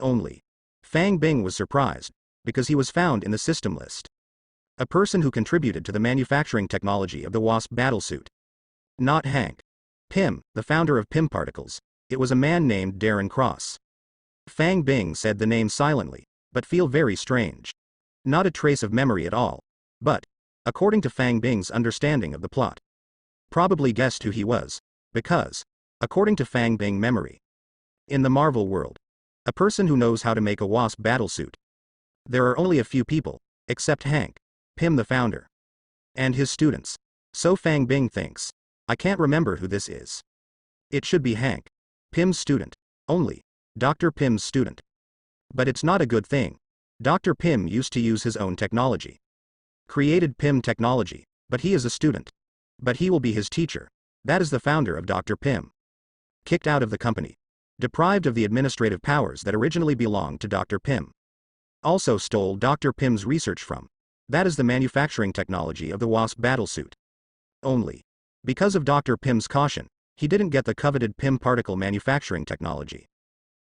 Only. Fang Bing was surprised, because he was found in the system list. A person who contributed to the manufacturing technology of the Wasp battlesuit. Not Hank Pym, the founder of Pym Particles. It was a man named Darren Cross. Fang Bing said the name silently, but feel very strange. Not a trace of memory at all. But, according to Fang Bing's understanding of the plot, probably guessed who he was, because, according to Fang Bing memory, in the Marvel world, a person who knows how to make a Wasp battlesuit, there are only a few people, except Hank Pym the founder, and his students. So Fang Bing thinks, I can't remember who this is. It should be Hank Pym's student, only, Dr. Pym's student. But it's not a good thing. Dr. Pym used to use his own technology. Created Pym technology, but he is a student. But he will be his teacher. That is the founder of Dr. Pym. Kicked out of the company. Deprived of the administrative powers that originally belonged to Dr. Pym. Also stole Dr. Pym's research from. That is the manufacturing technology of the Wasp battlesuit. Only. Because of Dr. Pym's caution, he didn't get the coveted Pym particle manufacturing technology.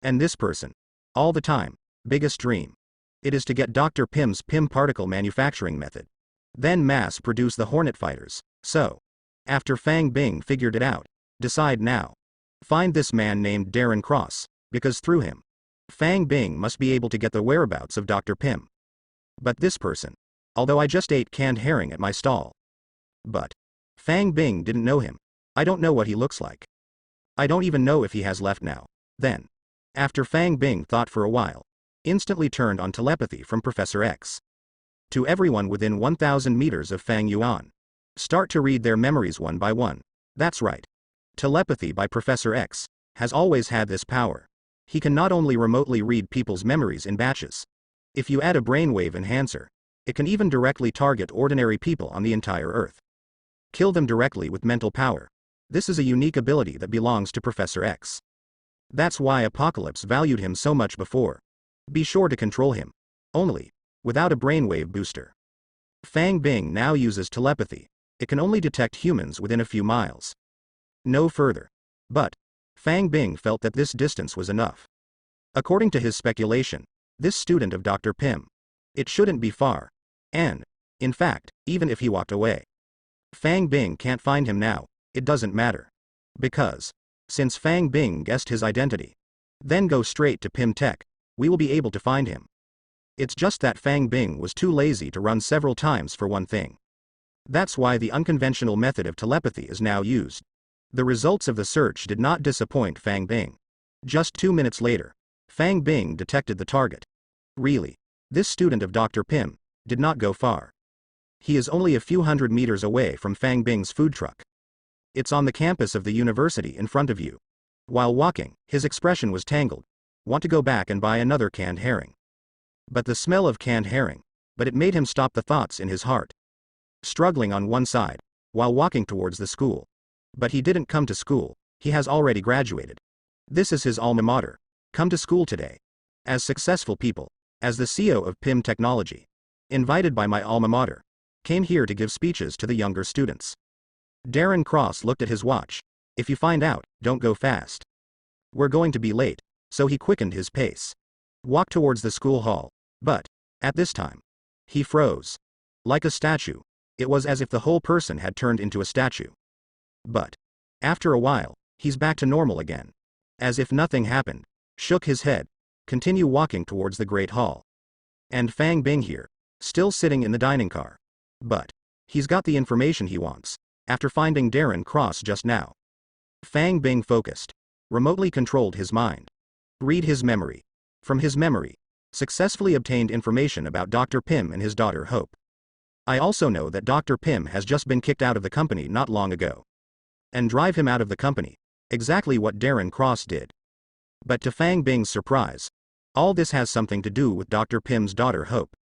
And this person, all the time, biggest dream. It is to get Dr. Pym's Pym particle manufacturing method. Then mass produce the Hornet fighters. So, after Fang Bing figured it out, decide now. Find this man named Darren Cross, because through him, Fang Bing must be able to get the whereabouts of Dr. Pym. But this person, although I just ate canned herring at my stall. But Fang Bing didn't know him. I don't know what he looks like. I don't even know if he has left now. Then, after Fang Bing thought for a while, instantly turned on telepathy from Professor X. To everyone within 1,000 meters of Fang Yuan. Start to read their memories one by one. That's right. Telepathy by Professor X has always had this power. He can not only remotely read people's memories in batches. If you add a brainwave enhancer, it can even directly target ordinary people on the entire Earth. Kill them directly with mental power. This is a unique ability that belongs to Professor X. That's why Apocalypse valued him so much before. Be sure to control him. Only, without a brainwave booster. Fang Bing now uses telepathy. It can only detect humans within a few miles. No further. But, Fang Bing felt that this distance was enough. According to his speculation, this student of Dr. Pym, it shouldn't be far. And, in fact, even if he walked away, Fang Bing can't find him now. It doesn't matter. Because, since Fang Bing guessed his identity, then go straight to Pym Tech, we will be able to find him. It's just that Fang Bing was too lazy to run several times for one thing. That's why the unconventional method of telepathy is now used. The results of the search did not disappoint Fang Bing. Just 2 minutes later, Fang Bing detected the target. Really, this student of Dr. Pym did not go far. He is only a few hundred meters away from Fang Bing's food truck. It's on the campus of the university in front of you. While walking, his expression was tangled. Want to go back and buy another canned herring. But the smell of canned herring, but it made him stop the thoughts in his heart. Struggling on one side, while walking towards the school. But he didn't come to school, he has already graduated. This is his alma mater. Come to school today. As successful people, as the CEO of Pym Technology, invited by my alma mater, came here to give speeches to the younger students. Darren Cross looked at his watch. If you find out, don't go fast. We're going to be late, so he quickened his pace. Walked towards the school hall. But, at this time, he froze. Like a statue. It was as if the whole person had turned into a statue. But, after a while, he's back to normal again. As if nothing happened. Shook his head. Continue walking towards the Great Hall. And Fang Bing here, still sitting in the dining car. But, he's got the information he wants, after finding Darren Cross just now. Fang Bing focused. Remotely controlled his mind. Read his memory. From his memory, successfully obtained information about Dr. Pym and his daughter Hope. I also know that Dr. Pym has just been kicked out of the company not long ago. And drive him out of the company. Exactly what Darren Cross did. But to Fang Bing's surprise, all this has something to do with Dr. Pym's daughter Hope.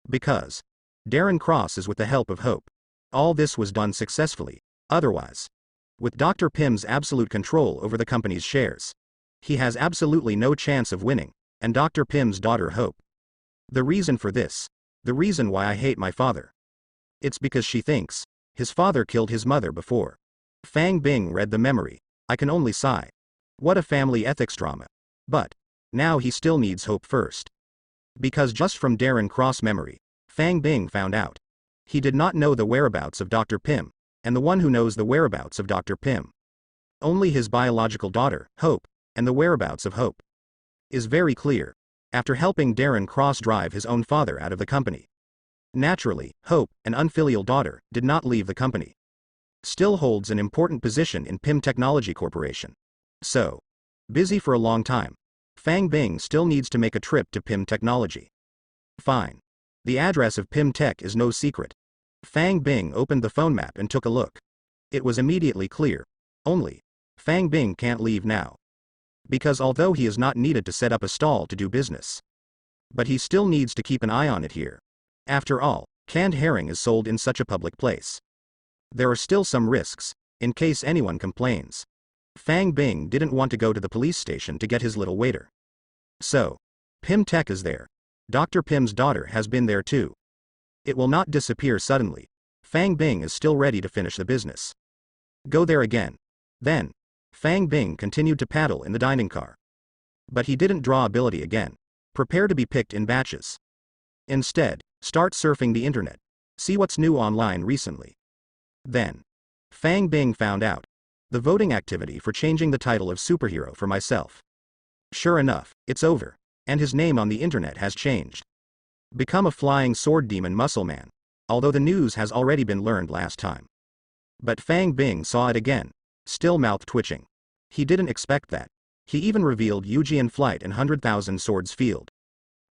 Because Darren Cross is with the help of Hope. All this was done successfully, otherwise. With Dr. Pym's absolute control over the company's shares, he has absolutely no chance of winning, and Dr. Pym's daughter Hope. The reason for this, the reason why I hate my father. It's because she thinks his father killed his mother before. Fang Bing read the memory. I can only sigh. What a family ethics drama. But Now he still needs hope first. Because just from Darren Cross memory, Fang Bing found out. He did not know the whereabouts of Dr. Pym, and the one who knows the whereabouts of Dr. Pym. Only his biological daughter, Hope, and the whereabouts of Hope is very clear, after helping Darren Cross drive his own father out of the company. Naturally, Hope, an unfilial daughter, did not leave the company. Still holds an important position in Pym Technology Corporation. So, busy for a long time, Fang Bing still needs to make a trip to Pym Technology. Fine. The address of Pym Tech is no secret. Fang Bing opened the phone map and took a look. It was immediately clear. Only, Fang Bing can't leave now. Because although he is not needed to set up a stall to do business, but he still needs to keep an eye on it here. After all, canned herring is sold in such a public place. There are still some risks, in case anyone complains. Fang Bing didn't want to go to the police station to get his little waiter. So, Pym Tech is there. Dr. Pym's daughter has been there too. It will not disappear suddenly. Fang Bing is still ready to finish the business. Go there again. Then, Fang Bing continued to paddle in the dining car. But he didn't draw ability again. Prepare to be picked in batches. Instead, start surfing the internet. See what's new online recently. Then, Fang Bing found out the voting activity for changing the title of superhero for myself. Sure enough, it's over, and his name on the internet has changed. Become a flying sword demon muscle man, although the news has already been learned last time. But Fang Bing saw it again, still mouth twitching. He didn't expect that. He even revealed Eugean flight and 100,000 swords field.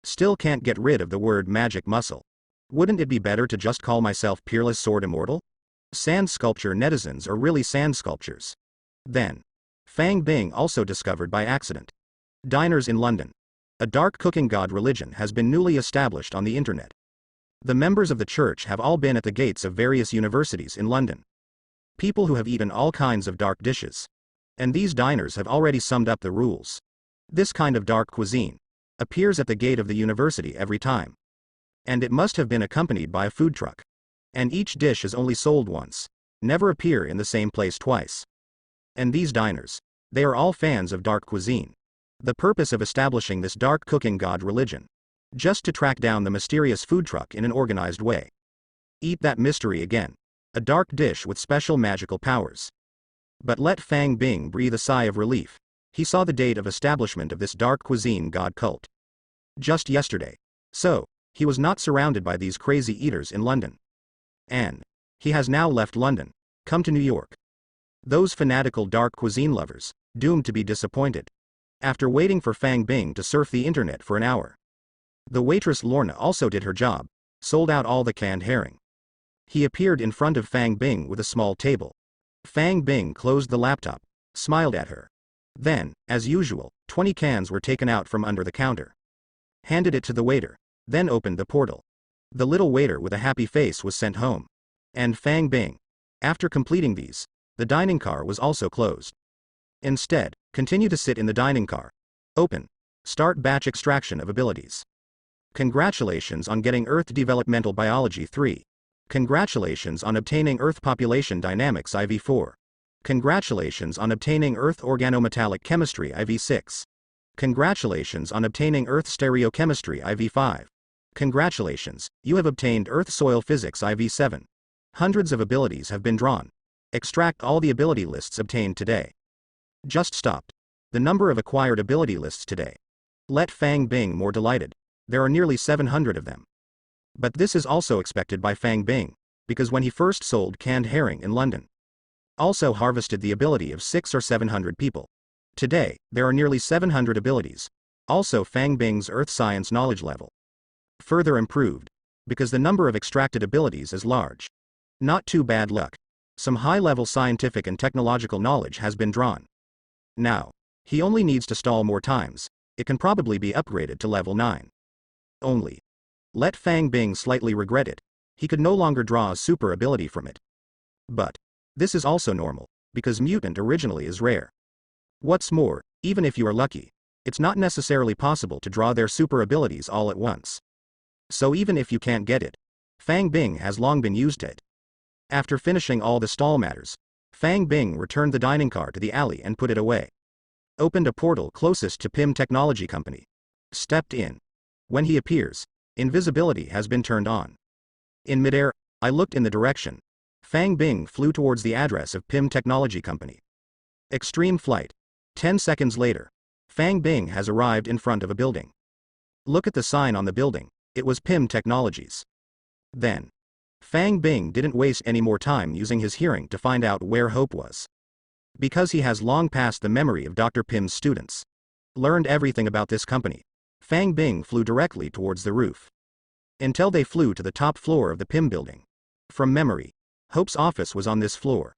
Still can't get rid of the word magic muscle. Wouldn't it be better to just call myself Peerless Sword Immortal? Sand sculpture netizens are really sand sculptures. Then, Fang Bing also discovered by accident. Diners in London. A dark cooking god religion has been newly established on the internet. The members of the church have all been at the gates of various universities in London. People who have eaten all kinds of dark dishes. And these diners have already summed up the rules. This kind of dark cuisine appears at the gate of the university every time. And it must have been accompanied by a food truck. And each dish is only sold once, never appear in the same place twice. And these diners, they are all fans of dark cuisine. The purpose of establishing this dark cooking god religion, just to track down the mysterious food truck in an organized way. Eat that mystery again. A dark dish with special magical powers. But let Fang Bing breathe a sigh of relief. He saw the date of establishment of this dark cuisine god cult. Just yesterday. So, he was not surrounded by these crazy eaters in London. And he has now left London, come to New York. Those fanatical dark cuisine lovers, doomed to be disappointed. After waiting for Fang Bing to surf the internet for an hour. The waitress Lorna also did her job, sold out all the canned herring. He appeared in front of Fang Bing with a small table. Fang Bing closed the laptop, smiled at her. Then, as usual, 20 cans were taken out from under the counter. Handed it to the waiter, then opened the portal. The little waiter with a happy face was sent home. And Fang Bing, after completing these, the dining car was also closed. Instead, continue to sit in the dining car. Open. Start batch extraction of abilities. Congratulations on getting Earth Developmental Biology 3. Congratulations on obtaining Earth Population Dynamics IV4. Congratulations on obtaining Earth Organometallic Chemistry IV6. Congratulations on obtaining Earth Stereochemistry IV5. Congratulations, you have obtained Earth Soil Physics IV7. Hundreds of abilities have been drawn. Extract all the ability lists obtained today. Just stopped. The number of acquired ability lists today. Let Fang Bing more delighted. There are nearly 700 of them. But this is also expected by Fang Bing, because when he first sold canned herring in London, also harvested the ability of 600 or 700 people. Today, there are nearly 700 abilities. Also Fang Bing's earth science knowledge level further improved, because the number of extracted abilities is large. Not too bad luck. Some high-level scientific and technological knowledge has been drawn. Now, he only needs to stall more times. It can probably be upgraded to level 9. Only. Let Fang Bing slightly regret it. He could no longer draw a super ability from it. But this is also normal, because mutant originally is rare. What's more, even if you are lucky, it's not necessarily possible to draw their super abilities all at once. So even if you can't get it, Fang Bing has long been used to it. After finishing all the stall matters, Fang Bing returned the dining car to the alley and put it away. opened a portal closest to Pym Technology Company. Stepped in. When he appears, invisibility has been turned on. In midair, I looked in the direction. Fang Bing flew towards the address of Pym Technology Company. Extreme flight. 10 seconds later, Fang Bing has arrived in front of a building. Look at the sign on the building, it was Pym Technologies. Then, Fang Bing didn't waste any more time using his hearing to find out where Hope was. Because he has long passed the memory of Dr. Pym's students. Learned everything about this company. Fang Bing flew directly towards the roof. Until they flew to the top floor of the Pym building. From memory, Hope's office was on this floor.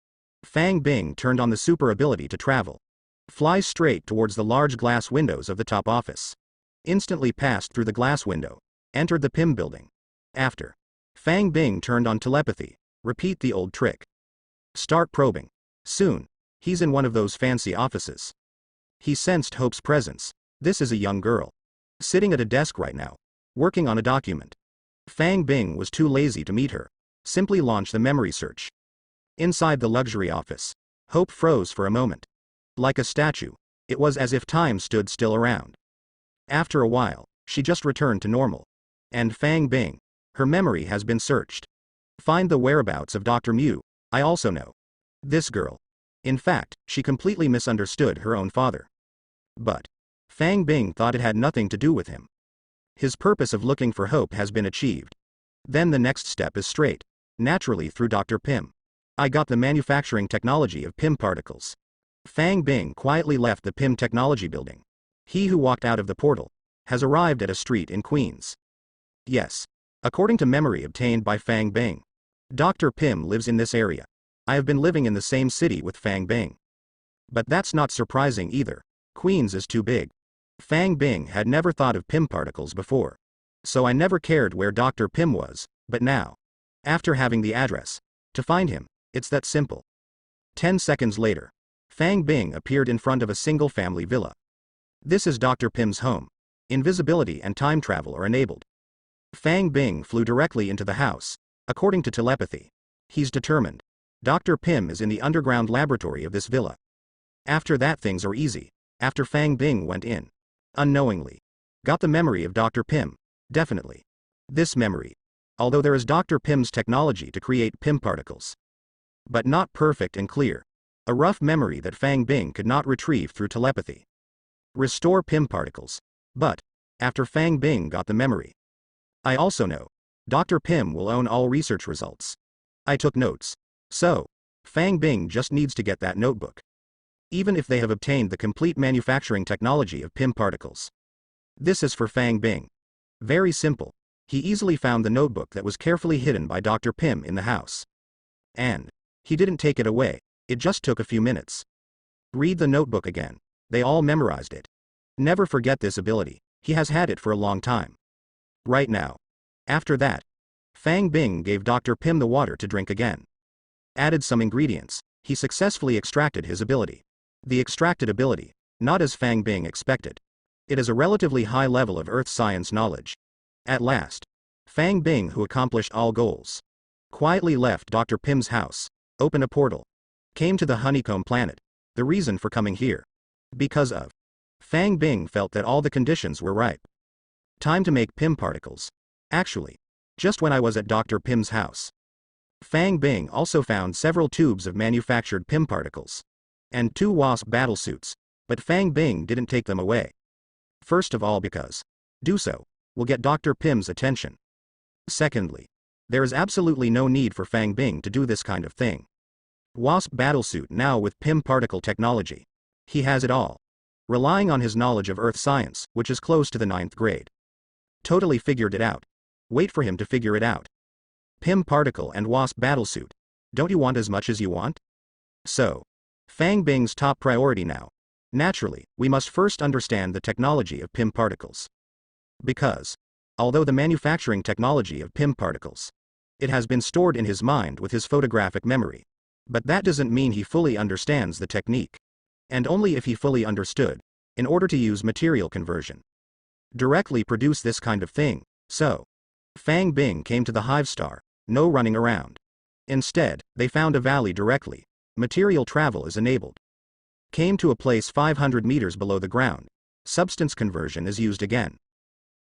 Fang Bing turned on the super ability to travel. Fly straight towards the large glass windows of the top office. Instantly passed through the glass window. Entered the Pym building. After. Fang Bing turned on telepathy. Repeat the old trick. Start probing. Soon, he's in one of those fancy offices. He sensed Hope's presence. This is a young girl. Sitting at a desk right now. Working on a document. Fang Bing was too lazy to meet her. Simply launched the memory search. Inside the luxury office. Hope froze for a moment. Like a statue, it was as if time stood still around. After a while, she just returned to normal. And Fang Bing. Her memory has been searched. Find the whereabouts of Dr. Mew, I also know. This girl. In fact, she completely misunderstood her own father. But Fang Bing thought it had nothing to do with him. His purpose of looking for Hope has been achieved. Then the next step is straight. Naturally through Dr. Pym. I got the manufacturing technology of Pym particles. Fang Bing quietly left the Pym Technology building. He who walked out of the portal has arrived at a street in Queens. Yes. According to memory obtained by Fang Bing. Dr. Pym lives in this area. I have been living in the same city with Fang Bing. But that's not surprising either. Queens is too big. Fang Bing had never thought of Pym particles before. So I never cared where Dr. Pym was, but now. After having the address. To find him, it's that simple. 10 seconds later. Fang Bing appeared in front of a single-family villa. This is Dr. Pym's home. Invisibility and time travel are enabled. Fang Bing flew directly into the house. According to telepathy. He's determined. Dr. Pym is in the underground laboratory of this villa. After that things are easy. After Fang Bing went in. Unknowingly. Got the memory of Dr. Pym. Definitely. This memory. Although there is Dr. Pym's technology to create Pym particles. But not perfect and clear. A rough memory that Fang Bing could not retrieve through telepathy. Restore Pym particles. But, after Fang Bing got the memory. I also know. Dr. Pym will own all research results. I took notes. So, Fang Bing just needs to get that notebook. Even if they have obtained the complete manufacturing technology of Pym particles. This is for Fang Bing. Very simple. He easily found the notebook that was carefully hidden by Dr. Pym in the house. And he didn't take it away. It just took a few minutes. Read the notebook again. They all memorized it. Never forget this ability. He has had it for a long time. Right now. After that, Fang Bing gave Dr. Pym the water to drink again. Added some ingredients. He successfully extracted his ability. The extracted ability, not as Fang Bing expected. It is a relatively high level of earth science knowledge. At last, Fang Bing, who accomplished all goals, quietly left Dr. Pym's house, opened a portal, came to the honeycomb planet. The reason for coming here. Because of. Fang Bing felt that all the conditions were ripe. Time to make Pym particles. Actually, just when I was at Dr. Pym's house. Fang Bing also found several tubes of manufactured Pym particles. And 2 wasp battlesuits, but Fang Bing didn't take them away. First of all because. Do so. Will get Dr. Pym's attention. Secondly. There is absolutely no need for Fang Bing to do this kind of thing. Wasp battlesuit now with Pym particle technology. He has it all. Relying on his knowledge of earth science, which is close to the 9th grade. Totally figured it out. Wait for him to figure it out. Pym particle and wasp battlesuit. Don't you want as much as you want? So. Fang Bing's top priority now. Naturally, we must first understand the technology of Pym particles. Because, although the manufacturing technology of Pym particles, it has been stored in his mind with his photographic memory. But that doesn't mean he fully understands the technique. And only if he fully understood, in order to use material conversion. Directly produce this kind of thing, so. Fang Bing came to the Hive Star, no running around. Instead, they found a valley directly. Material travel is enabled. Came to a place 500 meters below the ground. Substance conversion is used again.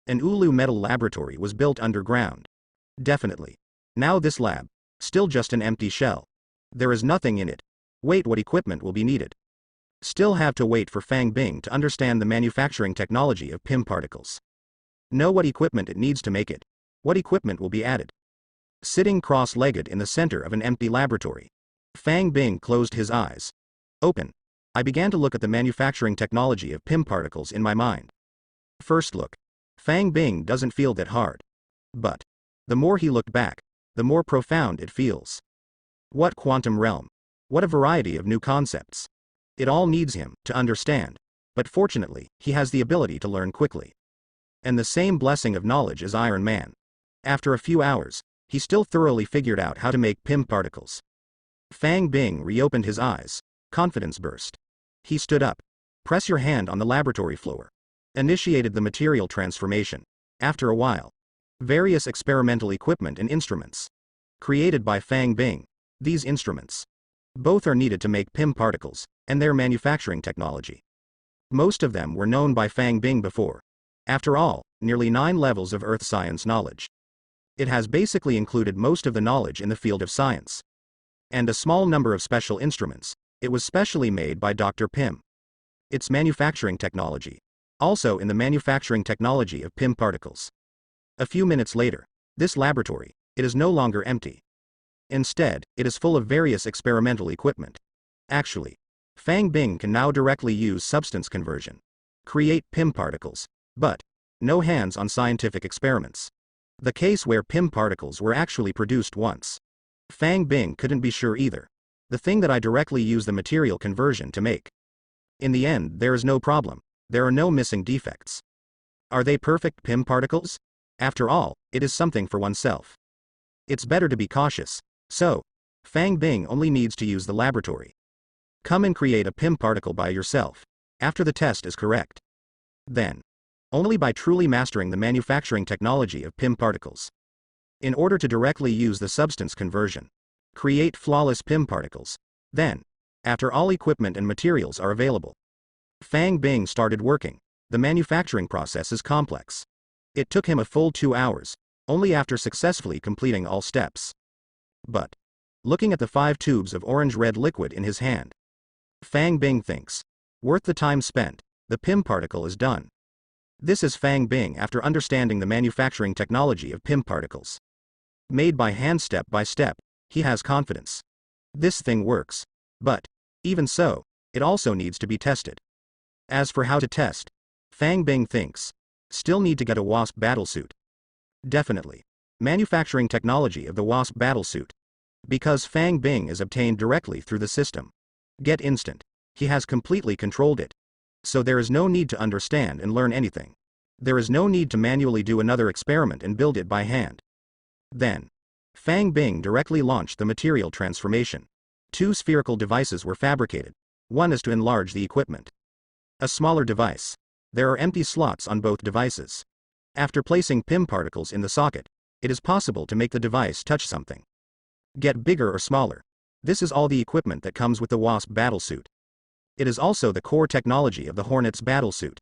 An Ulu metal laboratory was built underground. Definitely. Now this lab. Still just an empty shell. There is nothing in it. Wait, what equipment will be needed? Still have to wait for Fang Bing to understand the manufacturing technology of PIM particles. Know what equipment it needs to make it. What equipment will be added? Sitting cross-legged in the center of an empty laboratory. Fang Bing closed his eyes. Open. I began to look at the manufacturing technology of PIM particles in my mind. First look. Fang Bing doesn't feel that hard. But the more he looked back, the more profound it feels. What quantum realm? What a variety of new concepts. It all needs him to understand, but fortunately, he has the ability to learn quickly. And the same blessing of knowledge as Iron Man. After a few hours, he still thoroughly figured out how to make PIM particles. Fang Bing reopened his eyes. Confidence burst. He stood up. Press your hand on the laboratory floor. Initiated the material transformation. After a while, various experimental equipment and instruments. Created by Fang Bing. These instruments. Both are needed to make PIM particles, and their manufacturing technology. Most of them were known by Fang Bing before. After all, nearly 9 levels of earth science knowledge. It has basically included most of the knowledge in the field of science. And a small number of special instruments. It was specially made by Dr. Pym. Its manufacturing technology. Also in the manufacturing technology of PIM particles. A few minutes later, this laboratory, it is no longer empty. Instead, it is full of various experimental equipment. Actually, Fang Bing can now directly use substance conversion. Create PIM particles. But no hands on scientific experiments. The case where PIM particles were actually produced once. Fang Bing couldn't be sure either. The thing that I directly use the material conversion to make. In the end, there is no problem. There are no missing defects. Are they perfect PIM particles? After all, it is something for oneself. It's better to be cautious. So, Fang Bing only needs to use the laboratory. Come and create a PIM particle by yourself. After the test is correct. Then, only by truly mastering the manufacturing technology of PIM particles. In order to directly use the substance conversion. Create flawless PIM particles. Then, after all equipment and materials are available, Fang Bing started working. The manufacturing process is complex. It took him a full 2 hours, only after successfully completing all steps. But, looking at the 5 tubes of orange-red liquid in his hand, Fang Bing thinks, worth the time spent, the PIM particle is done. This is Fang Bing after understanding the manufacturing technology of PIM particles. Made by hand step by step, he has confidence. This thing works. But, even so, it also needs to be tested. As for how to test, Fang Bing thinks, still need to get a Wasp battlesuit. Definitely. Manufacturing technology of the Wasp battlesuit. Because Fang Bing is obtained directly through the system. Get instant. He has completely controlled it. So there is no need to understand and learn anything. There is no need to manually do another experiment and build it by hand. Then, Fang Bing directly launched the material transformation. 2 spherical devices were fabricated. One is to enlarge the equipment. A smaller device. There are empty slots on both devices. After placing PIM particles in the socket, it is possible to make the device touch something. Get bigger or smaller. This is all the equipment that comes with the Wasp battlesuit. It is also the core technology of the Hornet's battlesuit.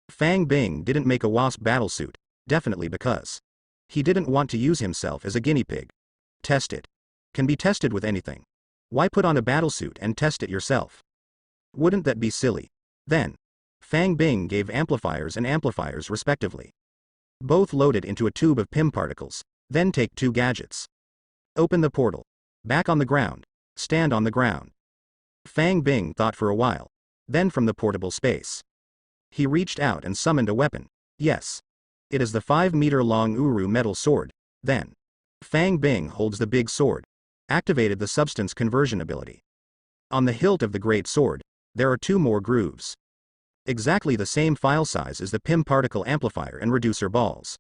Fang Bing didn't make a Wasp battlesuit, definitely because he didn't want to use himself as a guinea pig. Test it. Can be tested with anything. Why put on a battlesuit and test it yourself? Wouldn't that be silly? Then, Fang Bing gave amplifiers and amplifiers respectively. Both loaded into a tube of PIM particles, then take 2 gadgets. Open the portal. Back on the ground. Stand on the ground. Fang Bing thought for a while. Then from the portable space, he reached out and summoned a weapon. Yes. It is the 5-meter-long Uru metal sword. Then, Fang Bing holds the big sword. Activated the substance conversion ability. On the hilt of the great sword, there are 2 more grooves. Exactly the same file size as the PIM particle amplifier and reducer balls.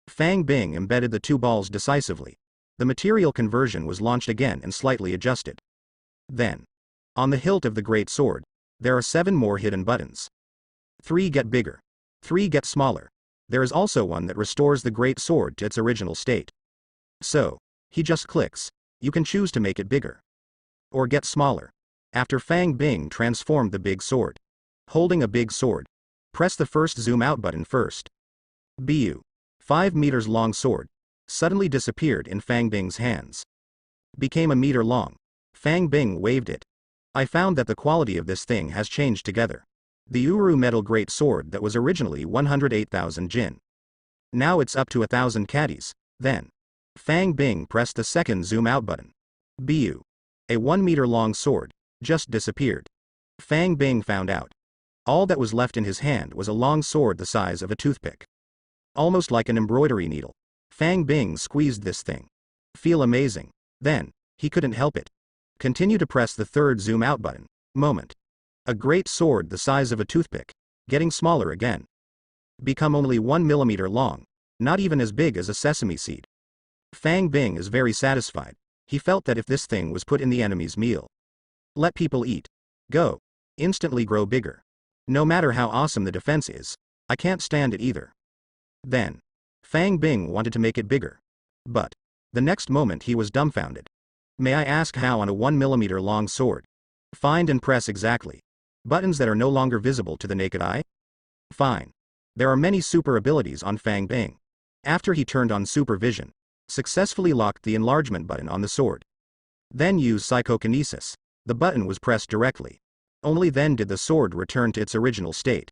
Fang Bing embedded the 2 balls decisively. The material conversion was launched again and slightly adjusted. Then, on the hilt of the great sword, there are 7 more hidden buttons. 3 get bigger. 3 get smaller. There is also one that restores the great sword to its original state. So, he just clicks. You can choose to make it bigger. Or get smaller. After Fang Bing transformed the big sword. Holding a big sword. Press the first zoom out button first. Bu. 5 meters long sword. Suddenly disappeared in Fang Bing's hands. Became a meter long. Fang Bing waved it. I found that the quality of this thing has changed together. The Uru metal great sword that was originally 108,000 jin. Now it's up to 1,000 caddies. Then. Fang Bing pressed the second zoom out button. Bu. A 1 meter long sword. Just disappeared. Fang Bing found out. All that was left in his hand was a long sword the size of a toothpick. Almost like an embroidery needle. Fang Bing squeezed this thing. Feel amazing. Then, he couldn't help it. Continue to press the third zoom out button. Moment. A great sword the size of a toothpick. Getting smaller again. Become only 1 millimeter long. Not even as big as a sesame seed. Fang Bing is very satisfied. He felt that if this thing was put in the enemy's meal. Let people eat. Go. Instantly grow bigger. No matter how awesome the defense is, I can't stand it either. Then. Fang Bing wanted to make it bigger. But. The next moment he was dumbfounded. May I ask how on a 1 millimeter long sword? Find and press exactly. Buttons that are no longer visible to the naked eye? Fine. There are many super abilities on Fang Bing. After he turned on supervision. Successfully locked the enlargement button on the sword. Then use psychokinesis. The button was pressed directly. Only then did the sword return to its original state.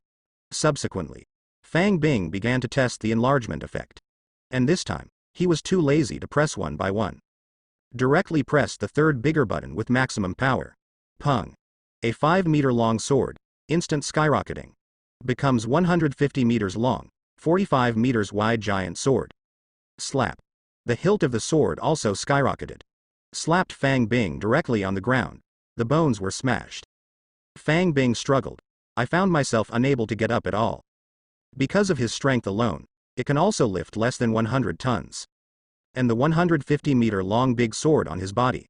Subsequently. Fang Bing began to test the enlargement effect. And this time, he was too lazy to press one by one. Directly pressed the third bigger button with maximum power. Pung. A 5 meter long sword. Instant skyrocketing. Becomes 150 meters long. 45 meters wide giant sword. Slap. The hilt of the sword also skyrocketed. Slapped Fang Bing directly on the ground. The bones were smashed. Fang Bing struggled. I found myself unable to get up at all. Because of his strength alone, it can also lift less than 100 tons. And the 150 meter long big sword on his body.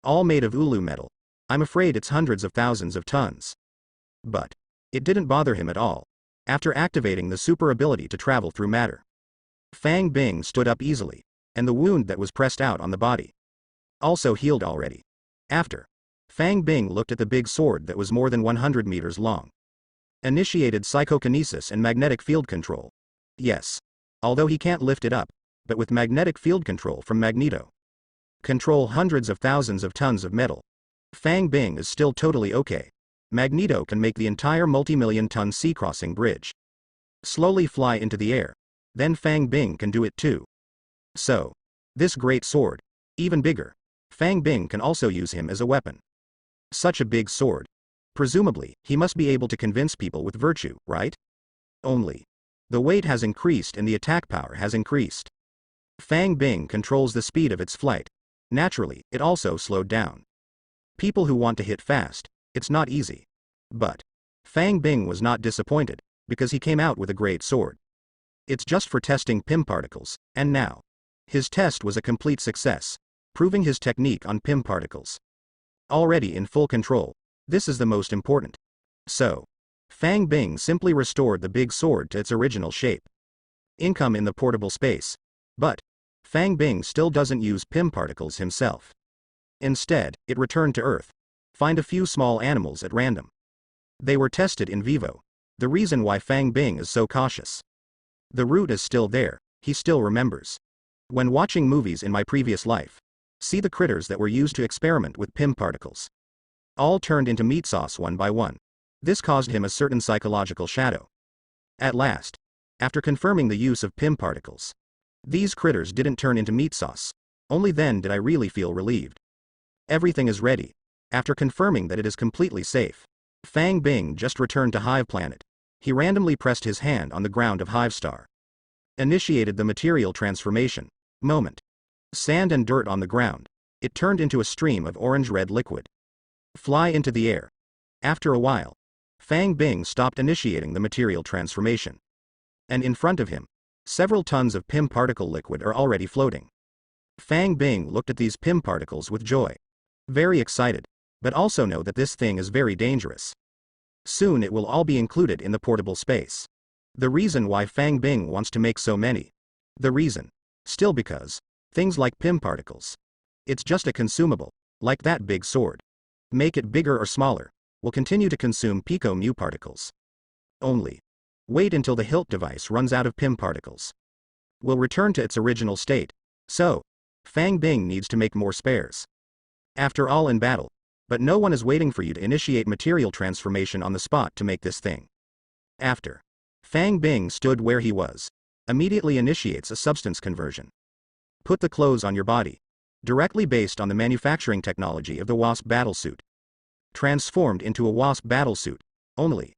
All made of ulu metal. I'm afraid it's hundreds of thousands of tons. But. It didn't bother him at all. After activating the super ability to travel through matter. Fang Bing stood up easily. And the wound that was pressed out on the body. Also healed already. After. Fang Bing looked at the big sword that was more than 100 meters long. Initiated psychokinesis and magnetic field control. Yes. Although he can't lift it up, but with magnetic field control from Magneto. Control hundreds of thousands of tons of metal. Fang Bing is still totally okay. Magneto can make the entire multi-million ton sea crossing bridge. Slowly fly into the air. Then Fang Bing can do it too. So. This great sword. Even bigger. Fang Bing can also use him as a weapon. Such a big sword. Presumably, he must be able to convince people with virtue, right? Only. The weight has increased and the attack power has increased. Fang Bing controls the speed of its flight. Naturally, it also slowed down. People who want to hit fast, it's not easy. But. Fang Bing was not disappointed, because he came out with a great sword. It's just for testing Pym particles, and now. His test was a complete success, proving his technique on Pym particles. Already in full control, this is the most important. So. Fang Bing simply restored the big sword to its original shape. Income in the portable space. But. Fang Bing still doesn't use Pym particles himself. Instead, it returned to Earth. Find a few small animals at random. They were tested in vivo. The reason why Fang Bing is so cautious. The root is still there, he still remembers. When watching movies in my previous life. See the critters that were used to experiment with Pym particles. All turned into meat sauce one by one. This caused him a certain psychological shadow. At last. After confirming the use of Pym particles. These critters didn't turn into meat sauce. Only then did I really feel relieved. Everything is ready. After confirming that it is completely safe. Fang Bing just returned to Hive Planet. He randomly pressed his hand on the ground of Hive Star. Initiated the material transformation. Moment. Sand and dirt on the ground. It turned into a stream of orange-red liquid. Fly into the air. After a while. Fang Bing stopped initiating the material transformation. And in front of him. Several tons of Pym particle liquid are already floating. Fang Bing looked at these Pym particles with joy. Very excited. But also know that this thing is very dangerous. Soon it will all be included in the portable space. The reason why Fang Bing wants to make so many. The reason. Still because. Things like Pym particles. It's just a consumable. Like that big sword. make it bigger or smaller, will continue to consume pico-mu particles. Only. Wait until the hilt device runs out of PIM particles. Will return to its original state. So, Fang Bing needs to make more spares. After all, in battle. But no one is waiting for you to initiate material transformation on the spot to make this thing. After. Fang Bing stood where he was. Immediately initiates a substance conversion. Put the clothes on your body. Directly based on the manufacturing technology of the Wasp battlesuit. Transformed into a Wasp battlesuit. Only.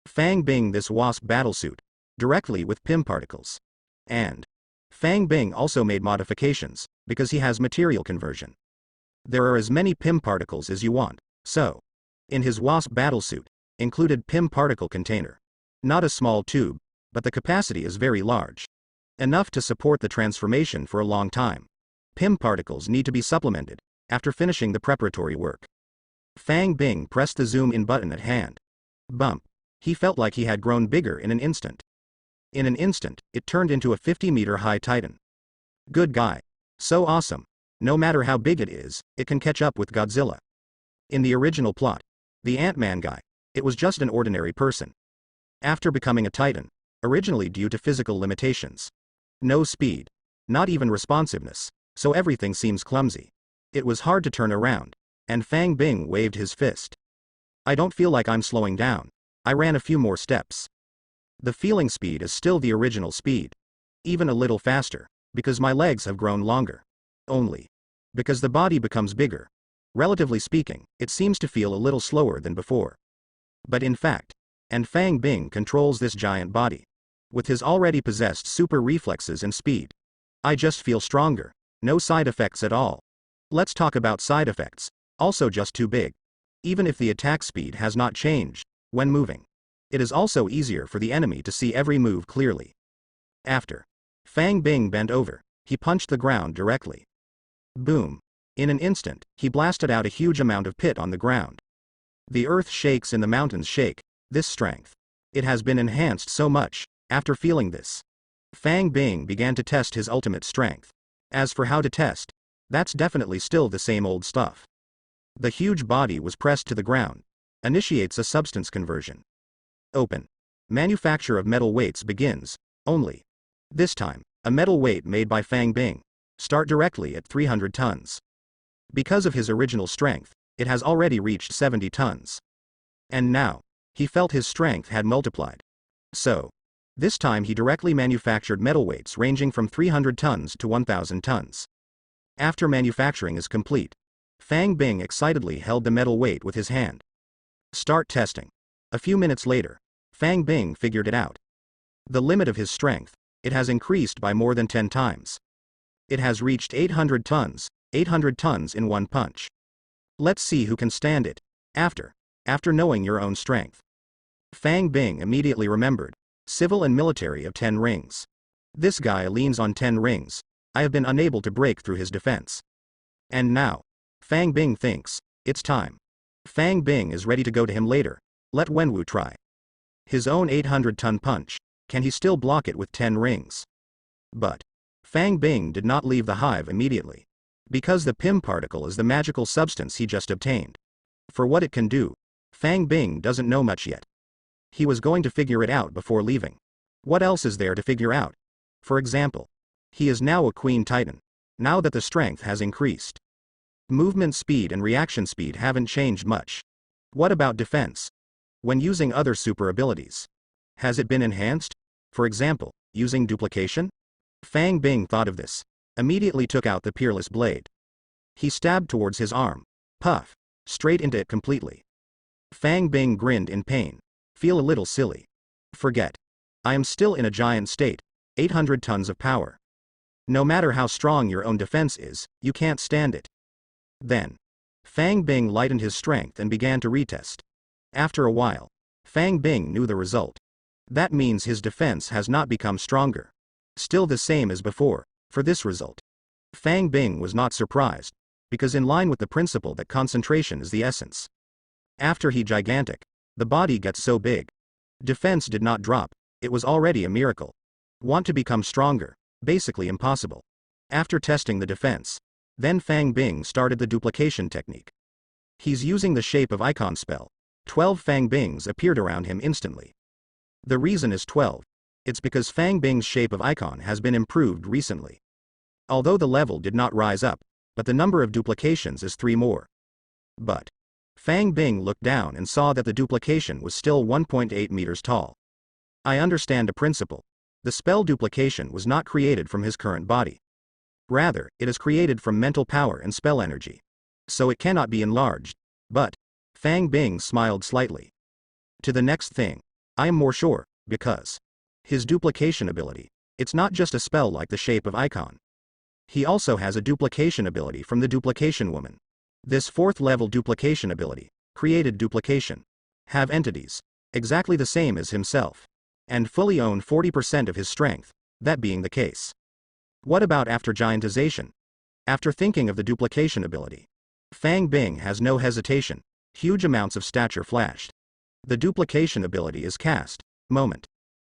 Fang Bing this Wasp battlesuit. Directly with PIM particles. And. Fang Bing also made modifications, because he has material conversion. There are as many PIM particles as you want, so. In his Wasp battlesuit, included PIM particle container. Not a small tube, but the capacity is very large. Enough to support the transformation for a long time. PIM particles need to be supplemented, after finishing the preparatory work. Fang Bing pressed the zoom in button at hand. Bump. He felt like he had grown bigger in an instant. In an instant, it turned into a 50-meter high titan. Good guy. So awesome. No matter how big it is, it can catch up with Godzilla. In the original plot, the Ant-Man guy, it was just an ordinary person. After becoming a titan, originally due to physical limitations. No speed. Not even responsiveness, so everything seems clumsy. It was hard to turn around, and Fang Bing waved his fist. I don't feel like I'm slowing down. I ran a few more steps. The feeling speed is still the original speed. Even a little faster, because my legs have grown longer. Only. Because the body becomes bigger. Relatively speaking, it seems to feel a little slower than before. But in fact, and Fang Bing controls this giant body. With his already possessed super reflexes and speed. I just feel stronger. No side effects at all. Let's talk about side effects. Also just too big. Even if the attack speed has not changed, when moving. It is also easier for the enemy to see every move clearly. After. Fang Bing bent over, he punched the ground directly. Boom. In an instant, he blasted out a huge amount of pit on the ground. The earth shakes and the mountains shake. This strength. It has been enhanced so much. After feeling this, Fang Bing began to test his ultimate strength. As for how to test, that's definitely still the same old stuff. The huge body was pressed to the ground. Initiates a substance conversion. Open. Manufacture of metal weights begins. Only. This time, a metal weight made by Fang Bing. Start directly at 300 tons. Because of his original strength, it has already reached 70 tons. And now, he felt his strength had multiplied. So, this time he directly manufactured metal weights ranging from 300 tons to 1,000 tons. After manufacturing is complete, Fang Bing excitedly held the metal weight with his hand. Start testing. A few minutes later, Fang Bing figured it out. The limit of his strength, it has increased by more than 10 times. It has reached 800 tons in one punch. Let's see who can stand it. After knowing your own strength. Fang Bing immediately remembered. Civil and military of 10 rings. This guy leans on 10 rings. I have been unable to break through his defense. And now, Fang Bing thinks, it's time. Fang Bing is ready to go to him later. Let Wenwu try. His own 800-ton punch, can he still block it with 10 rings? But Fang Bing did not leave the hive immediately. Because the PIM particle is the magical substance he just obtained. For what it can do, Fang Bing doesn't know much yet. He was going to figure it out before leaving. What else is there to figure out? For example, he is now a Queen Titan. Now that the strength has increased. Movement speed and reaction speed haven't changed much. What about defense? When using other super abilities. Has it been enhanced? For example, using duplication? Fang Bing thought of this. Immediately took out the peerless blade. He stabbed towards his arm. Puff. Straight into it completely. Fang Bing grinned in pain. Feel a little silly. Forget. I am still in a giant state. 800 tons of power. No matter how strong your own defense is, you can't stand it. Then. Fang Bing lightened his strength and began to retest. After a while, Fang Bing knew the result. That means his defense has not become stronger. Still the same as before, for this result. Fang Bing was not surprised, because in line with the principle that concentration is the essence. After he gigantic, the body gets so big. Defense did not drop, it was already a miracle. Want to become stronger, basically impossible. After testing the defense, then Fang Bing started the duplication technique. He's using the shape of icon spell. 12 Fang Bings appeared around him instantly. The reason is 12. It's because Fang Bing's shape of icon has been improved recently. Although the level did not rise up, but the number of duplications is 3 more. But Fang Bing looked down and saw that the duplication was still 1.8 meters tall. I understand a principle. The spell duplication was not created from his current body. Rather, it is created from mental power and spell energy. So it cannot be enlarged. But Fang Bing smiled slightly. To the next thing, I am more sure, because his duplication ability, it's not just a spell like the shape of icon. He also has a duplication ability from the duplication woman. This 4th level duplication ability, created duplication, have entities, exactly the same as himself, and fully own 40% of his strength, that being the case. What about after giantization? After thinking of the duplication ability, Fang Bing has no hesitation, huge amounts of stature flashed. The duplication ability is cast, moment.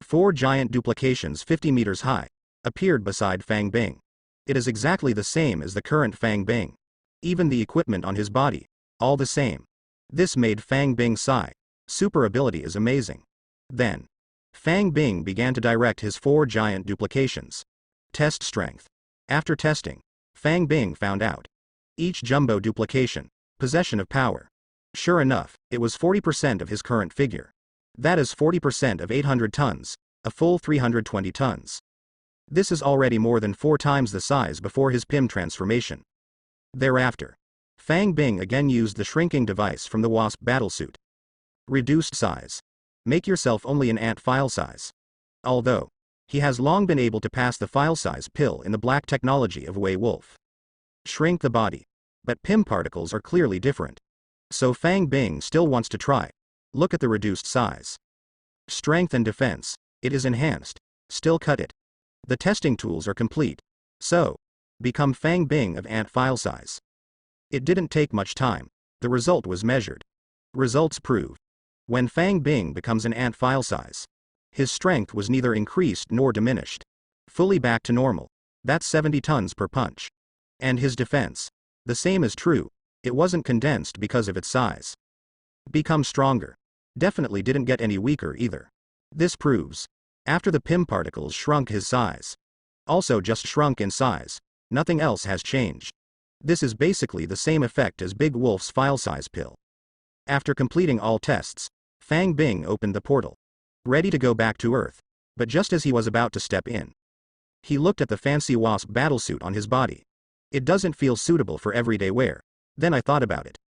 4 giant duplications 50 meters high, appeared beside Fang Bing. It is exactly the same as the current Fang Bing. Even the equipment on his body, all the same. This made Fang Bing sigh. Super ability is amazing. Then, Fang Bing began to direct his 4 giant duplications. Test strength. After testing, Fang Bing found out. Each jumbo duplication, possession of power. Sure enough, it was 40% of his current figure. That is 40% of 800 tons, a full 320 tons. This is already more than 4 times the size before his PIM transformation. Thereafter, Fang Bing again used the shrinking device from the Wasp battlesuit. Reduced size. Make yourself only an ant file size. Although, he has long been able to pass the file size pill in the black technology of Wei Wolf. Shrink the body. But PIM particles are clearly different. So Fang Bing still wants to try. Look at the reduced size. Strength and defense, it is enhanced. Still cut it. The testing tools are complete. So, become Fang Bing of ant file size. It didn't take much time. The result was measured. Results prove. When Fang Bing becomes an ant file size, his strength was neither increased nor diminished. Fully back to normal. That's 70 tons per punch. And his defense, the same is true. It wasn't condensed because of its size. Become stronger. Definitely didn't get any weaker either. This proves, after the PIM particles shrunk his size. Also just shrunk in size. Nothing else has changed. This is basically the same effect as Big Wolf's file size pill. After completing all tests, Fang Bing opened the portal. Ready to go back to Earth. But just as he was about to step in, he looked at the fancy Wasp battlesuit on his body. It doesn't feel suitable for everyday wear. Then I thought about it.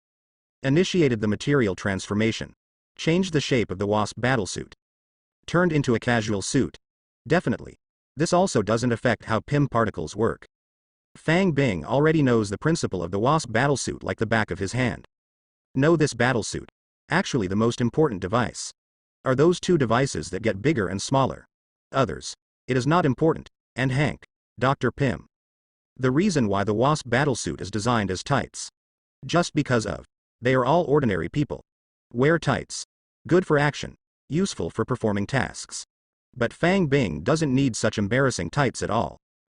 Initiated the material transformation. Changed the shape of the Wasp battlesuit. Turned into a casual suit. Definitely. This also doesn't affect how PIM particles work. Fang Bing already knows the principle of the Wasp battlesuit like the back of his hand. Know this battlesuit. Actually the most important device. Are those 2 devices that get bigger and smaller. Others. It is not important. And Hank. Dr. Pym. The reason why the Wasp battlesuit is designed as tights. Just because of. They are all ordinary people. Wear tights. Good for action. Useful for performing tasks. But Fang Bing doesn't need such embarrassing tights at all.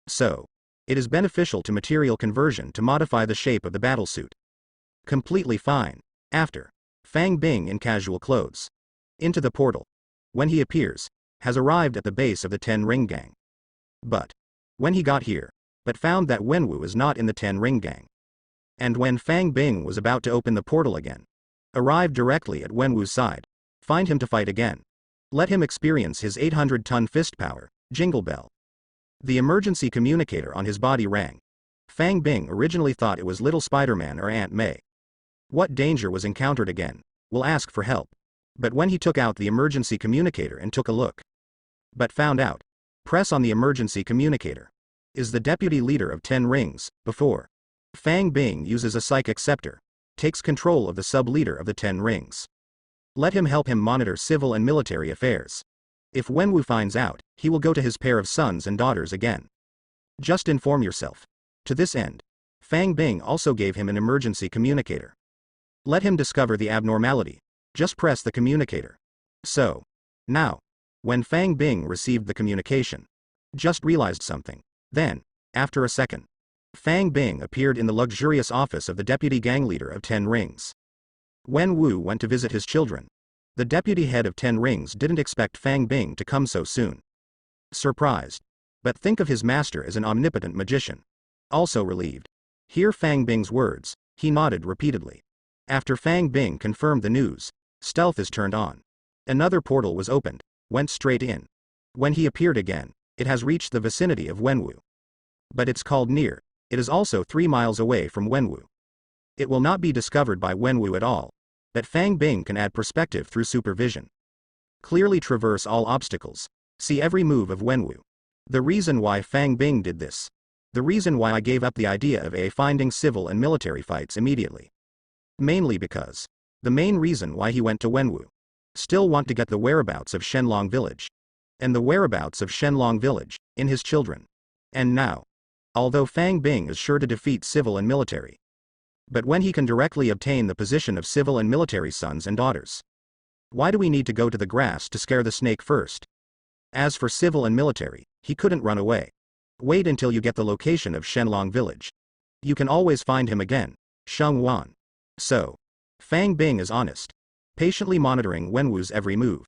So, it is beneficial to material conversion to modify the shape of the battlesuit. Completely fine. After, Fang Bing in casual clothes. Into the portal. When he appears, has arrived at the base of the 10 Ring Gang. But, when he got here, but found that Wenwu is not in the 10 Ring Gang. And when Fang Bing was about to open the portal again, arrived directly at Wenwu's side, find him to fight again. Let him experience his 800-ton fist power, Jingle Bell. The emergency communicator on his body rang. Fang Bing originally thought it was little Spiderman or Aunt May. What danger was encountered again? Will ask for help. But when he took out the emergency communicator and took a look, but found out, press on the emergency communicator, is the deputy leader of 10 Rings, before. Fang Bing uses a psychic scepter, takes control of the sub-leader of the 10 Rings. Let him help him monitor civil and military affairs. If Wenwu finds out, he will go to his pair of sons and daughters again. Just inform yourself. To this end, Fang Bing also gave him an emergency communicator. Let him discover the abnormality. Just press the communicator. So, now, when Fang Bing received the communication, just realized something. Then, after a second, Fang Bing appeared in the luxurious office of the deputy gang leader of 10 Rings. Wen Wu went to visit his children. The deputy head of 10 Rings didn't expect Fang Bing to come so soon. Surprised. But think of his master as an omnipotent magician. Also relieved. Hear Fang Bing's words, he nodded repeatedly. After Fang Bing confirmed the news, stealth is turned on. Another portal was opened, went straight in. When he appeared again, it has reached the vicinity of Wenwu. But it's called near, it is also 3 miles away from Wenwu. It will not be discovered by Wenwu at all, that Fang Bing can add perspective through supervision. Clearly traverse all obstacles, see every move of Wenwu. The reason why Fang Bing did this. The reason why I gave up the idea of finding civil and military fights immediately. Mainly because. The main reason why he went to Wenwu. Still want to get the whereabouts of Shenlong village. And the whereabouts of Shenlong village, in his children. And now. Although Fang Bing is sure to defeat civil and military. But when he can directly obtain the position of civil and military sons and daughters. Why do we need to go to the grass to scare the snake first? As for civil and military, he couldn't run away. Wait until you get the location of Shenlong village. You can always find him again, Sheng Wan. So. Fang Bing is honest. Patiently monitoring Wenwu's every move.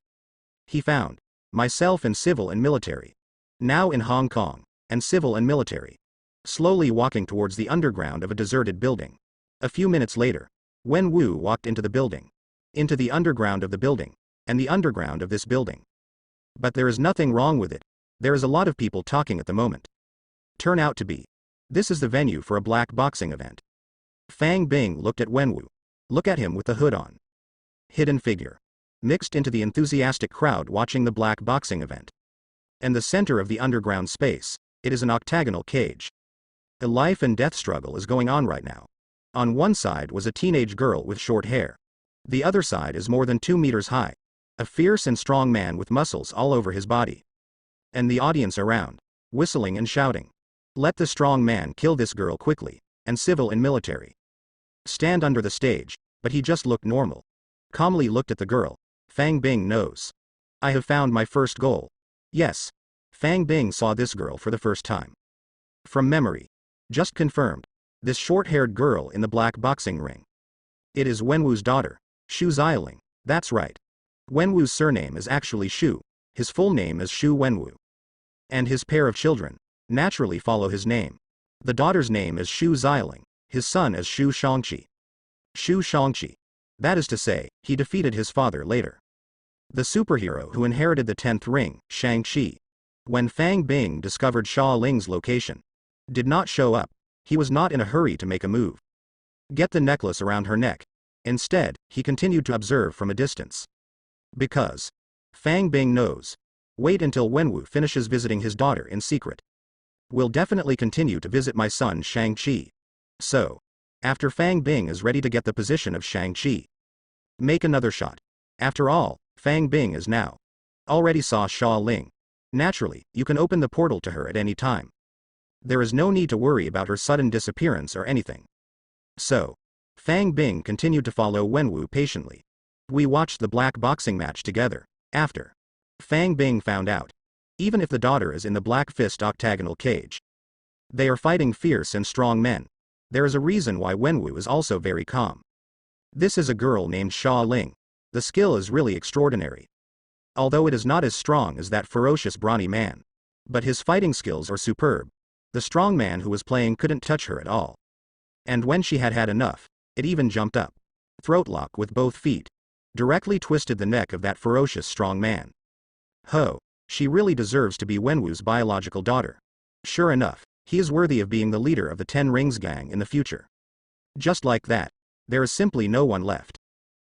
He found. Myself in civil and military. Now in Hong Kong, and civil and military. Slowly walking towards the underground of a deserted building. A few minutes later, Wenwu walked into the building. Into the underground of the building, and the underground of this building. But there is nothing wrong with it. There is a lot of people talking at the moment. Turn out to be. This is the venue for a black boxing event. Fang Bing looked at Wenwu. Look at him with the hood on. Hidden figure. Mixed into the enthusiastic crowd watching the black boxing event. And the center of the underground space, it is an octagonal cage. A life and death struggle is going on right now. On one side was a teenage girl with short hair. The other side is more than 2 meters high. A fierce and strong man with muscles all over his body. And the audience around, whistling and shouting. Let the strong man kill this girl quickly, and civil and military. Stand under the stage, but he just looked normal. Calmly looked at the girl. Fang Bing knows. I have found my first goal. Yes. Fang Bing saw this girl for the first time. From memory. Just confirmed. This short-haired girl in the black boxing ring. It is Wenwu's daughter, Xu Xiaoling. That's right. Wenwu's surname is actually Xu. His full name is Xu Wenwu. And his pair of children, naturally follow his name. The daughter's name is Xu Xiaoling, his son is Xu Shangqi. Xu Shangqi. That is to say, he defeated his father later. The superhero who inherited the 10th ring, Shang-Chi. When Fang Bing discovered Xia Ling's location. Did not show up. He was not in a hurry to make a move. Get the necklace around her neck. Instead, he continued to observe from a distance. Because. Fang Bing knows. Wait until Wenwu finishes visiting his daughter in secret. Will definitely continue to visit my son Shang-Chi. So. After Fang Bing is ready to get the position of Shang-Chi. Make another shot. After all, Fang Bing is now. Already saw Xia Ling. Naturally, you can open the portal to her at any time. There is no need to worry about her sudden disappearance or anything. So. Fang Bing continued to follow Wenwu patiently. We watched the black boxing match together. After. Fang Bing found out. Even if the daughter is in the black fist octagonal cage. They are fighting fierce and strong men. There is a reason why Wenwu is also very calm. This is a girl named Xia Ling. The skill is really extraordinary. Although it is not as strong as that ferocious brawny man. But his fighting skills are superb. The strong man who was playing couldn't touch her at all. And when she had had enough, it even jumped up. Throat lock with both feet. Directly twisted the neck of that ferocious strong man. Ho, she really deserves to be Wenwu's biological daughter. Sure enough, he is worthy of being the leader of the 10 Rings gang in the future. Just like that, there is simply no one left.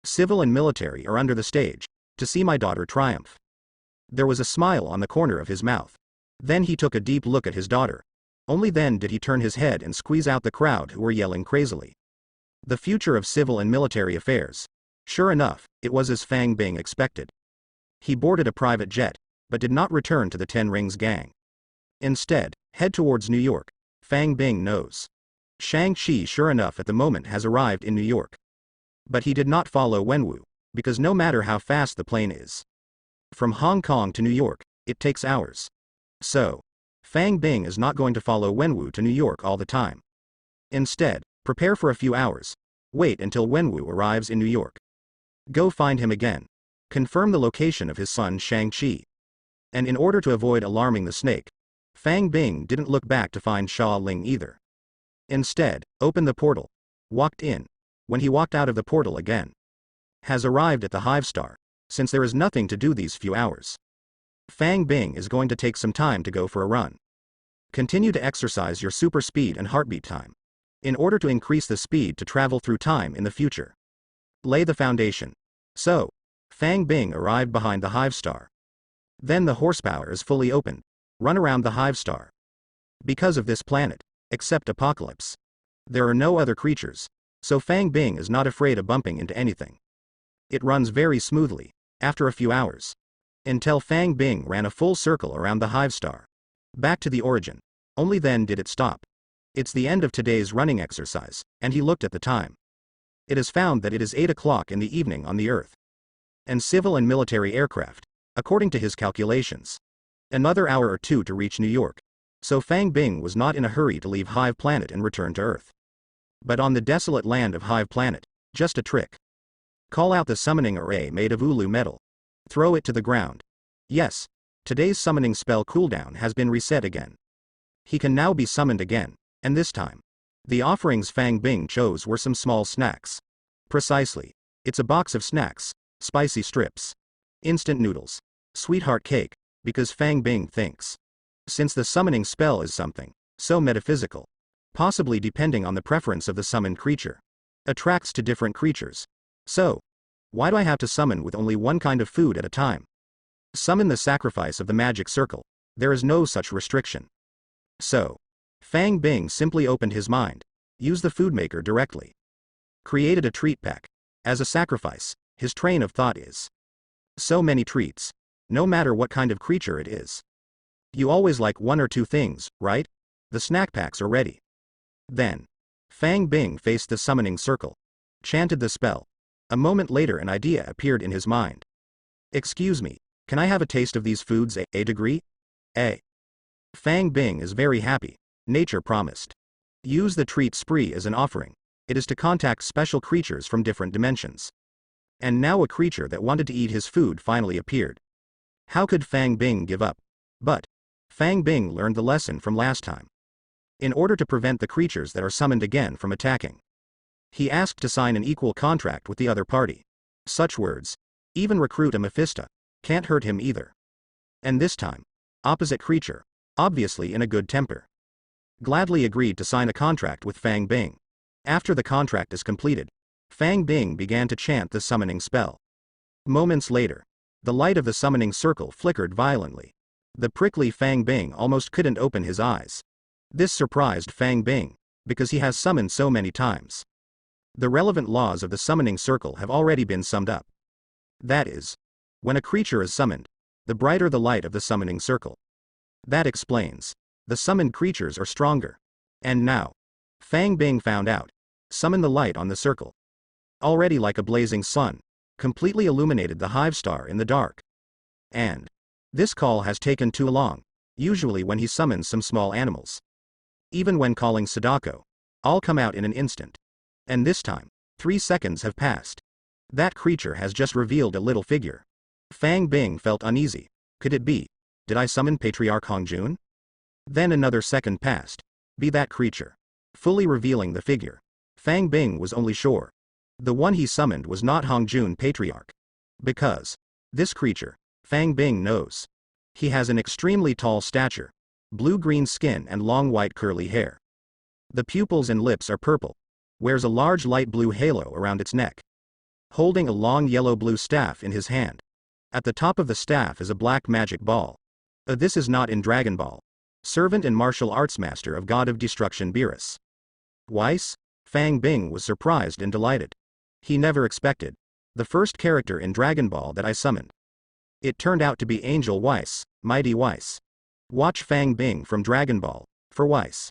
Civil and military are under the stage, to see my daughter triumph. There was a smile on the corner of his mouth. Then he took a deep look at his daughter. Only then did he turn his head and squeeze out the crowd who were yelling crazily. The future of civil and military affairs. Sure enough, it was as Fang Bing expected. He boarded a private jet, but did not return to the 10 Rings gang. Instead, head towards New York. Fang Bing knows. Shang-Chi sure enough at the moment has arrived in New York. But he did not follow Wenwu, because no matter how fast the plane is. From Hong Kong to New York, it takes hours. So. Fang Bing is not going to follow Wenwu to New York all the time. Instead, prepare for a few hours. Wait until Wenwu arrives in New York. Go find him again. Confirm the location of his son Shang-Chi. And in order to avoid alarming the snake, Fang Bing didn't look back to find Xia Ling either. Instead, opened the portal. Walked in. When he walked out of the portal again. Has arrived at the Hive Star, since there is nothing to do these few hours. Fang Bing is going to take some time to go for a run. Continue to exercise your super speed and heartbeat time, in order to increase the speed to travel through time in the future. Lay the foundation. So, Fang Bing arrived behind the Hive Star. Then the horsepower is fully opened. Run around the Hive Star. Because of this planet, except Apocalypse, there are no other creatures, so Fang Bing is not afraid of bumping into anything. It runs very smoothly, after a few hours. Until Fang Bing ran a full circle around the Hive Star. Back to the origin. Only then did it stop. It's the end of today's running exercise, and he looked at the time. It is found that it is 8 o'clock in the evening on the Earth. And civil and military aircraft, according to his calculations. Another hour or two to reach New York. So Fang Bing was not in a hurry to leave Hive Planet and return to Earth. But on the desolate land of Hive Planet, just a trick. Call out the summoning array made of ulu metal. Throw it to the ground. Yes, today's summoning spell cooldown has been reset again. He can now be summoned again, and this time, the offerings Fang Bing chose were some small snacks. Precisely. It's a box of snacks, spicy strips, instant noodles, sweetheart cake, because Fang Bing thinks. Since the summoning spell is something so metaphysical, possibly depending on the preference of the summoned creature, attracts to different creatures. So, why do I have to summon with only one kind of food at a time? Summon the sacrifice of the magic circle. There is no such restriction. So, Fang Bing simply opened his mind, used the food maker directly. Created a treat pack. As a sacrifice, his train of thought is. So many treats. No matter what kind of creature it is. You always like one or two things, right? The snack packs are ready. Then, Fang Bing faced the summoning circle. Chanted the spell. A moment later an idea appeared in his mind. Excuse me, can I have a taste of these foods a degree? Fang Bing is very happy. Nature promised. Use the treat spree as an offering. It is to contact special creatures from different dimensions. And now a creature that wanted to eat his food finally appeared. How could Fang Bing give up? But Fang Bing learned the lesson from last time. In order to prevent the creatures that are summoned again from attacking, he asked to sign an equal contract with the other party. Such words, even recruit a Mephisto, can't hurt him either. And this time, opposite creature, obviously in a good temper, gladly agreed to sign a contract with Fang Bing. After the contract is completed, Fang Bing began to chant the summoning spell. Moments later, the light of the summoning circle flickered violently. The prickly Fang Bing almost couldn't open his eyes. This surprised Fang Bing, because he has summoned so many times. The relevant laws of the summoning circle have already been summed up. That is, when a creature is summoned, the brighter the light of the summoning circle. That explains. The summoned creatures are stronger. And now, Fang Bing found out. Summon the light on the circle. Already like a blazing sun, completely illuminated the Hive Star in the dark. And this call has taken too long, usually when he summons some small animals. Even when calling Sadako, all come out in an instant. And this time, 3 seconds have passed. That creature has just revealed a little figure. Fang Bing felt uneasy. Could it be? Did I summon Patriarch Hongjun? Then another second passed. Be that creature. Fully revealing the figure. Fang Bing was only sure. The one he summoned was not Hongjun Patriarch. Because this creature, Fang Bing knows. He has an extremely tall stature, blue-green skin and long white curly hair. The pupils and lips are purple. Wears a large light blue halo around its neck. Holding a long yellow-blue staff in his hand. At the top of the staff is a black magic ball. This is not in Dragon Ball. Servant and martial arts master of God of Destruction Beerus. Weiss? Fang Bing was surprised and delighted. He never expected. The first character in Dragon Ball that I summoned. It turned out to be Angel Weiss, Mighty Weiss. Watch Fang Bing from Dragon Ball, for Weiss.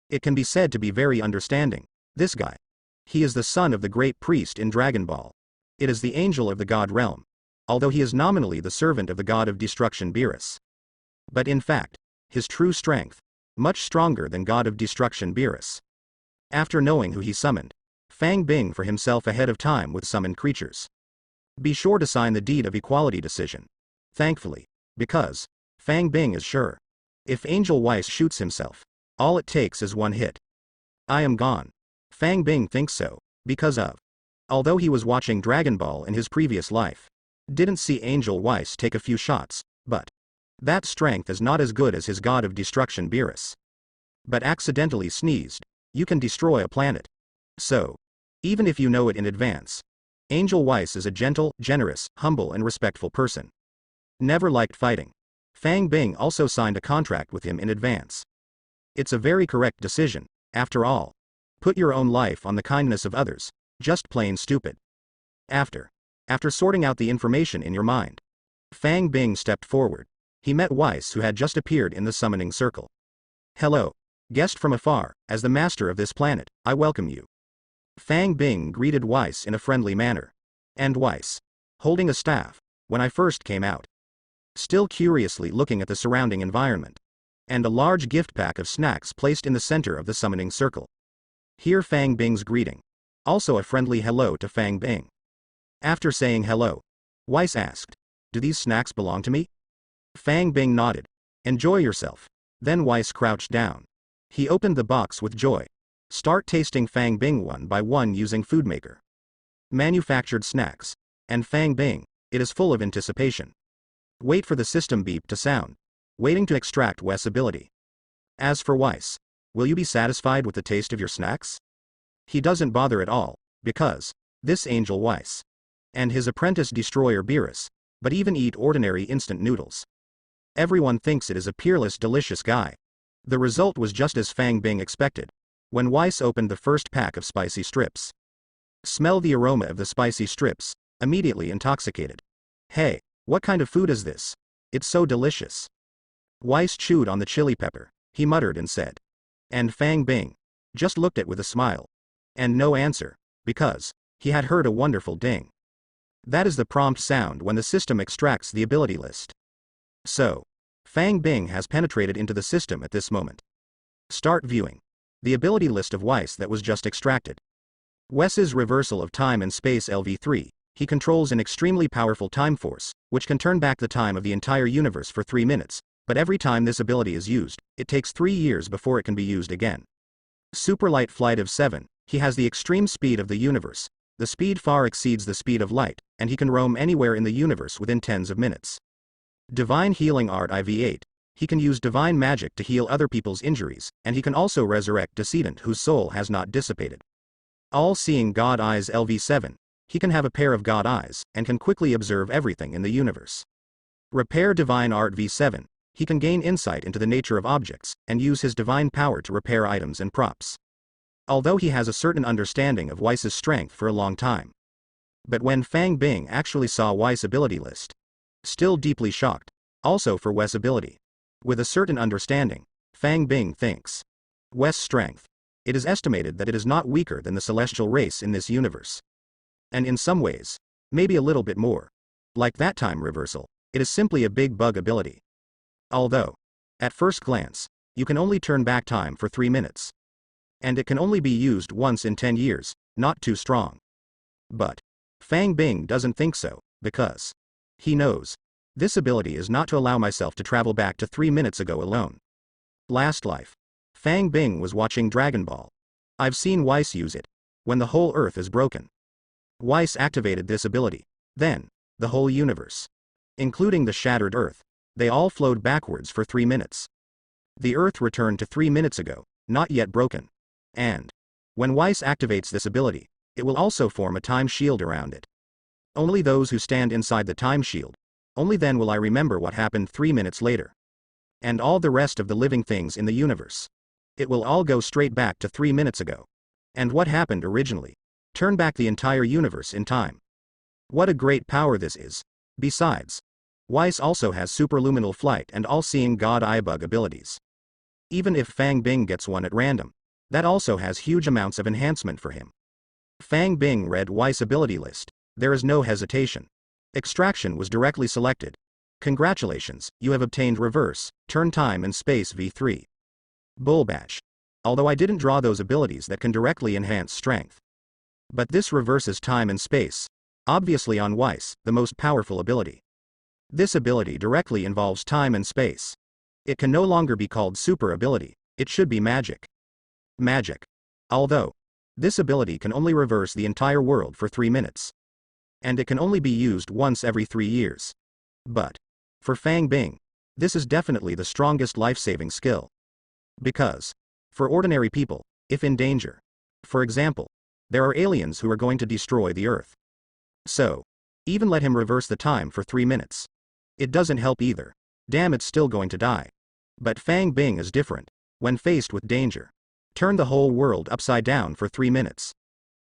It can be said to be very understanding. This guy. He is the son of the great priest in Dragon Ball. It is the angel of the god realm. Although he is nominally the servant of the god of destruction Beerus. But in fact, his true strength, much stronger than god of destruction Beerus. After knowing who he summoned, Fang Bing for himself ahead of time with summoned creatures. Be sure to sign the deed of equality decision. Thankfully. Because Fang Bing is sure. If Angel Weiss shoots himself, all it takes is one hit. I am gone. Fang Bing thinks so, because of. Although he was watching Dragon Ball in his previous life, didn't see Angel Weiss take a few shots, but that strength is not as good as his god of destruction Beerus. But accidentally sneezed, you can destroy a planet. So, even if you know it in advance, Angel Weiss is a gentle, generous, humble and respectful person. Never liked fighting. Fang Bing also signed a contract with him in advance. It's a very correct decision, after all. Put your own life on the kindness of others, just plain stupid. After sorting out the information in your mind, Fang Bing stepped forward. He met Weiss, who had just appeared in the summoning circle. Hello, guest from afar, as the master of this planet, I welcome you. Fang Bing greeted Weiss in a friendly manner. And Weiss, holding a staff, when I first came out. Still curiously looking at the surrounding environment. And a large gift pack of snacks placed in the center of the summoning circle. Hear Fang Bing's greeting. Also a friendly hello to Fang Bing. After saying hello, Weiss asked, do these snacks belong to me? Fang Bing nodded. Enjoy yourself. Then Weiss crouched down. He opened the box with joy. Start tasting Fang Bing one by one using FoodMaker. Manufactured snacks. And Fang Bing, it is full of anticipation. Wait for the system beep to sound. Waiting to extract Weiss' ability. As for Weiss, will you be satisfied with the taste of your snacks? He doesn't bother at all, because this Angel Weiss and his apprentice destroyer Beerus, but even eat ordinary instant noodles. Everyone thinks it is a peerless delicious guy. The result was just as Fang Bing expected. When Weiss opened the first pack of spicy strips. Smell the aroma of the spicy strips, immediately intoxicated. Hey, what kind of food is this? It's so delicious. Weiss chewed on the chili pepper, he muttered and said. And Fang Bing just looked at with a smile. And no answer, because he had heard a wonderful ding. That is the prompt sound when the system extracts the ability list. So, Fang Bing has penetrated into the system at this moment. Start viewing the ability list of Weiss that was just extracted. Weiss's reversal of time and space LV3, he controls an extremely powerful time force, which can turn back the time of the entire universe for 3 minutes, but every time this ability is used, it takes 3 years before it can be used again. Superlight flight of 7, he has the extreme speed of the universe. The speed far exceeds the speed of light, and he can roam anywhere in the universe within tens of minutes. Divine Healing Art IV8, he can use divine magic to heal other people's injuries, and he can also resurrect decedent whose soul has not dissipated. All-Seeing God Eyes LV7, he can have a pair of God eyes, and can quickly observe everything in the universe. Repair Divine Art V7, he can gain insight into the nature of objects, and use his divine power to repair items and props. Although he has a certain understanding of Weiss's strength for a long time. But when Fang Bing actually saw Weiss' ability list, still deeply shocked, also for Weiss' ability. With a certain understanding, Fang Bing thinks. Weiss' strength. It is estimated that it is not weaker than the celestial race in this universe. And in some ways, maybe a little bit more. Like that time reversal, it is simply a big bug ability. Although, at first glance, you can only turn back time for 3 minutes. And it can only be used once in 10 years, not too strong. But Fang Bing doesn't think so, because he knows this ability is not to allow myself to travel back to 3 minutes ago alone. Last life. Fang Bing was watching Dragon Ball. I've seen Weiss use it. When the whole Earth is broken. Weiss activated this ability. Then, the whole universe, including the shattered Earth, they all flowed backwards for 3 minutes. The Earth returned to 3 minutes ago, not yet broken. And when Weiss activates this ability, it will also form a time shield around it. Only those who stand inside the time shield, only then will I remember what happened 3 minutes later. And all the rest of the living things in the universe. It will all go straight back to 3 minutes ago. And what happened originally. Turn back the entire universe in time. What a great power this is. Besides, Weiss also has superluminal flight and all-seeing God Eye bug abilities. Even if Fang Bing gets one at random, that also has huge amounts of enhancement for him. Fang Bing read Weiss' ability list. There is no hesitation. Extraction was directly selected. Congratulations, you have obtained reverse, turn time and space V3. Bullbash. Although I didn't draw those abilities that can directly enhance strength. But this reverses time and space. Obviously on Weiss, the most powerful ability. This ability directly involves time and space. It can no longer be called super ability, it should be magic. Magic. Although, this ability can only reverse the entire world for 3 minutes. And it can only be used once every 3 years. But, for Fang Bing, this is definitely the strongest life-saving skill. Because, for ordinary people, if in danger, for example, there are aliens who are going to destroy the Earth. So, even let him reverse the time for 3 minutes. It doesn't help either. Damn, it's still going to die. But Fang Bing is different. When faced with danger, turn the whole world upside down for 3 minutes.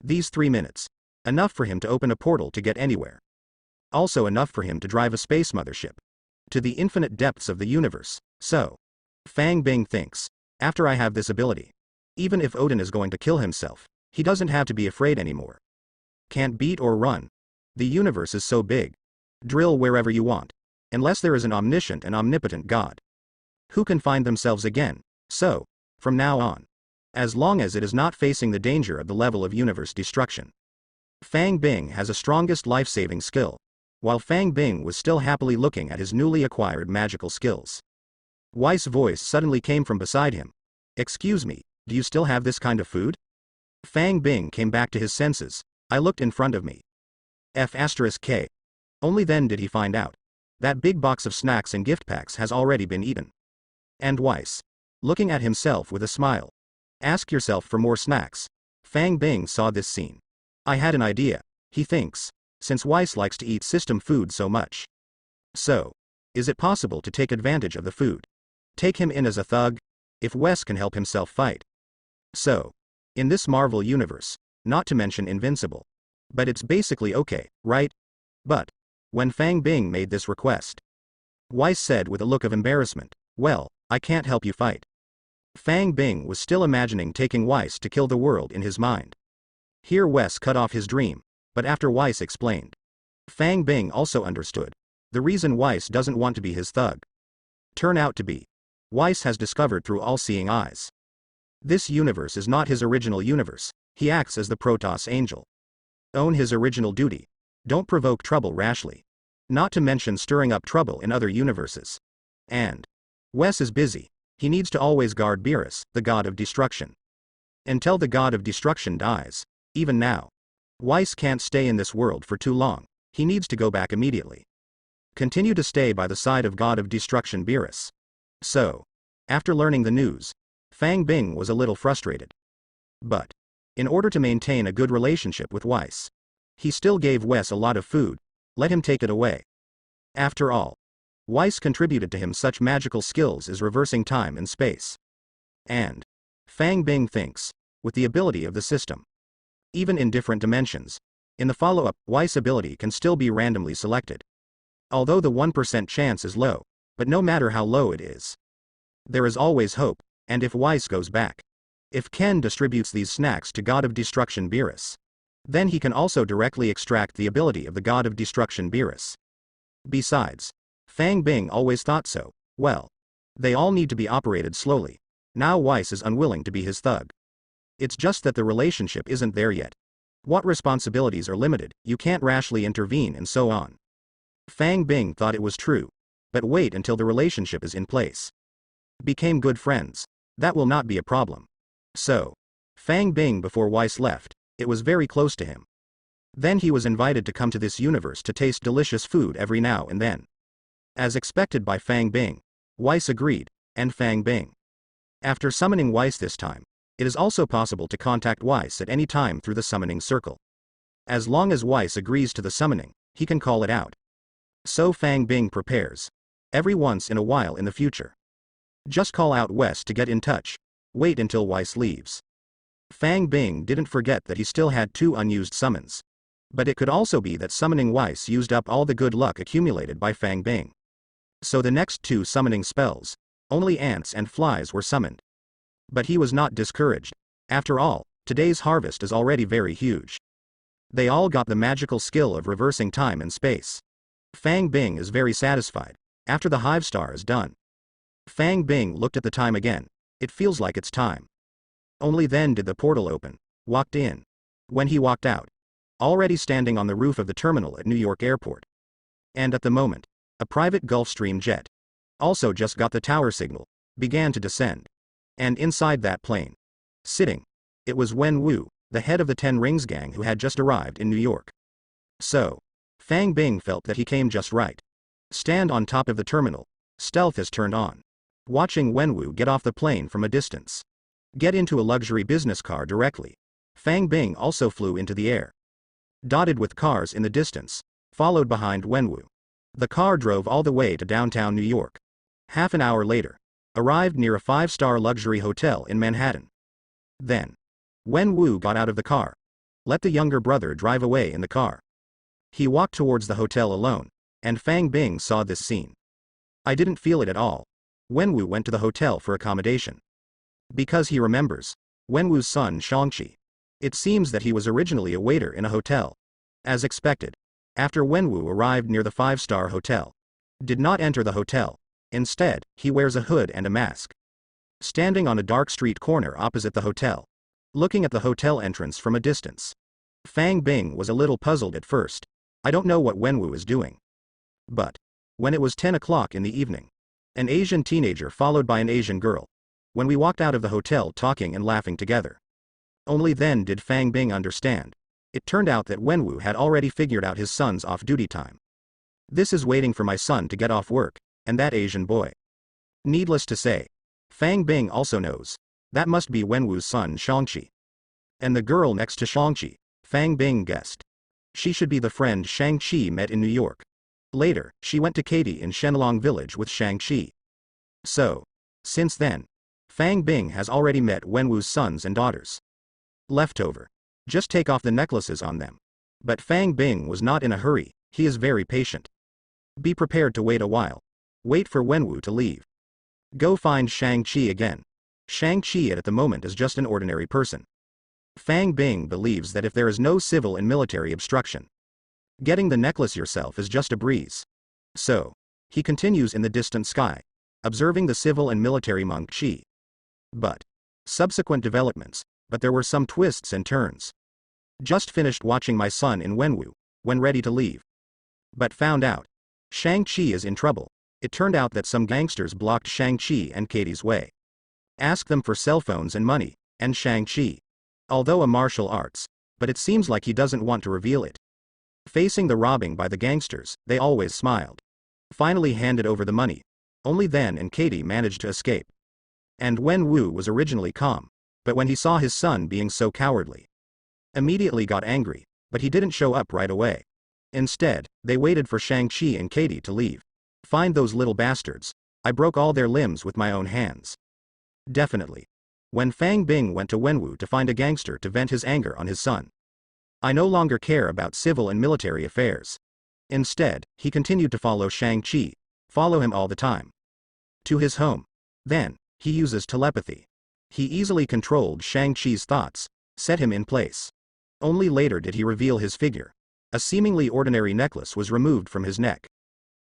These 3 minutes, enough for him to open a portal to get anywhere. Also enough for him to drive a space mothership to the infinite depths of the universe. So, Fang Bing thinks, after I have this ability, even if Odin is going to kill himself, he doesn't have to be afraid anymore. Can't beat or run. The universe is so big. Drill wherever you want. Unless there is an omniscient and omnipotent God who can find themselves again. So, from now on, as long as it is not facing the danger of the level of universe destruction, Fang Bing has a strongest life-saving skill. While Fang Bing was still happily looking at his newly acquired magical skills, Weiss' voice suddenly came from beside him. Excuse me, do you still have this kind of food? Fang Bing came back to his senses. I looked in front of me. F*K. Only then did he find out. That big box of snacks and gift packs has already been eaten. And Weiss, looking at himself with a smile. Ask yourself for more snacks. Fang Bing saw this scene. I had an idea, he thinks, since Weiss likes to eat system food so much. So, is it possible to take advantage of the food? Take him in as a thug? If Wes can help himself fight. So, in this Marvel universe, not to mention invincible. But it's basically okay, right? But, when Fang Bing made this request, Weiss said with a look of embarrassment, well, I can't help you fight. Fang Bing was still imagining taking Weiss to kill the world in his mind. Here Wes cut off his dream, but after Weiss explained, Fang Bing also understood the reason Weiss doesn't want to be his thug. Turn out to be, Weiss has discovered through all-seeing eyes. This universe is not his original universe, he acts as the Protoss angel. Own his original duty. Don't provoke trouble rashly. Not to mention stirring up trouble in other universes. And Wes is busy. He needs to always guard Beerus, the god of destruction. Until the god of destruction dies. Even now, Weiss can't stay in this world for too long. He needs to go back immediately. Continue to stay by the side of god of destruction Beerus. So, after learning the news, Fang Bing was a little frustrated. But, in order to maintain a good relationship with Weiss, he still gave Wes a lot of food. Let him take it away. After all, Weiss contributed to him such magical skills as reversing time and space. And Fang Bing thinks, with the ability of the system, even in different dimensions, in the follow-up, Weiss' ability can still be randomly selected. Although the 1% chance is low, but no matter how low it is, there is always hope, and if Weiss goes back, if Ken distributes these snacks to God of Destruction Beerus, then he can also directly extract the ability of the God of Destruction Beerus. Besides, Fang Bing always thought so. Well, they all need to be operated slowly. Now Weiss is unwilling to be his thug. It's just that the relationship isn't there yet. What responsibilities are limited, you can't rashly intervene and so on. Fang Bing thought it was true. But wait until the relationship is in place. Became good friends. That will not be a problem. So, Fang Bing before Weiss left, it was very close to him. Then he was invited to come to this universe to taste delicious food every now and then. As expected by Fang Bing, Weiss agreed, and Fang Bing. After summoning Weiss this time, it is also possible to contact Weiss at any time through the summoning circle. As long as Weiss agrees to the summoning, he can call it out. So Fang Bing prepares. Every once in a while in the future. Just call out Wes to get in touch. Wait until Weiss leaves. Fang Bing didn't forget that he still had 2 unused summons. But it could also be that summoning Weiss used up all the good luck accumulated by Fang Bing. So the next 2 summoning spells, only ants and flies were summoned. But he was not discouraged. After all, today's harvest is already very huge. They all got the magical skill of reversing time and space. Fang Bing is very satisfied. After the hive star is done, Fang Bing looked at the time again. It feels like it's time. Only then did the portal open. Walked in. When he walked out, already standing on the roof of the terminal at New York Airport. And at the moment, a private Gulfstream jet, also just got the tower signal, began to descend. And inside that plane, sitting, it was Wen Wu, the head of the Ten Rings gang who had just arrived in New York. So, Fang Bing felt that he came just right. Stand on top of the terminal, stealth is turned on. Watching Wen Wu get off the plane from a distance. Get into a luxury business car directly. Fang Bing also flew into the air. Dotted with cars in the distance, followed behind Wen Wu. The car drove all the way to downtown New York. Half an hour later, arrived near a 5-star luxury hotel in Manhattan. Then, Wen Wu got out of the car. Let the younger brother drive away in the car. He walked towards the hotel alone, and Fang Bing saw this scene. I didn't feel it at all. Wen Wu went to the hotel for accommodation. Because he remembers Wen Wu's son Shang-Chi. It seems that he was originally a waiter in a hotel. As expected, after Wen Wu arrived near the 5-star hotel, did not enter the hotel. Instead, he wears a hood and a mask. Standing on a dark street corner opposite the hotel, looking at the hotel entrance from a distance. Fang Bing was a little puzzled at first. I don't know what Wen Wu is doing. But, when it was 10 o'clock in the evening, an Asian teenager followed by an Asian girl, when we walked out of the hotel talking and laughing together. Only then did Fang Bing understand. It turned out that Wen Wu had already figured out his son's off-duty time. This is waiting for my son to get off work, and that Asian boy. Needless to say, Fang Bing also knows. That must be Wen Wu's son Shang-Chi. And the girl next to Shang-Chi, Fang Bing guessed. She should be the friend Shang-Chi met in New York. Later, she went to Katie in Shenlong Village with Shang-Chi. So, since then, Fang Bing has already met Wen Wu's sons and daughters. Leftover. Just take off the necklaces on them. But Fang Bing was not in a hurry, he is very patient. Be prepared to wait a while. Wait for Wen Wu to leave. Go find Shang-Chi again. Shang-Chi at the moment is just an ordinary person. Fang Bing believes that if there is no civil and military obstruction, getting the necklace yourself is just a breeze. So, he continues in the distant sky, observing the civil and military monk Chi. But, subsequent developments, but there were some twists and turns. Just finished watching my son in Wen Wu, when ready to leave. But found out, Shang-Chi is in trouble. It turned out that some gangsters blocked Shang-Chi and Katie's way. Asked them for cell phones and money, and Shang-Chi, although a martial arts, but it seems like he doesn't want to reveal it. Facing the robbing by the gangsters, they always smiled. Finally handed over the money. Only then and Katie managed to escape. And Wen Wu was originally calm, but when he saw his son being so cowardly, immediately got angry, but he didn't show up right away. Instead, they waited for Shang-Chi and Katie to leave. Find those little bastards. I broke all their limbs with my own hands. Definitely. When Fang Bing went to Wen Wu to find a gangster to vent his anger on his son. I no longer care about civil and military affairs. Instead, he continued to follow Shang-Chi, follow him all the time. To his home. Then, he uses telepathy. He easily controlled Shang-Chi's thoughts, set him in place. Only later did he reveal his figure. A seemingly ordinary necklace was removed from his neck.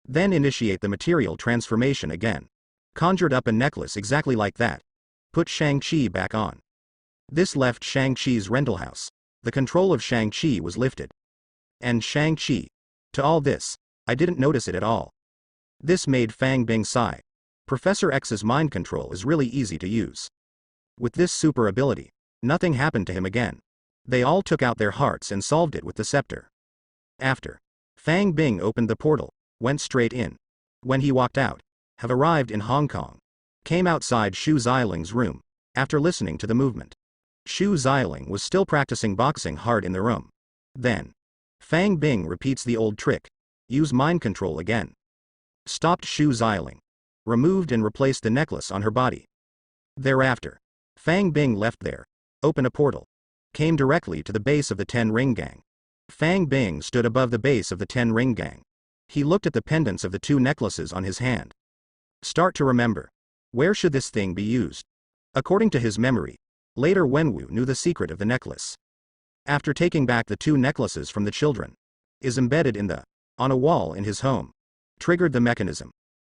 Then initiate the material transformation again. Conjured up a necklace exactly like that. Put Shang-Chi back on. This left Shang-Chi's rental house. The control of Shang-Chi was lifted. And Shang-Chi. To all this, I didn't notice it at all. This made Fang Bing sigh. Professor X's mind control is really easy to use. With this super ability, nothing happened to him again. They all took out their hearts and solved it with the scepter. After, Fang Bing opened the portal, went straight in. When he walked out, have arrived in Hong Kong. Came outside Xu Ziling's room, after listening to the movement. Xu Ziling was still practicing boxing hard in the room. Then, Fang Bing repeats the old trick. Use mind control again. Stopped Xu Ziling. Removed and replaced the necklace on her body. Thereafter, Fang Bing left there. Open a portal. Came directly to the base of the Ten Ring Gang. Fang Bing stood above the base of the Ten Ring Gang. He looked at the pendants of the two necklaces on his hand. Start to remember. Where should this thing be used? According to his memory, later Wen Wu knew the secret of the necklace. After taking back the two necklaces from the children, is embedded on a wall in his home. Triggered the mechanism.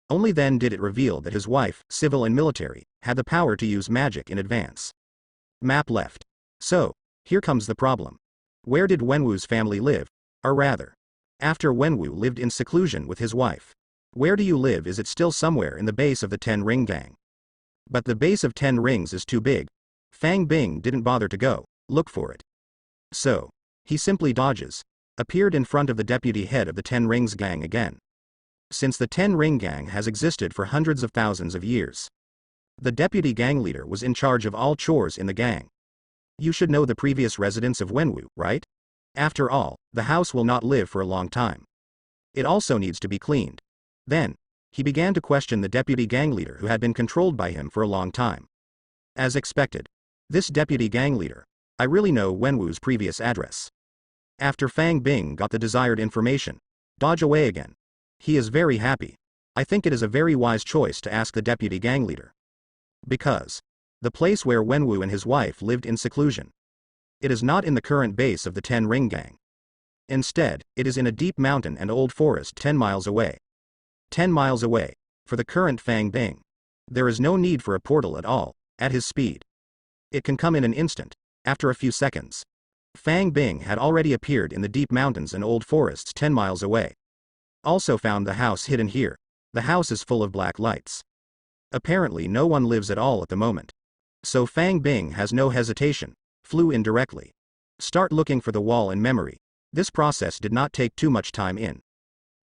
Only then did it reveal that his wife, civil and military, had the power to use magic in advance. Map left. So, here comes the problem. Where did Wenwu's family live? Or rather, after Wenwu lived in seclusion with his wife. Where do you live? Is it still somewhere in the base of the 10 Ring Gang? But the base of 10 rings is too big. Fang Bing didn't bother to go look for it. So, he simply dodges, appeared in front of the deputy head of the 10 Rings Gang again. Since the 10 Ring Gang has existed for hundreds of thousands of years, the deputy gang leader was in charge of all chores in the gang. You should know the previous residents of Wenwu, right? After all, the house will not live for a long time. It also needs to be cleaned. Then, he began to question the deputy gang leader who had been controlled by him for a long time. As expected, this deputy gang leader, I really know Wenwu's previous address. After Fang Bing got the desired information, dodge away again. He is very happy. I think it is a very wise choice to ask the deputy gang leader. Because the place where Wenwu and his wife lived in seclusion, it is not in the current base of the 10 Ring Gang. Instead, it is in a deep mountain and old forest 10 miles away. 10 miles away, for the current Fang Bing. There is no need for a portal at all, at his speed. It can come in an instant, after a few seconds. Fang Bing had already appeared in the deep mountains and old forests 10 miles away. Also found the house hidden here. The house is full of black lights. Apparently no one lives at all at the moment. So Fang Bing has no hesitation, flew in directly. Start looking for the wall in memory. This process did not take too much time in.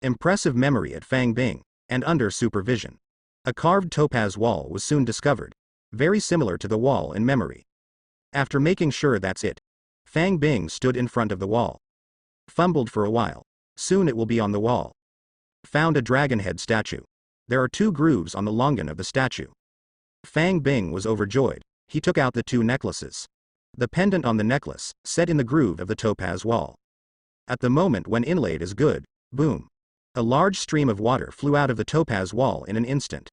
Impressive memory at Fang Bing, and under supervision. A carved topaz wall was soon discovered, very similar to the wall in memory. After making sure that's it, Fang Bing stood in front of the wall. Fumbled for a while. Soon it will be on the wall. Found a dragon head statue. There are 2 grooves on the longan of the statue. Fang Bing was overjoyed. He took out the 2 necklaces. The pendant on the necklace, set in the groove of the topaz wall. At the moment when inlaid is good, boom. A large stream of water flew out of the topaz wall in an instant.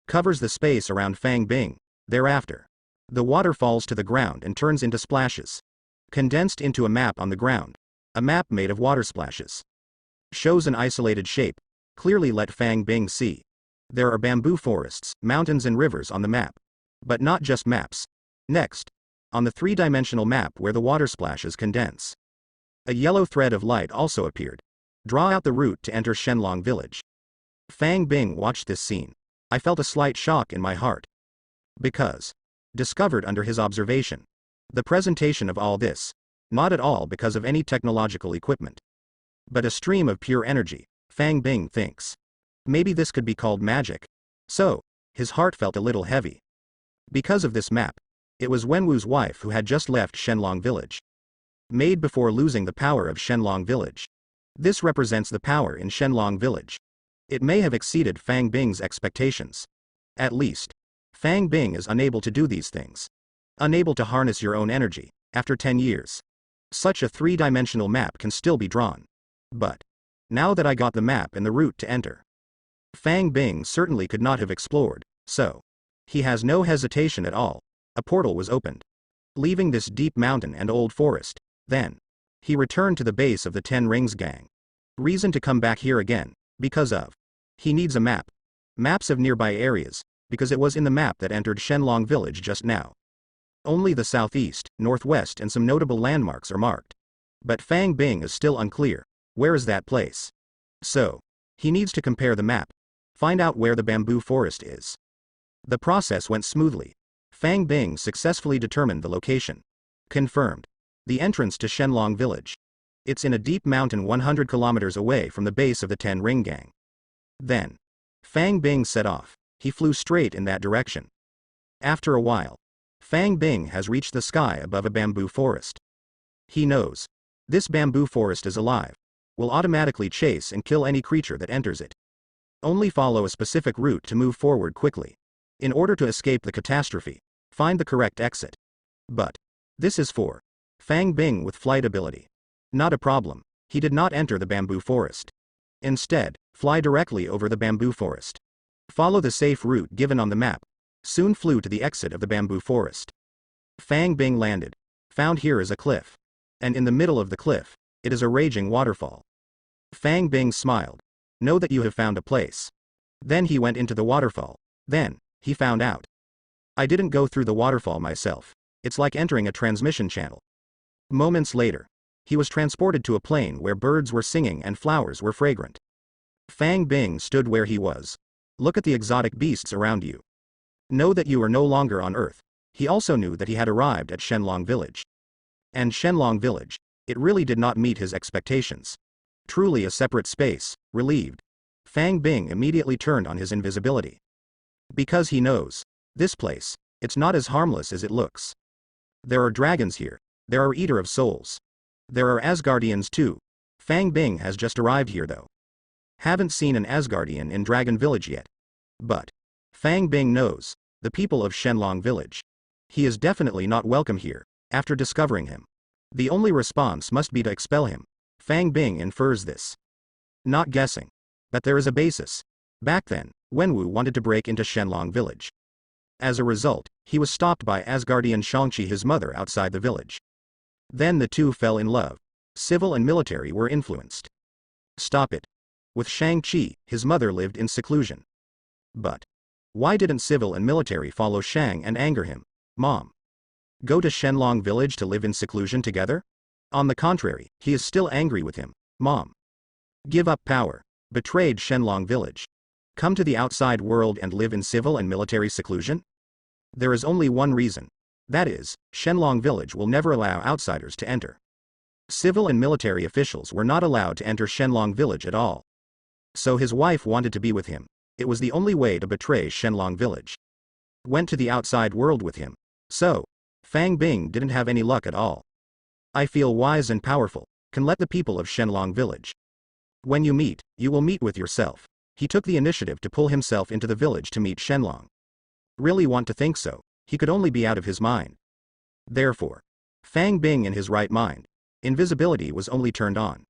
Covers the space around Fang Bing. Thereafter, the water falls to the ground and turns into splashes. Condensed into a map on the ground. A map made of water splashes. Shows an isolated shape. Clearly let Fang Bing see. There are bamboo forests, mountains and rivers on the map. But not just maps. Next, on the 3-dimensional map where the water splashes condense, a yellow thread of light also appeared. Draw out the route to enter Shenlong village. Fang Bing watched this scene. I felt a slight shock in my heart. Because, discovered under his observation, the presentation of all this, not at all because of any technological equipment, but a stream of pure energy, Fang Bing thinks. Maybe this could be called magic. So, his heart felt a little heavy. Because of this map, it was Wenwu's wife who had just left Shenlong village. Made before losing the power of Shenlong village. This represents the power in Shenlong village. It may have exceeded Fang Bing's expectations. At least, Fang Bing is unable to do these things. Unable to harness your own energy, after 10 years. Such a 3-dimensional map can still be drawn. But, now that I got the map and the route to enter, Fang Bing certainly could not have explored, so he has no hesitation at all. A portal was opened. Leaving this deep mountain and old forest, then he returned to the base of the 10 Rings Gang. Reason to come back here again, because of he needs a map. Maps of nearby areas, because it was in the map that entered Shenlong village just now. Only the southeast, northwest and some notable landmarks are marked. But Fang Bing is still unclear. Where is that place? So, he needs to compare the map. Find out where the bamboo forest is. The process went smoothly. Fang Bing successfully determined the location. Confirmed. The entrance to Shenlong village. It's in a deep mountain 100 kilometers away from the base of the 10 Ring Gang. Then, Fang Bing set off. He flew straight in that direction. After a while, Fang Bing has reached the sky above a bamboo forest. He knows. This bamboo forest is alive. Will automatically chase and kill any creature that enters it. Only follow a specific route to move forward quickly. In order to escape the catastrophe, find the correct exit. But, this is for Fang Bing with flight ability. Not a problem. He did not enter the bamboo forest. Instead, fly directly over the bamboo forest. Follow the safe route given on the map. Soon flew to the exit of the bamboo forest. Fang Bing landed. Found here is a cliff. And in the middle of the cliff, it is a raging waterfall. Fang Bing smiled. Know that you have found a place. Then he went into the waterfall. Then, he found out. I didn't go through the waterfall myself. It's like entering a transmission channel. Moments later, he was transported to a plain where birds were singing and flowers were fragrant. Fang Bing stood where he was. Look at the exotic beasts around you. Know that you are no longer on Earth. He also knew that he had arrived at Shenlong Village. And Shenlong Village, it really did not meet his expectations. Truly a separate space, relieved. Fang Bing immediately turned on his invisibility. Because he knows, this place, it's not as harmless as it looks. There are dragons here. There are Eater of Souls. There are Asgardians too. Fang Bing has just arrived here though. Haven't seen an Asgardian in Dragon Village yet. But Fang Bing knows, the people of Shenlong Village. He is definitely not welcome here, after discovering him. The only response must be to expel him. Fang Bing infers this. Not guessing. That there is a basis. Back then, Wenwu wanted to break into Shenlong Village. As a result, he was stopped by Asgardian Shangqi, his mother, outside the village. Then the two fell in love. Civil and military were influenced. Stop it. With Shang-Chi, his mother lived in seclusion. But why didn't civil and military follow Shang and anger him? Mom. Go to Shenlong Village to live in seclusion together? On the contrary, he is still angry with him. Mom. Give up power. Betrayed Shenlong Village. Come to the outside world and live in civil and military seclusion? There is only one reason. That is, Shenlong Village will never allow outsiders to enter. Civil and military officials were not allowed to enter Shenlong Village at all. So his wife wanted to be with him. It was the only way to betray Shenlong Village. Went to the outside world with him. So, Fang Bing didn't have any luck at all. I feel wise and powerful, can let the people of Shenlong Village. When you meet, you will meet with yourself. He took the initiative to pull himself into the village to meet Shenlong. Really want to think so, he could only be out of his mind. Therefore, Fang Bing in his right mind, invisibility was only turned on.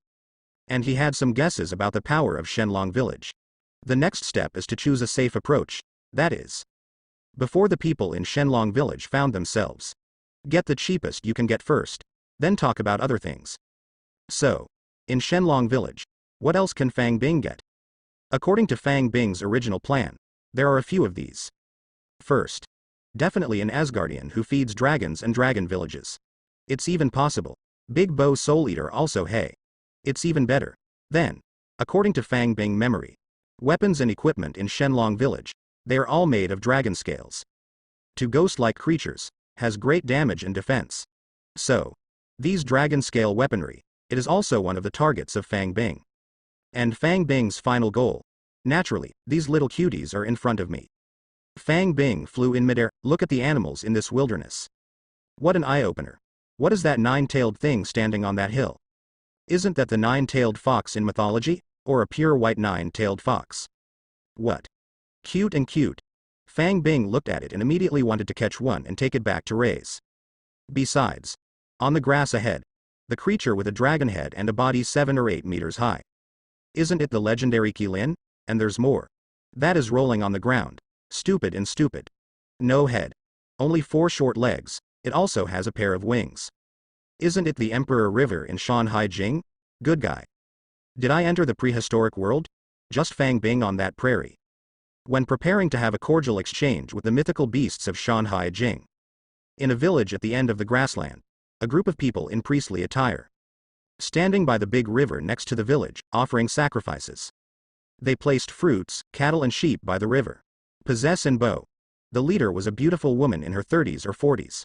And he had some guesses about the power of Shenlong Village. The next step is to choose a safe approach, that is, before the people in Shenlong Village found themselves. Get the cheapest you can get first, then talk about other things. So, in Shenlong Village, what else can Fang Bing get? According to Fang Bing's original plan, there are a few of these. First, definitely an Asgardian who feeds dragons and dragon villages. It's even possible. Big Bow Soul Eater also, hey. It's even better. Then, according to Fang Bing memory, weapons and equipment in Shenlong Village, they are all made of dragon scales. To ghost-like creatures, has great damage and defense. So, these dragon scale weaponry, it is also one of the targets of Fang Bing. And Fang Bing's final goal. Naturally, these little cuties are in front of me. Fang Bing flew in midair. Look at the animals in this wilderness. What an eye-opener. What is that nine-tailed thing standing on that hill? Isn't that the nine-tailed fox in mythology, or a pure white nine-tailed fox? What? Cute and cute. Fang Bing looked at it and immediately wanted to catch one and take it back to raise. Besides, on the grass ahead, the creature with a dragon head and a body 7 or 8 meters high. Isn't it the legendary Qilin? And there's more. That is rolling on the ground. Stupid and stupid. No head. Only 4 short legs, it also has a pair of wings. Isn't it the Emperor River in Shanhai Jing? Good guy. Did I enter the prehistoric world? Just Fang Bing on that prairie. When preparing to have a cordial exchange with the mythical beasts of Shanhai Jing. In a village at the end of the grassland, a group of people in priestly attire. Standing by the big river next to the village, offering sacrifices. They placed fruits, cattle and sheep by the river. Possess and bow. The leader was a beautiful woman in her 30s or 40s.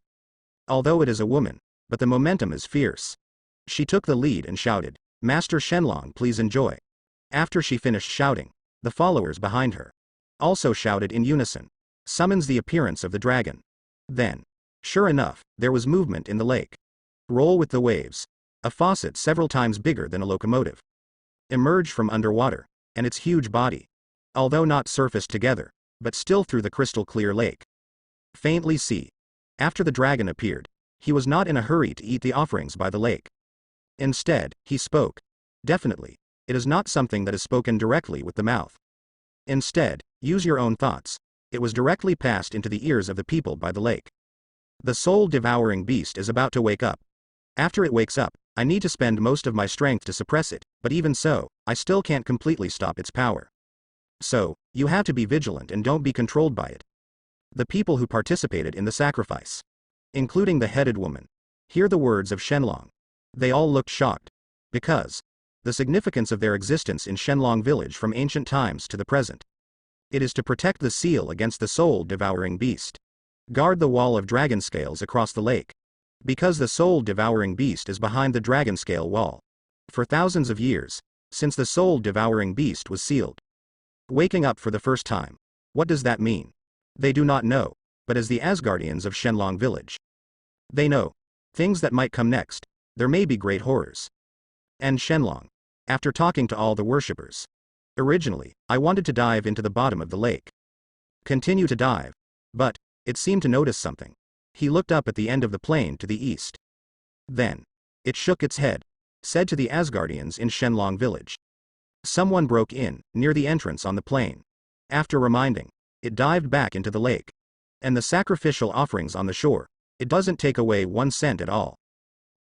Although it is a woman, but the momentum is fierce. She took the lead and shouted, "Master Shenlong, please enjoy." After she finished shouting, the followers behind her also shouted in unison. Summons the appearance of the dragon. Then, sure enough, there was movement in the lake. Roll with the waves. A faucet several times bigger than a locomotive emerged from underwater, and its huge body, although not surfaced together, but still through the crystal clear lake. Faintly see. After the dragon appeared, he was not in a hurry to eat the offerings by the lake. Instead, he spoke. Definitely, it is not something that is spoken directly with the mouth. Instead, use your own thoughts. It was directly passed into the ears of the people by the lake. The soul-devouring beast is about to wake up. After it wakes up, I need to spend most of my strength to suppress it, but even so, I still can't completely stop its power. So, you have to be vigilant and don't be controlled by it. The people who participated in the sacrifice, including the headed woman, hear the words of Shenlong. They all looked shocked. Because the significance of their existence in Shenlong village from ancient times to the present. It is to protect the seal against the soul-devouring beast. Guard the wall of dragon scales across the lake. Because the soul-devouring beast is behind the dragon scale wall. For thousands of years, since the soul-devouring beast was sealed. Waking up for the first time. What does that mean? They do not know, but as the Asgardians of Shenlong village. They know things that might come next. There may be great horrors. And Shenlong. After talking to all the worshippers. Originally, I wanted to dive into the bottom of the lake. Continue to dive. But it seemed to notice something. He looked up at the end of the plain to the east. Then it shook its head. Said to the Asgardians in Shenlong village. Someone broke in, near the entrance on the plain. After reminding, it dived back into the lake. And the sacrificial offerings on the shore, it doesn't take away 1 cent at all.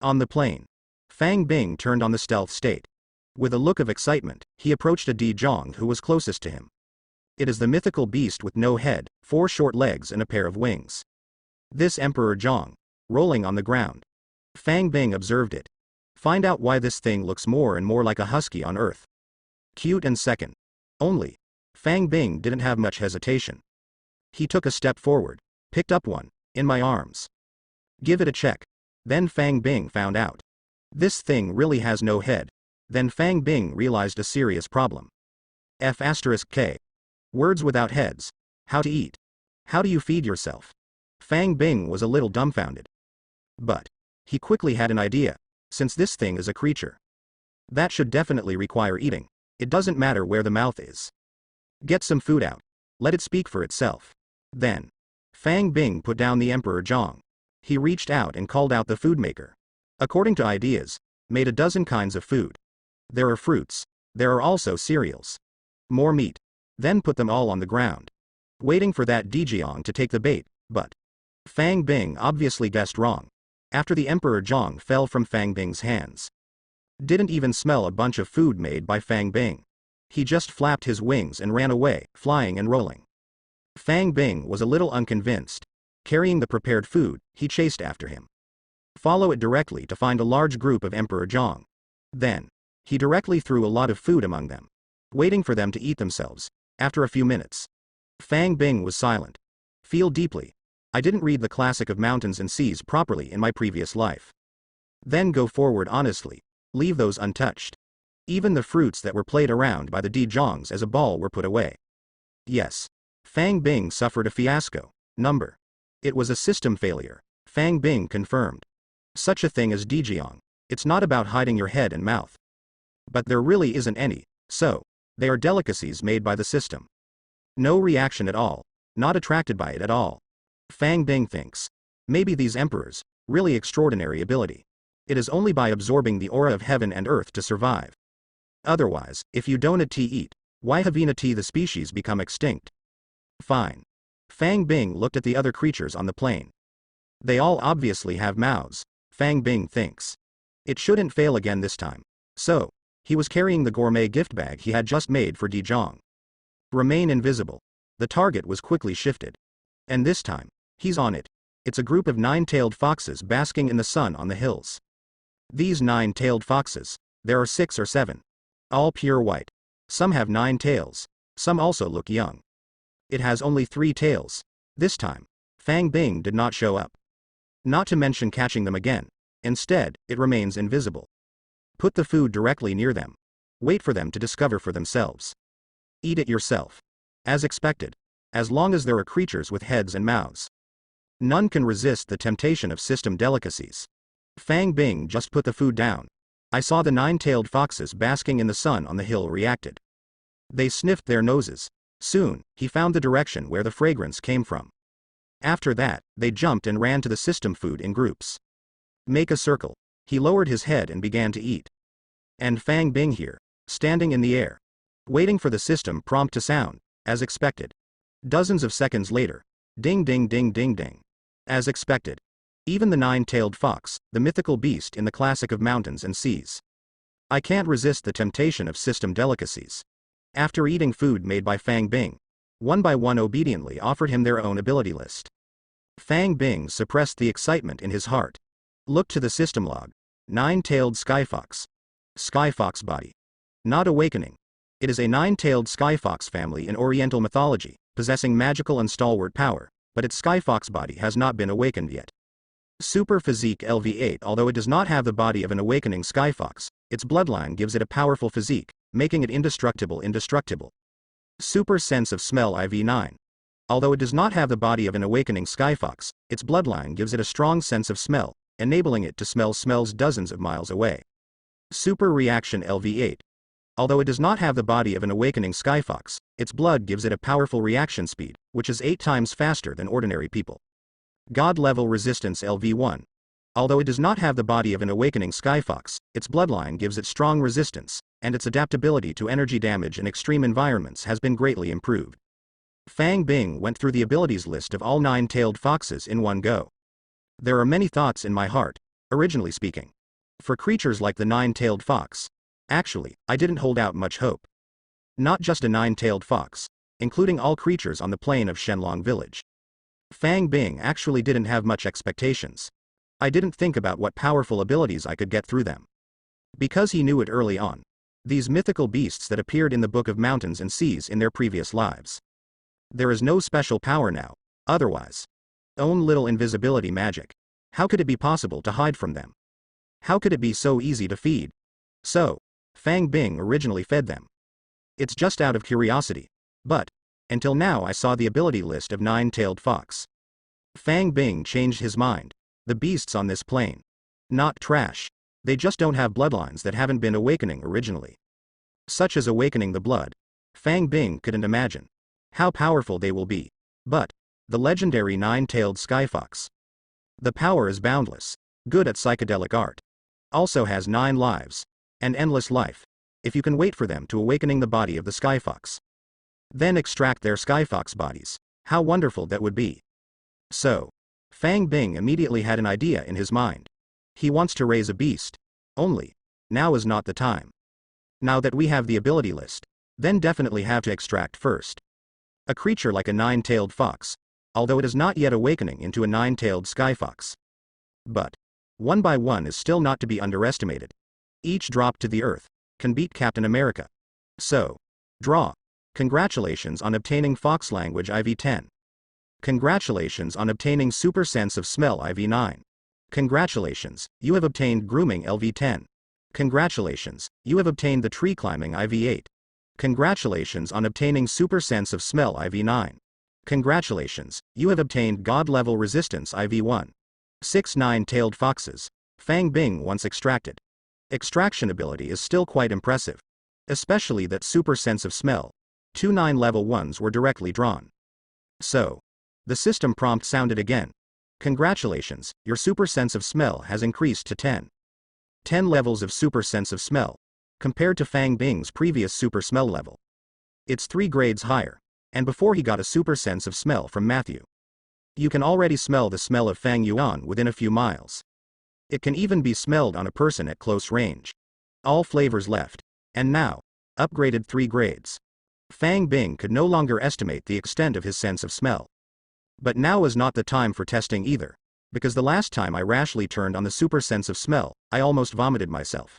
On the plain, Fang Bing turned on the stealth state. With a look of excitement, he approached a Di Zhong who was closest to him. It is the mythical beast with no head, 4 short legs and a pair of wings. This Emperor Zhong, rolling on the ground. Fang Bing observed it. Find out why this thing looks more and more like a husky on Earth. Cute and second. Only. Fang Bing didn't have much hesitation. He took a step forward, picked up one, in my arms. Give it a check. Then Fang Bing found out. This thing really has no head. Then Fang Bing realized a serious problem. F*K. Words without heads. How to eat. How do you feed yourself? Fang Bing was a little dumbfounded. But he quickly had an idea, since this thing is a creature. That should definitely require eating. It doesn't matter where the mouth is. Get some food out. Let it speak for itself. Then Fang Bing put down the Emperor Zhong. He reached out and called out the food maker. According to ideas, made a dozen kinds of food. There are fruits. There are also cereals. More meat. Then put them all on the ground. Waiting for that Dijiang to take the bait, but Fang Bing obviously guessed wrong. After the Emperor Zhong fell from Fang Bing's hands. Didn't even smell a bunch of food made by Fang Bing. He just flapped his wings and ran away, flying and rolling. Fang Bing was a little unconvinced. Carrying the prepared food, he chased after him. Follow it directly to find a large group of Emperor Zhong. Then he directly threw a lot of food among them. Waiting for them to eat themselves. After a few minutes. Fang Bing was silent. Feel deeply. I didn't read the classic of mountains and seas properly in my previous life. Then go forward honestly. Leave those untouched. Even the fruits that were played around by the Di Zhongs as a ball were put away. Yes. Fang Bing suffered a fiasco. Number. It was a system failure. Fang Bing confirmed. Such a thing as Dijiang. It's not about hiding your head and mouth. But there really isn't any, so they are delicacies made by the system. No reaction at all, not attracted by it at all. Fang Bing thinks. Maybe these emperors, really extraordinary ability. It is only by absorbing the aura of heaven and earth to survive. Otherwise, if you don't eat, why have the species become extinct? Fine. Fang Bing looked at the other creatures on the plain. They all obviously have mouths, Fang Bing thinks. It shouldn't fail again this time. So, he was carrying the gourmet gift bag he had just made for Di Zhong. Remain invisible. The target was quickly shifted. And this time, he's on it. It's a group of 9-tailed foxes basking in the sun on the hills. These 9-tailed foxes, there are 6 or 7. All pure white. Some have 9 tails. Some also look young. It has only 3 tails. This time, Fang Bing did not show up. Not to mention catching them again. Instead, it remains invisible. Put the food directly near them. Wait for them to discover for themselves. Eat it yourself. As expected. As long as there are creatures with heads and mouths. None can resist the temptation of system delicacies. Fang Bing just put the food down. I saw the 9-tailed foxes basking in the sun on the hill reacted. They sniffed their noses. Soon, he found the direction where the fragrance came from. After that, they jumped and ran to the system food in groups. Make a circle. He lowered his head and began to eat. And Fang Bing here, standing in the air. Waiting for the system prompt to sound, as expected. Dozens of seconds later. Ding ding ding ding ding. As expected. Even the 9-tailed fox, the mythical beast in the classic of mountains and seas. I can't resist the temptation of system delicacies. After eating food made by Fang Bing, one by one obediently offered him their own ability list. Fang Bing suppressed the excitement in his heart. Looked to the system log. Nine-tailed skyfox. Skyfox body. Not awakening. It is a nine-tailed skyfox family in Oriental mythology, possessing magical and stalwart power, but its skyfox body has not been awakened yet. Super physique LV8. Although it does not have the body of an awakening skyfox, its bloodline gives it a powerful physique, making it indestructible. Super sense of smell IV9. Although it does not have the body of an awakening skyfox, its bloodline gives it a strong sense of smell, enabling it to smell smells dozens of miles away. Super reaction LV8. Although it does not have the body of an awakening skyfox, its blood gives it a powerful reaction speed, which is 8 times faster than ordinary people. God level resistance LV1. Although it does not have the body of an awakening skyfox, its bloodline gives it strong resistance, and its adaptability to energy damage in extreme environments has been greatly improved. Fang Bing went through the abilities list of all nine-tailed foxes in one go. There are many thoughts in my heart, originally speaking. For creatures like the nine-tailed fox, actually, I didn't hold out much hope. Not just a nine-tailed fox, including all creatures on the plain of Shenlong village. Fang Bing actually didn't have much expectations. I didn't think about what powerful abilities I could get through them. Because he knew it early on. These mythical beasts that appeared in the Book of Mountains and Seas in their previous lives. There is no special power now, otherwise. Own little invisibility magic. How could it be possible to hide from them? How could it be so easy to feed? So, Fang Bing originally fed them. It's just out of curiosity. But, until now I saw the ability list of nine-tailed fox. Fang Bing changed his mind. The beasts on this plane. Not trash. They just don't have bloodlines that haven't been awakening originally. Such as awakening the blood. Fang Bing couldn't imagine how powerful they will be. But, the legendary nine-tailed skyfox. The power is boundless. Good at psychedelic art. Also has 9 lives. And endless life. If you can wait for them to awakening the body of the skyfox. Then extract their skyfox bodies. How wonderful that would be. So, Fang Bing immediately had an idea in his mind. He wants to raise a beast. Only, now is not the time. Now that we have the ability list, then definitely have to extract first. A creature like a nine-tailed fox, although it is not yet awakening into a nine-tailed skyfox. But, one by one is still not to be underestimated. Each drop to the earth can beat Captain America. So, draw. Congratulations on obtaining Fox Language IV10. Congratulations on obtaining Super Sense of Smell IV9. Congratulations, you have obtained Grooming LV10. Congratulations, you have obtained the Tree Climbing IV8. Congratulations on obtaining Super Sense of Smell IV9. Congratulations, you have obtained God Level Resistance IV1. 6 nine-tailed foxes. Fang Bing once extracted. Extraction ability is still quite impressive. Especially that Super Sense of Smell. 2 9-level ones were directly drawn. So, the system prompt sounded again. Congratulations, your Super Sense of Smell has increased to 10. 10 levels of Super Sense of Smell, compared to Fang Bing's previous Super Smell level. It's 3 grades higher, and before he got a Super Sense of Smell from Matthew. You can already smell the smell of Fang Yuan within a few miles. It can even be smelled on a person at close range. All flavors left, and now, upgraded 3 grades. Fang Bing could no longer estimate the extent of his sense of smell. But now is not the time for testing either, because the last time I rashly turned on the Super Sense of Smell, I almost vomited myself.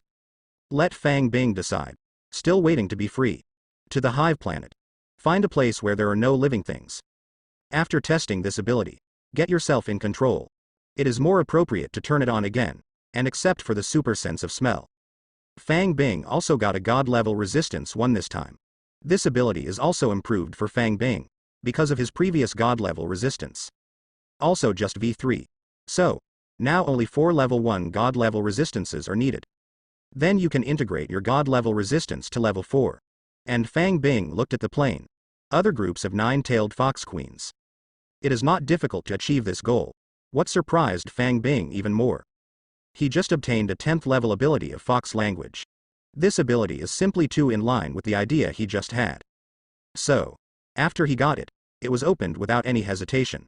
Let Fang Bing decide. Still waiting to be free. To the Hive Planet. Find a place where there are no living things. After testing this ability, get yourself in control. It is more appropriate to turn it on again, and except for the Super Sense of Smell. Fang Bing also got a God Level Resistance 1 this time. This ability is also improved for Fang Bing, because of his previous God Level Resistance. Also just V3. So, now only 4 Level 1 God Level Resistances are needed. Then you can integrate your God Level Resistance to Level 4. And Fang Bing looked at the plane. Other groups of nine-tailed fox queens. It is not difficult to achieve this goal. What surprised Fang Bing even more? He just obtained a 10th level ability of Fox Language. This ability is simply too in line with the idea he just had. So, after he got it, it was opened without any hesitation.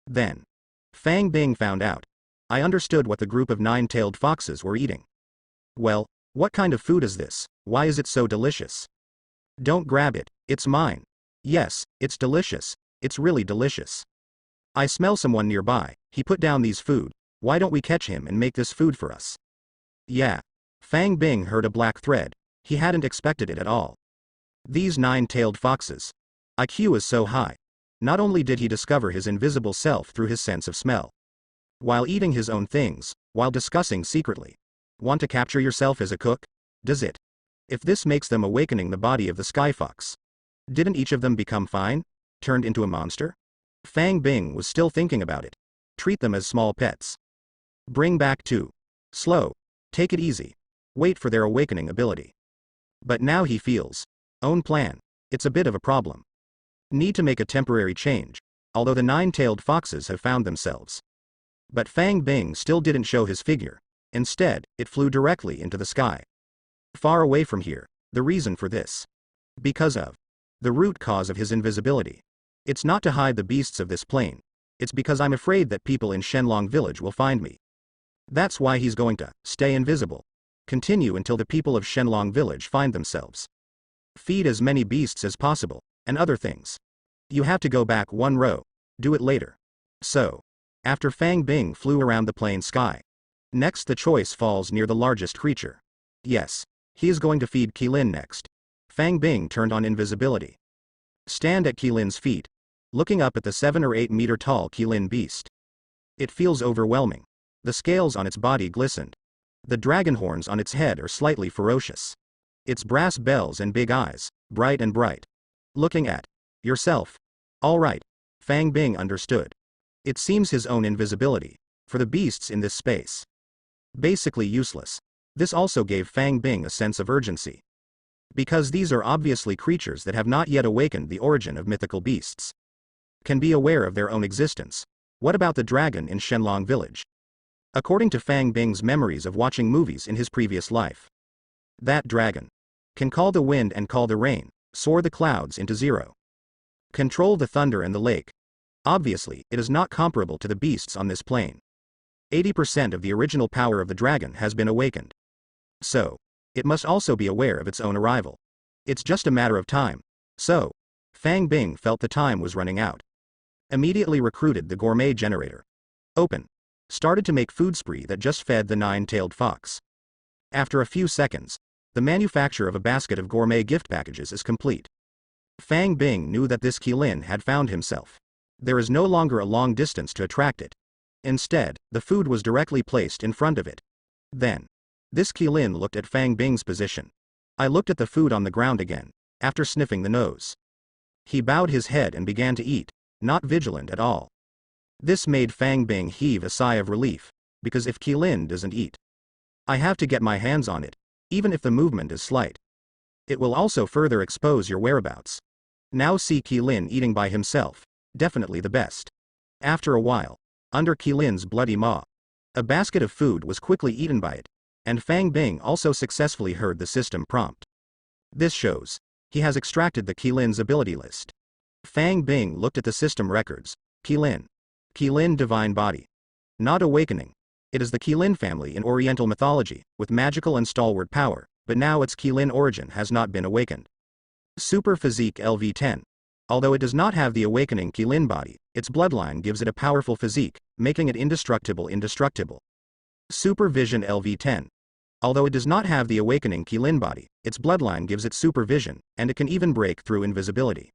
Then, Fang Bing found out. I understood what the group of nine-tailed foxes were eating. Well, what kind of food is this? Why is it so delicious? Don't grab it, it's mine. Yes, it's delicious, it's really delicious. I smell someone nearby, he put down these food, why don't we catch him and make this food for us? Yeah. Fang Bing heard a black thread. He hadn't expected it at all. These nine-tailed foxes. IQ is so high. Not only did he discover his invisible self through his sense of smell. While eating his own things, while discussing secretly. Want to capture yourself as a cook? Does it? If this makes them awakening the body of the sky fox. Didn't each of them become fine? Turned into a monster? Fang Bing was still thinking about it. Treat them as small pets. Bring back two. Slow. Take it easy. Wait for their awakening ability. But now he feels. Own plan. It's a bit of a problem. Need to make a temporary change, although the nine-tailed foxes have found themselves. But Fang Bing still didn't show his figure. Instead, it flew directly into the sky. Far away from here. The reason for this. Because of. The root cause of his invisibility. It's not to hide the beasts of this plane. It's because I'm afraid that people in Shenlong village will find me. That's why he's going to stay invisible. Continue until the people of Shenlong village find themselves. Feed as many beasts as possible, and other things. You have to go back one row. Do it later. So. After Fang Bing flew around the plain sky. Next the choice falls near the largest creature. Yes. He is going to feed Qilin next. Fang Bing turned on invisibility. Stand at Qilin's feet. Looking up at the 7 or 8 meter tall Qilin beast. It feels overwhelming. The scales on its body glistened. The dragon horns on its head are slightly ferocious. Its brass bells and big eyes, bright and bright. Looking at yourself. All right. Fang Bing understood. It seems his own invisibility, for the beasts in this space. Basically useless. This also gave Fang Bing a sense of urgency. Because these are obviously creatures that have not yet awakened the origin of mythical beasts. Can be aware of their own existence. What about the dragon in Shenlong village? According to Fang Bing's memories of watching movies in his previous life. That dragon can call the wind and call the rain, soar the clouds into zero. Control the thunder and the lake. Obviously, it is not comparable to the beasts on this plane. 80% of the original power of the dragon has been awakened. So, it must also be aware of its own arrival. It's just a matter of time. So, Fang Bing felt the time was running out. Immediately recruited the gourmet generator. Open. Started to make food spree that just fed the nine-tailed fox. After a few seconds, the manufacture of a basket of gourmet gift packages is complete. Fang Bing knew that this Qilin had found himself. There is no longer a long distance to attract it. Instead, the food was directly placed in front of it. Then, this Qilin looked at Fang Bing's position. I looked at the food on the ground again, after sniffing the nose. He bowed his head and began to eat, not vigilant at all. This made Fang Bing heave a sigh of relief, because if Qilin doesn't eat, I have to get my hands on it, even if the movement is slight. It will also further expose your whereabouts. Now see Qilin eating by himself, definitely the best. After a while, under Qilin's bloody maw, a basket of food was quickly eaten by it, and Fang Bing also successfully heard the system prompt. This shows, he has extracted the Qilin's ability list. Fang Bing looked at the system records. Qilin. Qilin divine body. Not awakening. It is the Qilin family in Oriental mythology, with magical and stalwart power, but now its Qilin origin has not been awakened. Super physique LV10. Although it does not have the awakening Qilin body, its bloodline gives it a powerful physique, making it indestructible. Super vision LV10. Although it does not have the awakening Qilin body, its bloodline gives it super vision, and it can even break through invisibility.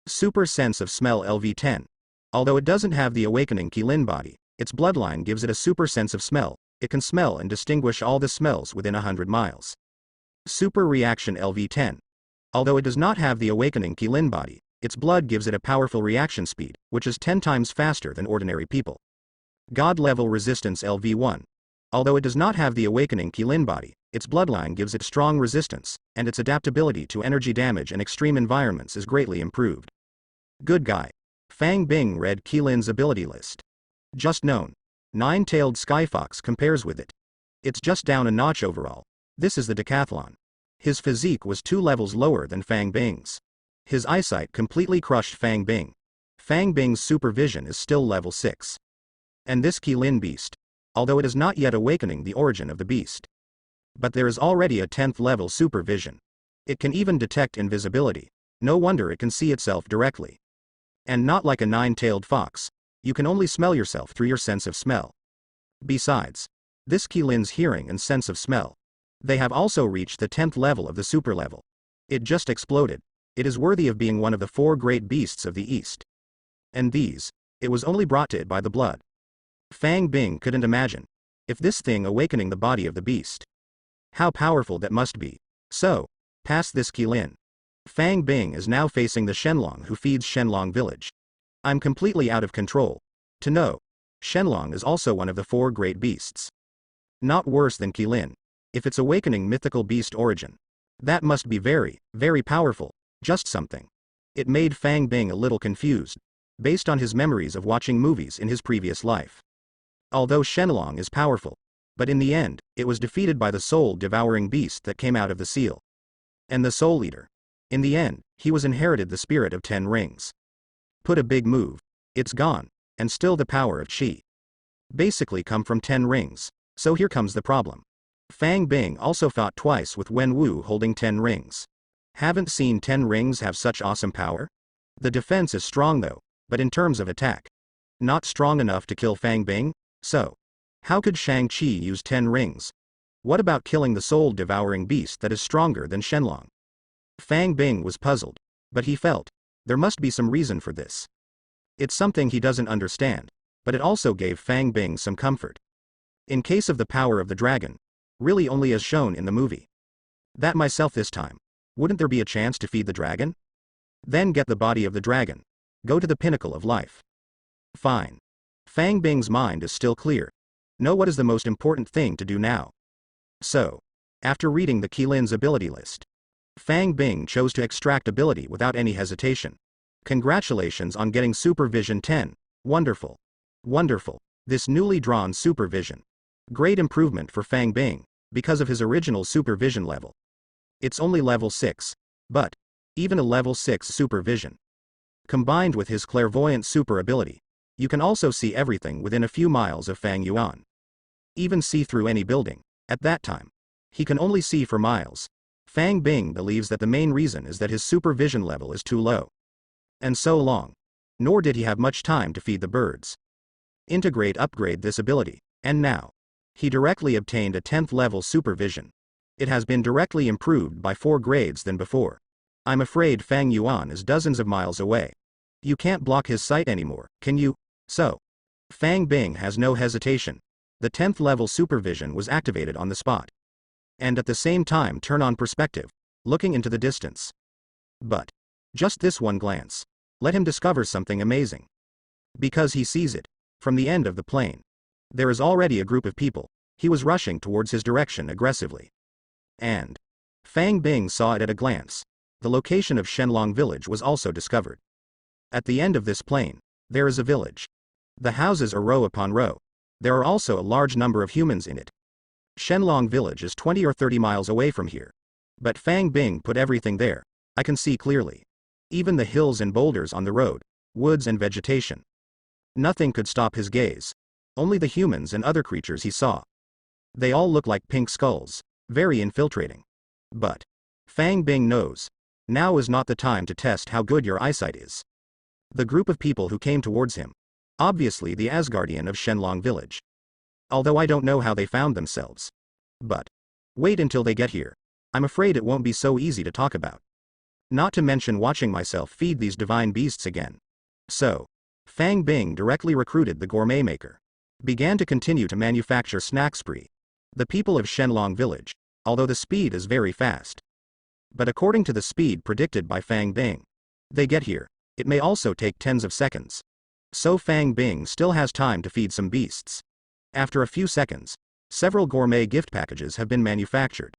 Super sense of smell LV10. Although it doesn't have the awakening Qilin body, its bloodline gives it a super sense of smell. It can smell and distinguish all the smells within 100 miles. Super reaction LV10. Although it does not have the awakening Qilin body, its blood gives it a powerful reaction speed, which is 10 times faster than ordinary people. God level resistance LV1. Although it does not have the awakening Qilin body, its bloodline gives it strong resistance, and its adaptability to energy damage and extreme environments is greatly improved. Good guy. Fang Bing read Qilin's ability list. Just known. Nine-tailed skyfox compares with it. It's just down a notch overall. This is the decathlon. His physique was 2 levels lower than Fang Bing's. His eyesight completely crushed Fang Bing. Fang Bing's supervision is still level 6. And this Qilin beast, although it is not yet awakening the origin of the beast. But there is already a 10th level supervision. It can even detect invisibility. No wonder it can see itself directly. And not like a nine-tailed fox, you can only smell yourself through your sense of smell. Besides, This Qilin's hearing and sense of smell. They have also reached the 10th level of the super level. It just exploded. It is worthy of being one of the 4 great beasts of the East. And these, it was only brought to it by the blood. Fang Bing couldn't imagine. If this thing awakening the body of the beast. How powerful that must be. So, past this Qilin. Fang Bing is now facing the Shenlong who feeds Shenlong village. I'm completely out of control. To know, Shenlong is also one of the 4 great beasts. Not worse than Qilin. If it's awakening mythical beast origin. That must be very, very powerful. Just something. It made Fang Bing a little confused, based on his memories of watching movies in his previous life. Although Shenlong is powerful, but in the end, it was defeated by the soul-devouring beast that came out of the seal. And the Soul Eater. In the end, he was inherited the spirit of 10 rings. Put a big move. It's gone, and still the power of Qi. Basically come from 10 rings, so here comes the problem. Fang Bing also fought twice with Wen Wu holding 10 rings. Haven't seen 10 rings have such awesome power? The defense is strong though, but in terms of attack. Not strong enough to kill Fang Bing? So, how could Shang-Chi use 10 rings? What about killing the soul-devouring beast that is stronger than Shenlong? Fang Bing was puzzled, but he felt, there must be some reason for this. It's something he doesn't understand, but it also gave Fang Bing some comfort. In case of the power of the dragon, really only as shown in the movie. That myself this time. Wouldn't there be a chance to feed the dragon? Then get the body of the dragon. Go to the pinnacle of life. Fine. Fang Bing's mind is still clear. Know what is the most important thing to do now. So, after reading the Qilin's ability list, Fang Bing chose to extract ability without any hesitation. Congratulations on getting Supervision 10. Wonderful. Wonderful. This newly drawn Supervision. Great improvement for Fang Bing, because of his original Supervision level. It's only level 6, but, even a level 6 Supervision. Combined with his clairvoyant super ability, you can also see everything within a few miles of Fang Yuan. Even see through any building, at that time. He can only see for miles. Fang Bing believes that the main reason is that his supervision level is too low. And so long. Nor did he have much time to feed the birds. Upgrade this ability, and now. He directly obtained a 10th level supervision. It has been directly improved by 4 grades than before. I'm afraid Fang Yuan is dozens of miles away. You can't block his sight anymore, can you? So, Fang Bing has no hesitation. The 10th level supervision was activated on the spot. And at the same time turn on perspective, looking into the distance. But, just this one glance, let him discover something amazing. Because he sees it, from the end of the plane. There is already a group of people. He was rushing towards his direction aggressively. And Fang Bing saw it at a glance. The location of Shenlong village was also discovered. At the end of this plain, there is a village. The houses are row upon row. There are also a large number of humans in it. Shenlong village is 20 or 30 miles away from here. But Fang Bing put everything there. I can see clearly. Even the hills and boulders on the road, woods and vegetation. Nothing could stop his gaze. Only the humans and other creatures he saw. They all look like pink skulls, very infiltrating. But Fang Bing knows. Now is not the time to test how good your eyesight is. The group of people who came towards him. Obviously the Asgardian of Shenlong village. Although I don't know how they found themselves. But wait until they get here. I'm afraid it won't be so easy to talk about. Not to mention watching myself feed these divine beasts again. So, Fang Bing directly recruited the gourmet maker. Began to continue to manufacture snack spree. The people of Shenlong village, although the speed is very fast. But according to the speed predicted by Fang Bing, they get here, it may also take tens of seconds. So Fang Bing still has time to feed some beasts. After a few seconds, several gourmet gift packages have been manufactured.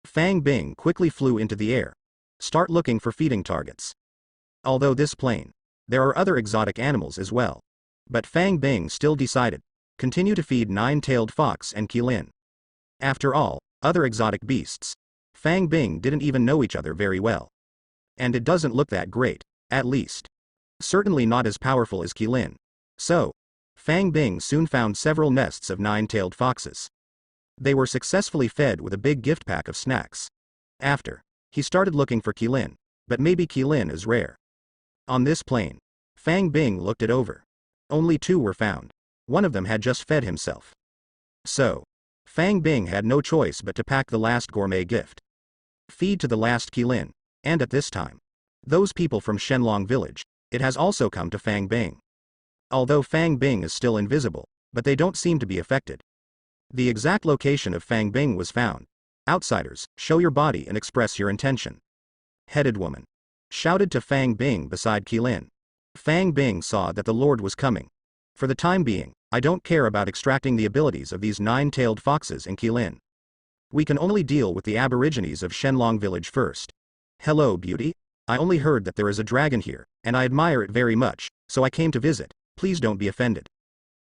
Fang Bing quickly flew into the air. Start looking for feeding targets. Although this plane, there are other exotic animals as well. But Fang Bing still decided, continue to feed 9-tailed fox and Qilin. After all, other exotic beasts. Fang Bing didn't even know each other very well. And it doesn't look that great, at least. Certainly not as powerful as Qilin. So, Fang Bing soon found several nests of 9-tailed foxes. They were successfully fed with a big gift pack of snacks. After, he started looking for Qilin, but maybe Qilin is rare. On this plane, Fang Bing looked it over. Only 2 were found. One of them had just fed himself. So, Fang Bing had no choice but to pack the last gourmet gift. Feed to the last Qilin, and at this time, those people from Shenlong village, it has also come to Fang Bing. Although Fang Bing is still invisible, but they don't seem to be affected. The exact location of Fang Bing was found. Outsiders, show your body and express your intention. Headed woman shouted to Fang Bing beside Qilin. Fang Bing saw that the Lord was coming. For the time being, I don't care about extracting the abilities of these 9-tailed foxes in Qilin. We can only deal with the aborigines of Shenlong village first. Hello, beauty. I only heard that there is a dragon here, and I admire it very much, so I came to visit. Please don't be offended.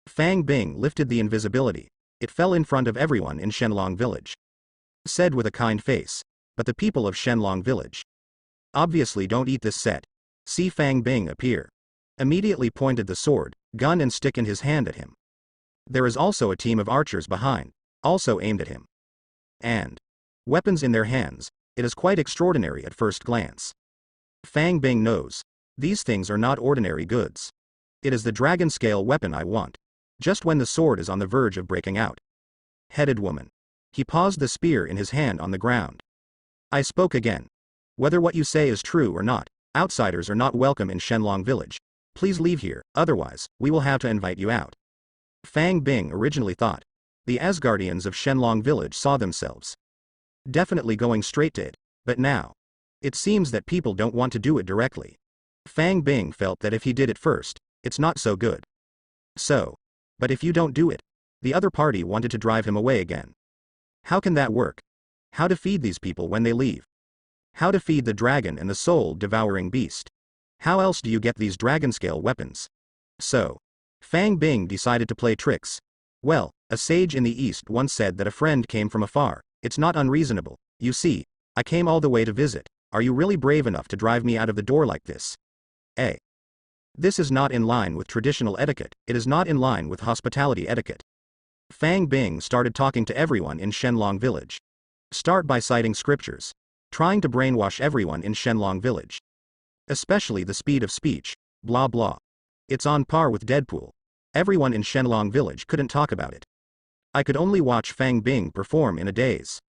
Fang Bing lifted the invisibility. It fell in front of everyone in Shenlong village. Said with a kind face, but the people of Shenlong village obviously don't eat this set. See Fang Bing appear. Immediately pointed the sword, gun and stick in his hand at him. There is also a team of archers behind, also aimed at him. And weapons in their hands. It is quite extraordinary at first glance. Fang Bing knows. These things are not ordinary goods. It is the dragon scale weapon I want. Just when the sword is on the verge of breaking out. Headed woman. He paused the spear in his hand on the ground. I spoke again. Whether what you say is true or not, outsiders are not welcome in Shenlong village. Please leave here, otherwise, we will have to invite you out. Fang Bing originally thought. The Asgardians of Shenlong village saw themselves definitely going straight to it, but now, it seems that people don't want to do it directly. Fang Bing felt that if he did it first, it's not so good. So, but if you don't do it, the other party wanted to drive him away again. How can that work? How to feed these people when they leave? How to feed the dragon and the soul-devouring beast? How else do you get these dragon-scale weapons? So, Fang Bing decided to play tricks. Well, a sage in the east once said that a friend came from afar. It's not unreasonable. You see, I came all the way to visit. Are you really brave enough to drive me out of the door like this? This is not in line with traditional etiquette. It is not in line with hospitality etiquette. Fang Bing started talking to everyone in Shenlong village. Start by citing scriptures. Trying to brainwash everyone in Shenlong village. Especially the speed of speech, blah blah. It's on par with Deadpool. Everyone in Shenlong village couldn't talk about it. I could only watch Fang Bing perform in a daze.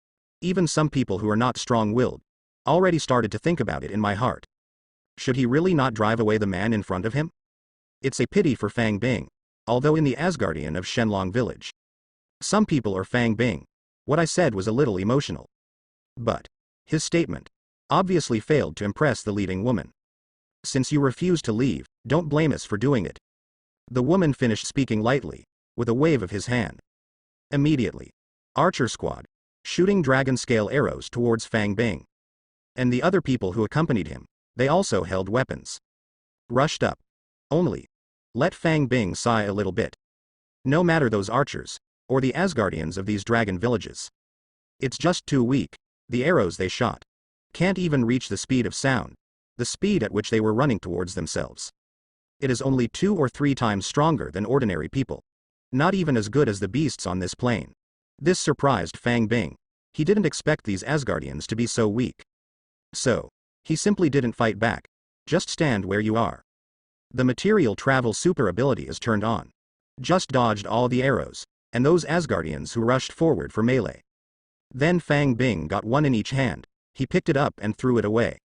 Even some people who are not strong-willed already started to think about it in my heart. Should he really not drive away the man in front of him? It's a pity for Fang Bing, although in the Asgardian of Shenlong village. Some people are Fang Bing. What I said was a little emotional. But his statement obviously failed to impress the leading woman. Since you refuse to leave, don't blame us for doing it. The woman finished speaking lightly, with a wave of his hand. Immediately, archer squad, shooting dragon-scale arrows towards Fang Bing. And the other people who accompanied him, they also held weapons. Rushed up. Only. Let Fang Bing sigh a little bit. No matter those archers, or the Asgardians of these dragon villages. It's just too weak. The arrows they shot can't even reach the speed of sound, the speed at which they were running towards themselves. It is only 2 or 3 times stronger than ordinary people. Not even as good as the beasts on this plane. This surprised Fang Bing. He didn't expect these Asgardians to be so weak. So, he simply didn't fight back. Just stand where you are. The material travel super ability is turned on. Just dodged all the arrows, and those Asgardians who rushed forward for melee. Then Fang Bing got one in each hand. He picked it up and threw it away.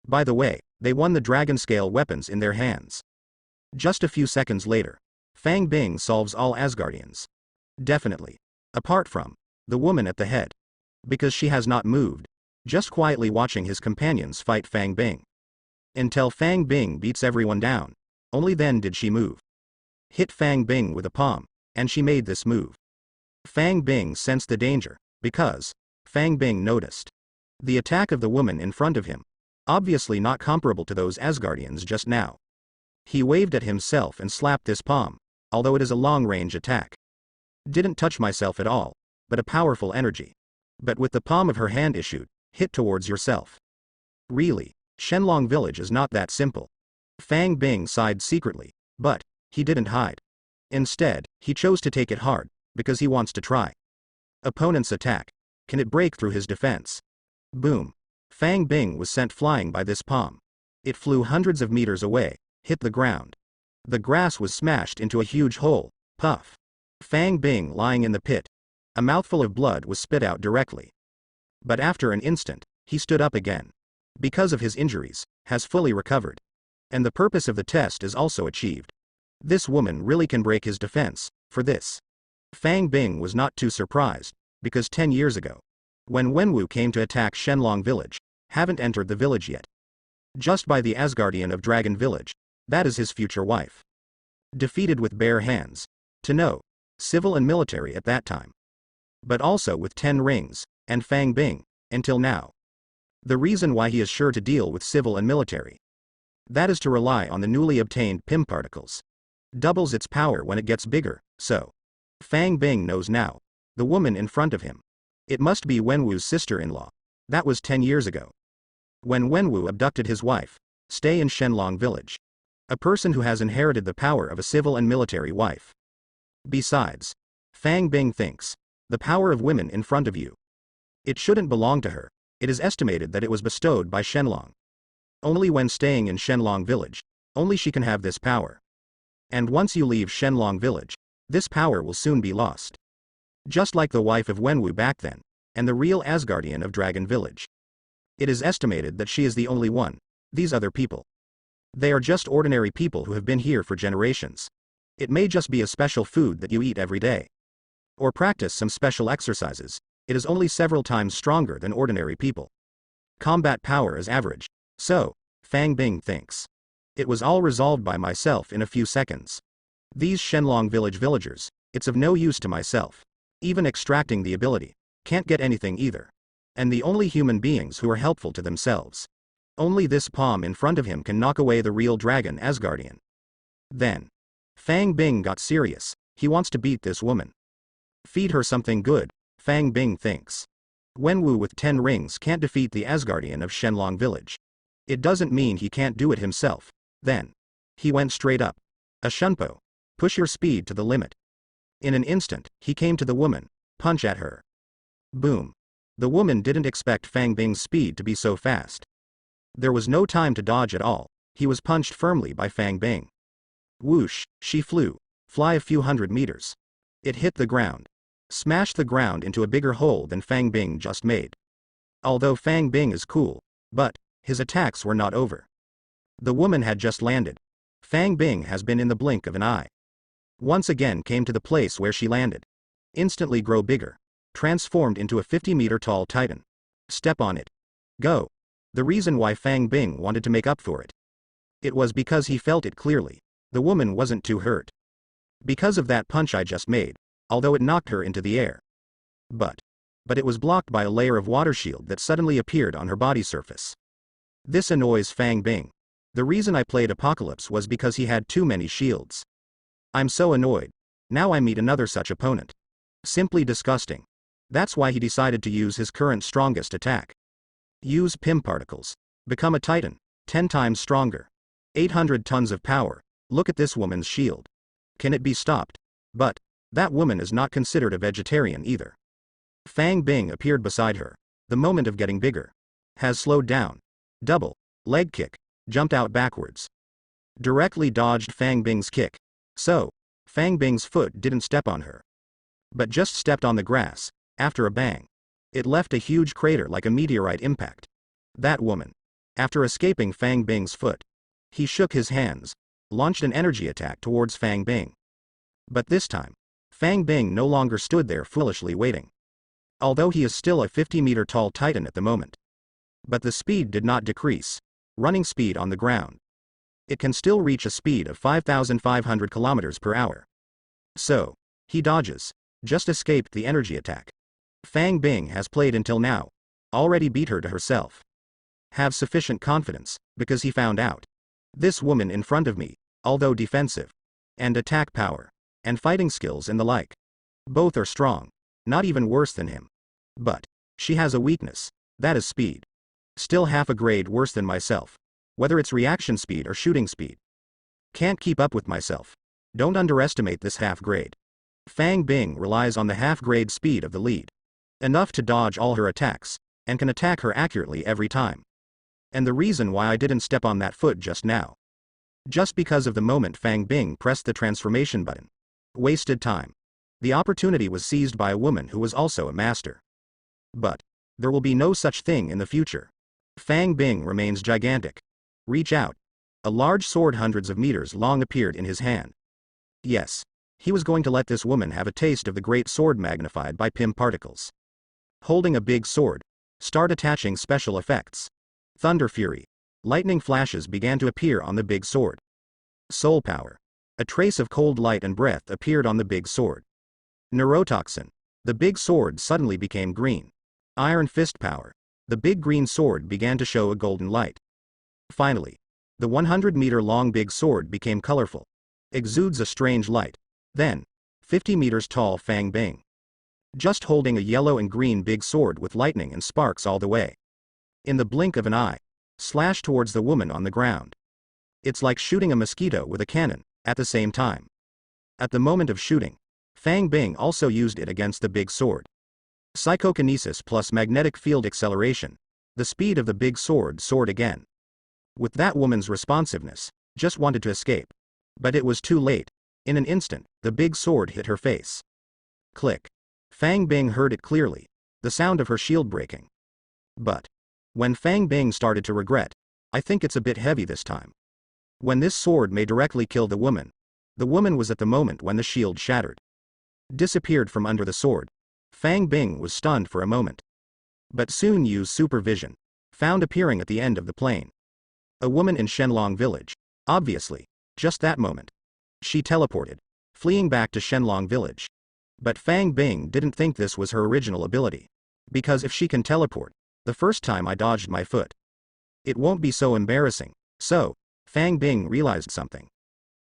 By the way, they won the dragon-scale weapons in their hands. Just a few seconds later, Fang Bing solves all Asgardians. Definitely. Apart from the woman at the head. Because she has not moved, just quietly watching his companions fight Fang Bing. Until Fang Bing beats everyone down, only then did she move. Hit Fang Bing with a palm, and she made this move. Fang Bing sensed the danger, because Fang Bing noticed the attack of the woman in front of him, obviously not comparable to those Asgardians just now. He waved at himself and slapped this palm, although it is a long-range attack. Didn't touch myself at all, but a powerful energy. But with the palm of her hand issued, hit towards yourself. Really, Shenlong village is not that simple. Fang Bing sighed secretly, but he didn't hide. Instead, he chose to take it hard, because he wants to try. Opponent's attack. Can it break through his defense? Boom. Fang Bing was sent flying by this palm. It flew hundreds of meters away, hit the ground. The grass was smashed into a huge hole. Puff. Fang Bing lying in the pit. A mouthful of blood was spit out directly. But after an instant, he stood up again. Because of his injuries, has fully recovered. And the purpose of the test is also achieved. This woman really can break his defense, for this. Fang Bing was not too surprised, because 10 years ago, when Wenwu came to attack Shenlong village, haven't entered the village yet. Just by the Asgardian of Dragon Village, that is his future wife. Defeated with bare hands. To know, civil and military at that time. But also with 10 rings, and Fang Bing, until now. The reason why he is sure to deal with civil and military. That is to rely on the newly obtained PIM particles. Doubles its power when it gets bigger, so. Fang Bing knows now. The woman in front of him. It must be Wenwu's sister-in-law. That was 10 years ago. When Wenwu abducted his wife, stay in Shenlong village. A person who has inherited the power of a civil and military wife. Besides, Fang Bing thinks, the power of women in front of you. It shouldn't belong to her. It is estimated that it was bestowed by Shenlong. Only when staying in Shenlong village, only she can have this power. And once you leave Shenlong village, this power will soon be lost. Just like the wife of Wenwu back then, and the real Asgardian of Dragon Village. It is estimated that she is the only one. These other people. They are just ordinary people who have been here for generations. It may just be a special food that you eat every day. Or practice some special exercises. It is only several times stronger than ordinary people. Combat power is average. So, Fang Bing thinks. It was all resolved by myself in a few seconds. These Shenlong village villagers, it's of no use to myself. Even extracting the ability. Can't get anything either. And the only human beings who are helpful to themselves. Only this palm in front of him can knock away the real dragon Asgardian. Then. Fang Bing got serious. He wants to beat this woman. Feed her something good, Fang Bing thinks. Wenwu with 10 rings can't defeat the Asgardian of Shenlong village. It doesn't mean he can't do it himself. Then. He went straight up. A shunpo. Push your speed to the limit. In an instant, he came to the woman. Punch at her. Boom. The woman didn't expect Fang Bing's speed to be so fast. There was no time to dodge at all. He was punched firmly by Fang Bing. Whoosh, she flew. Fly a few hundred meters. It hit the ground. Smashed the ground into a bigger hole than Fang Bing just made. Although Fang Bing is cool, but his attacks were not over. The woman had just landed. Fang Bing has been in the blink of an eye. Once again came to the place where she landed. Instantly grow bigger. Transformed into a 50-meter tall titan. Step on it. Go. The reason why Fang Bing wanted to make up for it. It was because he felt it clearly. The woman wasn't too hurt. Because of that punch I just made, although it knocked her into the air. But it was blocked by a layer of water shield that suddenly appeared on her body surface. This annoys Fang Bing. The reason I played Apocalypse was because he had too many shields. I'm so annoyed. Now I meet another such opponent. Simply disgusting. That's why he decided to use his current strongest attack. Use PIM particles. Become a titan. 10 times stronger. 800 tons of power. Look at this woman's shield. Can it be stopped? But that woman is not considered a vegetarian either. Fang Bing appeared beside her. The moment of getting bigger. Has slowed down. Double. Leg kick. Jumped out backwards. Directly dodged Fang Bing's kick. So, Fang Bing's foot didn't step on her. But just stepped on the grass. After a bang. It left a huge crater like a meteorite impact. That woman. After escaping Fang Bing's foot. He shook his hands. Launched an energy attack towards Fang Bing. But this time, Fang Bing no longer stood there foolishly waiting. Although he is still a 50-meter tall titan at the moment. But the speed did not decrease. Running speed on the ground. It can still reach a speed of 5,500 kilometers per hour. So, he dodges. Just escaped the energy attack. Fang Bing has played until now. Already beat her to herself. Have sufficient confidence, because he found out. This woman in front of me, although defensive, and attack power, and fighting skills and the like. Both are strong. Not even worse than him. But she has a weakness. That is speed. Still half a grade worse than myself. Whether it's reaction speed or shooting speed. Can't keep up with myself. Don't underestimate this half grade. Fang Bing relies on the half grade speed of the lead. Enough to dodge all her attacks, and can attack her accurately every time. And the reason why I didn't step on that foot just now. Just because of the moment Fang Bing pressed the transformation button. Wasted time. The opportunity was seized by a woman who was also a master. But there will be no such thing in the future. Fang Bing remains gigantic. Reach out. A large sword hundreds of meters long appeared in his hand. Yes. He was going to let this woman have a taste of the great sword magnified by Pym particles. Holding a big sword. Start attaching special effects. Thunder fury. Lightning flashes began to appear on the big sword. Soul power. A trace of cold light and breath appeared on the big sword. Neurotoxin. The big sword suddenly became green. Iron fist power. The big green sword began to show a golden light. Finally, the 100-meter long big sword became colorful. Exudes a strange light. Then, 50 meters tall Fang Bing. Just holding a yellow and green big sword with lightning and sparks all the way. In the blink of an eye, slash towards the woman on the ground. It's like shooting a mosquito with a cannon, at the same time. At the moment of shooting, Fang Bing also used it against the big sword. Psychokinesis plus magnetic field acceleration. The speed of the big sword soared again. With that woman's responsiveness, just wanted to escape. But it was too late. In an instant, the big sword hit her face. Click. Fang Bing heard it clearly, the sound of her shield breaking. But when Fang Bing started to regret, I think it's a bit heavy this time. When this sword may directly kill the woman was at the moment when the shield shattered. Disappeared from under the sword. Fang Bing was stunned for a moment. But soon used supervision. Found appearing at the end of the plane. A woman in Shenlong village. Obviously, just that moment. She teleported, fleeing back to Shenlong village. But Fang Bing didn't think this was her original ability. Because if she can teleport, the first time I dodged my foot, it won't be so embarrassing. So, Fang Bing realized something.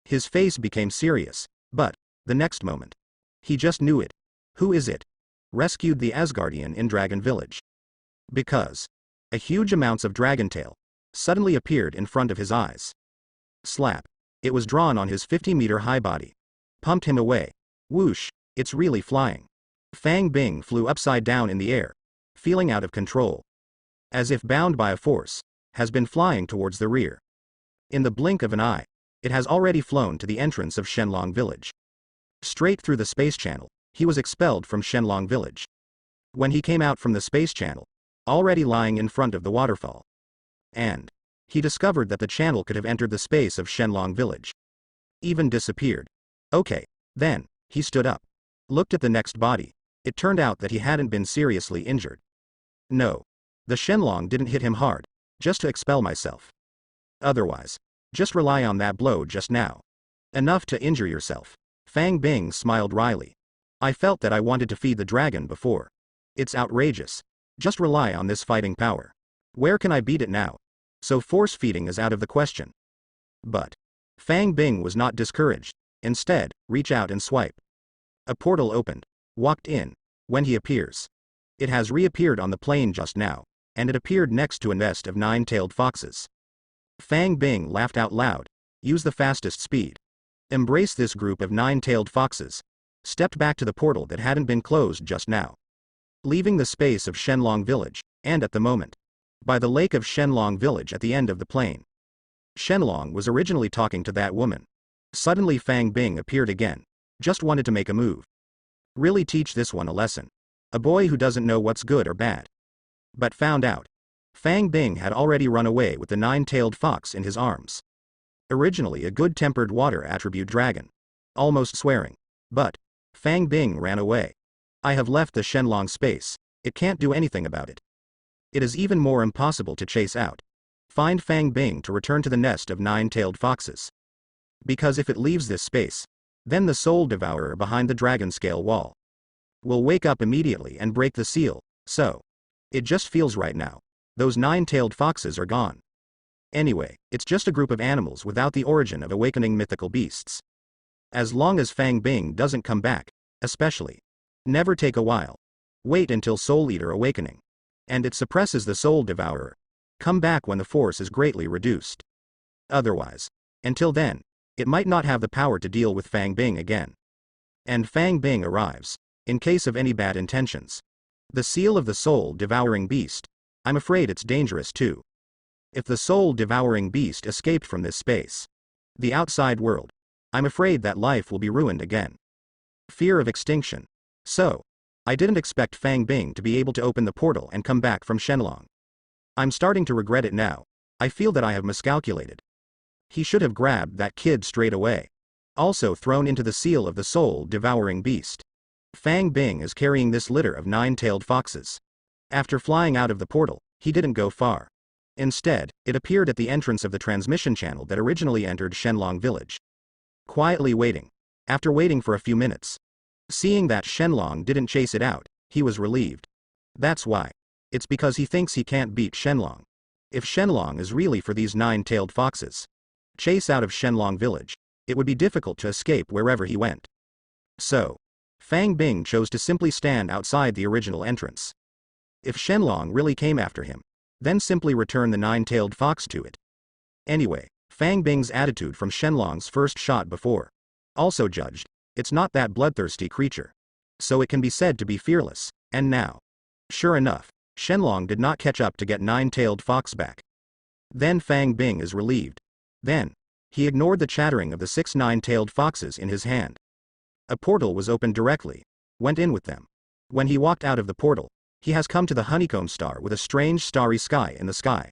His face became serious, but the next moment, he just knew it. Who is it? Rescued the Asgardian in Dragon Village. Because a huge amounts of dragon tail suddenly appeared in front of his eyes. Slap. It was drawn on his 50-meter high body. Pumped him away. Whoosh, it's really flying. Fang Bing flew upside down in the air, feeling out of control. As if bound by a force, has been flying towards the rear. In the blink of an eye, it has already flown to the entrance of Shenlong village. Straight through the space channel, he was expelled from Shenlong village. When he came out from the space channel, already lying in front of the waterfall. And he discovered that the channel could have entered the space of Shenlong village. Even disappeared. Okay, then, he stood up. Looked at the next body. It turned out that he hadn't been seriously injured. No. The Shenlong didn't hit him hard, just to expel myself. Otherwise, just rely on that blow just now. Enough to injure yourself. Fang Bing smiled wryly. I felt that I wanted to feed the dragon before. It's outrageous. Just rely on this fighting power. Where can I beat it now? So force feeding is out of the question. But Fang Bing was not discouraged. Instead, reach out and swipe. A portal opened. Walked in. When he appears. It has reappeared on the plane just now, and it appeared next to a nest of 9-tailed foxes. Fang Bing laughed out loud. Use the fastest speed. Embrace this group of 9-tailed foxes. Stepped back to the portal that hadn't been closed just now. Leaving the space of Shenlong village, and at the moment, by the lake of Shenlong village at the end of the plain. Shenlong was originally talking to that woman. Suddenly Fang Bing appeared again. Just wanted to make a move. Really teach this one a lesson. A boy who doesn't know what's good or bad. But found out. Fang Bing had already run away with the 9-tailed fox in his arms. Originally a good-tempered water attribute dragon. Almost swearing. But Fang Bing ran away. I have left the Shenlong space. It can't do anything about it. It is even more impossible to chase out. Find Fang Bing to return to the nest of 9-tailed foxes. Because if it leaves this space, then the soul devourer behind the dragon scale wall will wake up immediately and break the seal. So it just feels right now. Those 9-tailed foxes are gone. Anyway, it's just a group of animals without the origin of awakening mythical beasts. As long as Fang Bing doesn't come back, especially. Never take a while. Wait until Soul Eater awakening. And it suppresses the soul devourer. Come back when the force is greatly reduced. Otherwise, until then, it might not have the power to deal with Fang Bing again. And Fang Bing arrives, in case of any bad intentions. The seal of the soul devouring beast. I'm afraid it's dangerous too. If the soul devouring beast escaped from this space, the outside world, I'm afraid that life will be ruined again. Fear of extinction. So, I didn't expect Fang Bing to be able to open the portal and come back from Shenlong. I'm starting to regret it now. I feel that I have miscalculated. He should have grabbed that kid straight away. Also thrown into the seal of the soul-devouring beast. Fang Bing is carrying this litter of nine-tailed foxes. After flying out of the portal, he didn't go far. Instead, it appeared at the entrance of the transmission channel that originally entered Shenlong village. Quietly waiting. After waiting for a few minutes. Seeing that Shenlong didn't chase it out, he was relieved. That's why. It's because he thinks he can't beat Shenlong. If Shenlong is really for these nine-tailed foxes chase out of Shenlong village, it would be difficult to escape wherever he went. So, Fang Bing chose to simply stand outside the original entrance. If Shenlong really came after him, then simply return the nine-tailed fox to it. Anyway, Fang Bing's attitude from Shenlong's first shot before. Also judged, it's not that bloodthirsty creature. So it can be said to be fearless, and now. Sure enough, Shenlong did not catch up to get nine-tailed fox back. Then Fang Bing is relieved. Then, he ignored the chattering of the 6 nine-tailed foxes in his hand. A portal was opened directly, went in with them. When he walked out of the portal, he has come to the honeycomb star with a strange starry sky in the sky.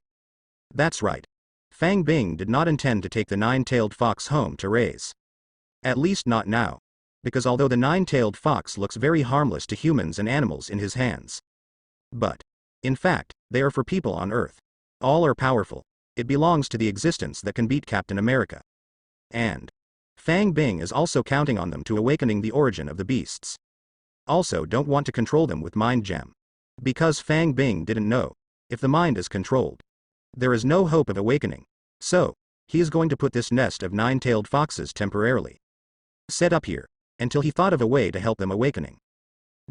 That's right. Fang Bing did not intend to take the nine-tailed fox home to raise. At least not now. Because although the nine-tailed fox looks very harmless to humans and animals in his hands. But, in fact, they are for people on Earth. All are powerful. It belongs to the existence that can beat Captain America. And Fang Bing is also counting on them to awakening the origin of the beasts. Also don't want to control them with mind gem. Because Fang Bing didn't know, if the mind is controlled, there is no hope of awakening. So, he is going to put this nest of nine-tailed foxes temporarily set up here, until he thought of a way to help them awakening.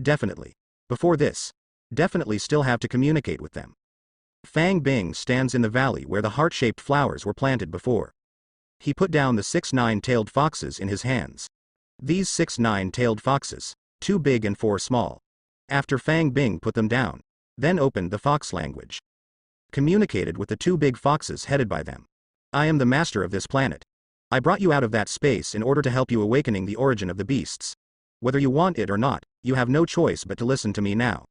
Definitely. Before this, definitely still have to communicate with them. Fang Bing stands in the valley where the heart-shaped flowers were planted before. He put down the 6 nine-tailed foxes in his hands. These 6 nine-tailed foxes, 2 big and 4 small. After Fang Bing put them down, then opened the fox language. Communicated with the 2 big foxes headed by them. I am the master of this planet. I brought you out of that space in order to help you awakening the origin of the beasts. Whether you want it or not, you have no choice but to listen to me now.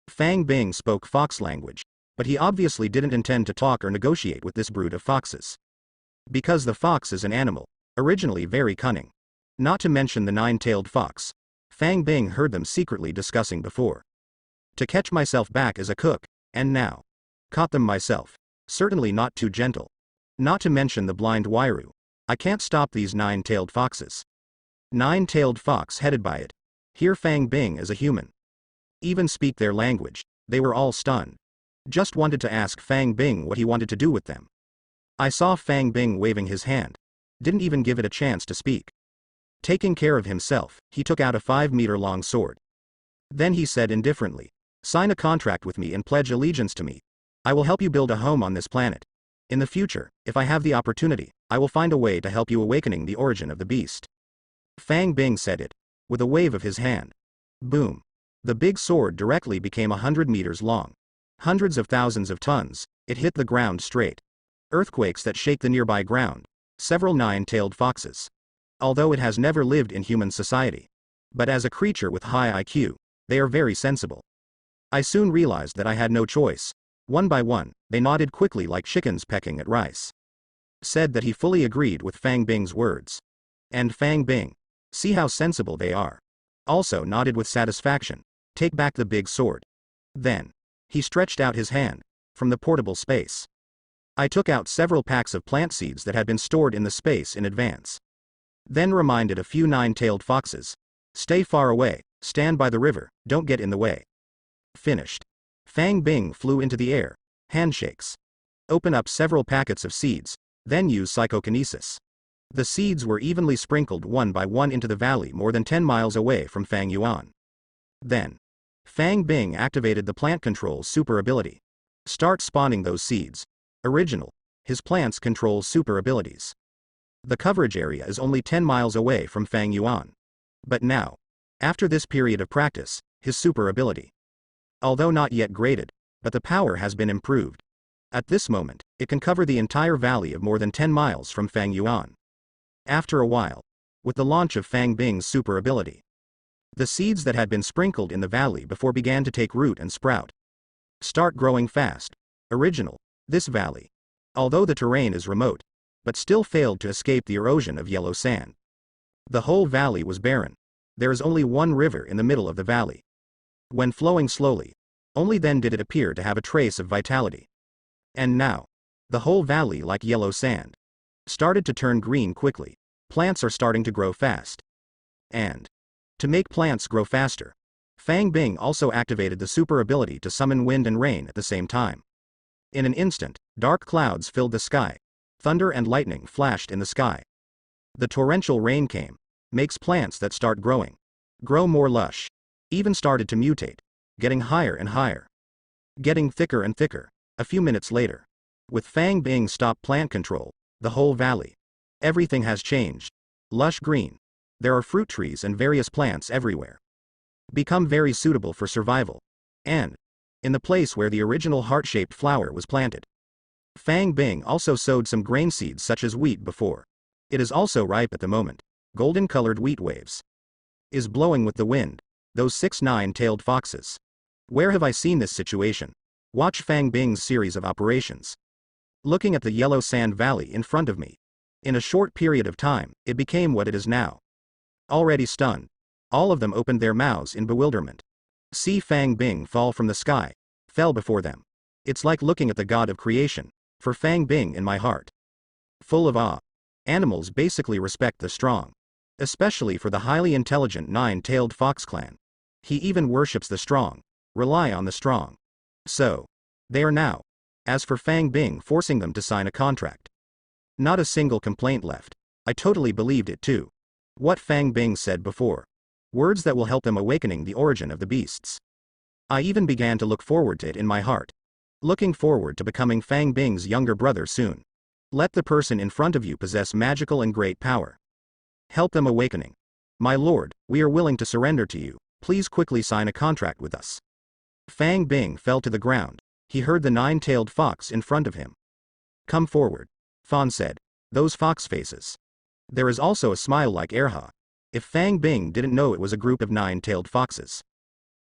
Fang Bing spoke fox language, but he obviously didn't intend to talk or negotiate with this brood of foxes. Because the fox is an animal, originally very cunning. Not to mention the nine-tailed fox. Fang Bing heard them secretly discussing before. To catch myself back as a cook, and now. Caught them myself. Certainly not too gentle. Not to mention the blind Wairu. I can't stop these nine-tailed foxes. Nine-tailed fox headed by it. Hear Fang Bing as a human. Even speak their language, they were all stunned. Just wanted to ask Fang Bing what he wanted to do with them. I saw Fang Bing waving his hand. Didn't even give it a chance to speak. Taking care of himself, he took out a 5-meter-long sword. Then he said indifferently, sign a contract with me and pledge allegiance to me. I will help you build a home on this planet. In the future, if I have the opportunity, I will find a way to help you awakening the origin of the beast. Fang Bing said it, with a wave of his hand. Boom. The big sword directly became 100 meters long. Hundreds of thousands of tons, it hit the ground straight. Earthquakes that shake the nearby ground. Several nine-tailed foxes. Although it has never lived in human society. But as a creature with high IQ, they are very sensible. I soon realized that I had no choice. One by one, they nodded quickly like chickens pecking at rice. Said that he fully agreed with Fang Bing's words. And Fang Bing. See how sensible they are. Also nodded with satisfaction. Take back the big sword. Then. He stretched out his hand, from the portable space. I took out several packs of plant seeds that had been stored in the space in advance. Then reminded a few nine-tailed foxes. Stay far away, stand by the river, don't get in the way. Finished. Fang Bing flew into the air, handshakes. Open up several packets of seeds, then use psychokinesis. The seeds were evenly sprinkled one by one into the valley more than 10 miles away from Fang Yuan. Then. Fang Bing activated the plant control super ability. Start spawning those seeds. Original. His plants control super abilities. The coverage area is only 10 miles away from Fang Yuan. But now. After this period of practice, his super ability. Although not yet graded, but the power has been improved. At this moment, it can cover the entire valley of more than 10 miles from Fang Yuan. After a while. With the launch of Fang Bing's super ability. The seeds that had been sprinkled in the valley before began to take root and sprout. Start growing fast. Original. This valley, although the terrain is remote, but still failed to escape the erosion of yellow sand. The whole valley was barren. There is only one river in the middle of the valley. When flowing slowly, only then did it appear to have a trace of vitality. And now, the whole valley, like yellow sand, started to turn green quickly. Plants are starting to grow fast. And, to make plants grow faster, Fang Bing also activated the super ability to summon wind and rain at the same time. In an instant, dark clouds filled the sky. Thunder and lightning flashed in the sky. The torrential rain came, makes plants that start growing, grow more lush, even started to mutate, getting higher and higher, getting thicker and thicker. A few minutes later, with Fang Bing's stop plant control, the whole valley, everything has changed. Lush green. There are fruit trees and various plants everywhere. Become very suitable for survival. And, in the place where the original heart-shaped flower was planted, Fang Bing also sowed some grain seeds such as wheat before. It is also ripe at the moment. Golden-colored wheat waves is blowing with the wind. Those 6 nine-tailed foxes. Where have I seen this situation? Watch Fang Bing's series of operations. Looking at the yellow sand valley in front of me. In a short period of time, it became what it is now. Already stunned, all of them opened their mouths in bewilderment. See Fang Bing fall from the sky, fell before them. It's like looking at the god of creation, for Fang Bing in my heart. Full of awe. Animals basically respect the strong. Especially for the highly intelligent nine-tailed fox clan. He even worships the strong, rely on the strong. So, they are now. As for Fang Bing forcing them to sign a contract. Not a single complaint left. I totally believed it too. What Fang Bing said before. Words that will help them awakening the origin of the beasts. I even began to look forward to it in my heart. Looking forward to becoming Fang Bing's younger brother soon. Let the person in front of you possess magical and great power. Help them awakening. My lord, we are willing to surrender to you. Please quickly sign a contract with us. Fang Bing fell to the ground. He heard the nine-tailed fox in front of him. Come forward. Fawn said. Those fox faces. There is also a smile like Erha. If Fang Bing didn't know it was a group of nine-tailed foxes.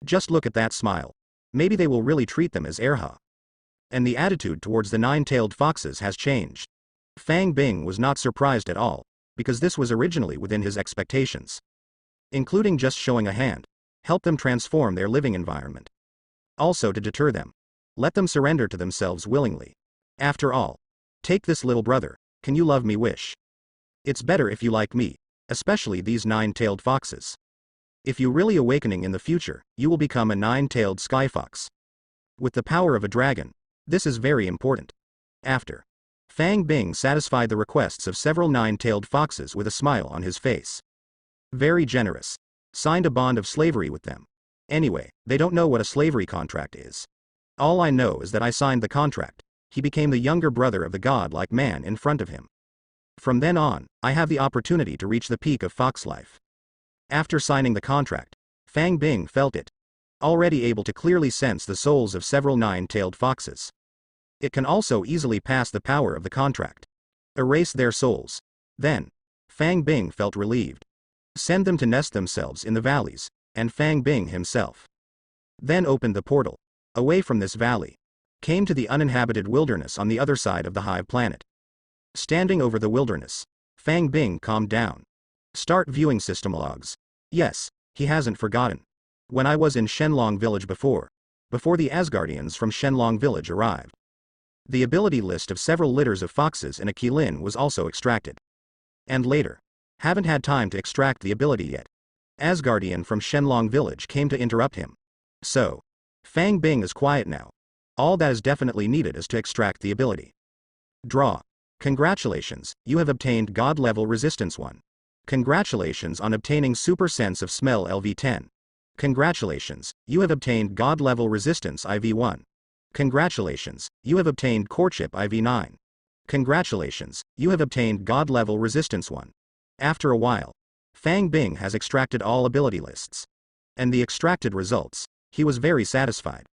Just look at that smile. Maybe they will really treat them as Erha. And the attitude towards the nine-tailed foxes has changed. Fang Bing was not surprised at all, because this was originally within his expectations. Including just showing a hand. Help them transform their living environment. Also to deter them. Let them surrender to themselves willingly. After all. Take this little brother, can you love me wish? It's better if you like me, especially these nine-tailed foxes. If you really awakening in the future, you will become a nine-tailed sky fox. With the power of a dragon, this is very important. After. Fang Bing satisfied the requests of several nine-tailed foxes with a smile on his face. Very generous. Signed a bond of slavery with them. Anyway, they don't know what a slavery contract is. All I know is that I signed the contract. He became the younger brother of the god-like man in front of him. From then on, I have the opportunity to reach the peak of fox life. After signing the contract, Fang Bing felt it. Already able to clearly sense the souls of several nine-tailed foxes. It can also easily pass the power of the contract. Erase their souls. Then, Fang Bing felt relieved. Send them to nest themselves in the valleys, and Fang Bing himself. Then opened the portal. Away from this valley. Came to the uninhabited wilderness on the other side of the hive planet. Standing over the wilderness, Fang Bing calmed down. Start viewing system logs. Yes, he hasn't forgotten. When I was in Shenlong village before the Asgardians from Shenlong village arrived. The ability list of several litters of foxes in a Qilin was also extracted. And later. Haven't had time to extract the ability yet. Asgardian from Shenlong village came to interrupt him. So. Fang Bing is quiet now. All that is definitely needed is to extract the ability. Draw. Congratulations, you have obtained God level resistance 1. Congratulations on obtaining super sense of smell LV10. Congratulations, you have obtained God level resistance IV1. Congratulations, you have obtained courtship IV9. Congratulations, you have obtained God level resistance 1. After a while, Fang Bing has extracted all ability lists. And the extracted results, he was very satisfied.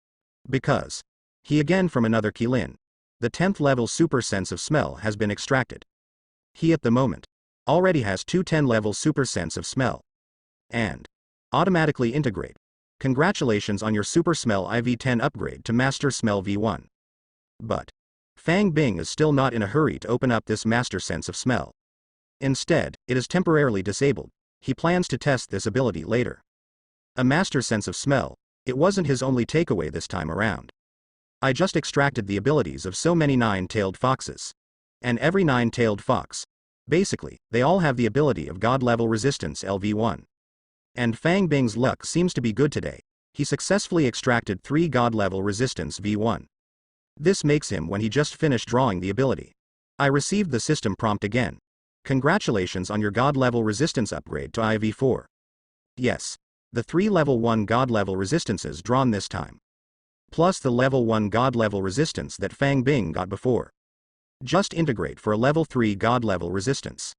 Because he again from another Qilin. The 10th level super sense of smell has been extracted. He at the moment already has 2 10 level super sense of smell. And Automatically integrate. Congratulations on your Super Smell IV10 upgrade to Master Smell V1. But Fang Bing is still not in a hurry to open up this master sense of smell. Instead, it is temporarily disabled. He plans to test this ability later. A master sense of smell, it wasn't his only takeaway this time around. I just extracted the abilities of so many nine-tailed foxes. And every nine-tailed fox, basically, they all have the ability of God-level resistance LV1. And Fang Bing's luck seems to be good today. He successfully extracted 3 God-level resistance V1. This makes him when he just finished drawing the ability. I received the system prompt again. Congratulations on your God-level resistance upgrade to IV4. Yes, the 3 level 1 God-level resistances drawn this time. Plus the level 1 God-level resistance that Fang Bing got before. Just integrate for a level 3 God-level resistance.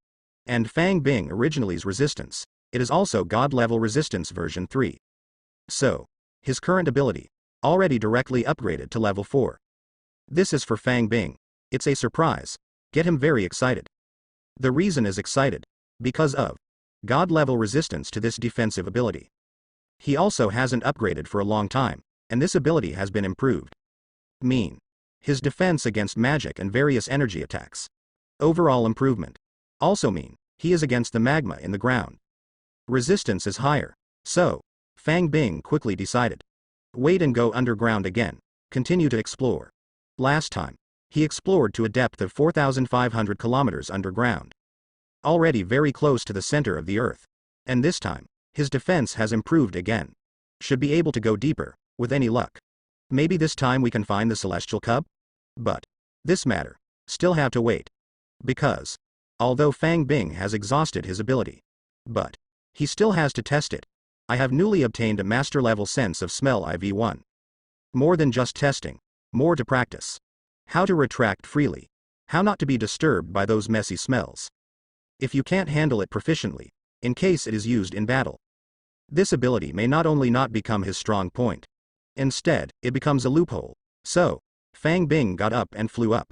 And Fang Bing originally's resistance, it is also God-level resistance version 3. So, his current ability, already directly upgraded to level 4. This is for Fang Bing. It's a surprise. Get him very excited. The reason is excited. Because of God-level resistance to this defensive ability. He also hasn't upgraded for a long time, and this ability has been improved. Mean. His defense against magic and various energy attacks. Overall improvement. Also mean, he is against the magma in the ground. Resistance is higher. So, Fang Bing quickly decided. Wait and go underground again. Continue to explore. Last time, he explored to a depth of 4,500 kilometers underground. Already very close to the center of the Earth. And this time, his defense has improved again. Should be able to go deeper, with any luck. Maybe this time we can find the Celestial Cub? But this matter, still have to wait. Because, although Fang Bing has exhausted his ability, but he still has to test it. I have newly obtained a master level sense of smell IV1. More than just testing, more to practice. How to retract freely. How not to be disturbed by those messy smells. If you can't handle it proficiently, in case it is used in battle. This ability may not only not become his strong point. Instead, it becomes a loophole. So, Fang Bing got up and flew up.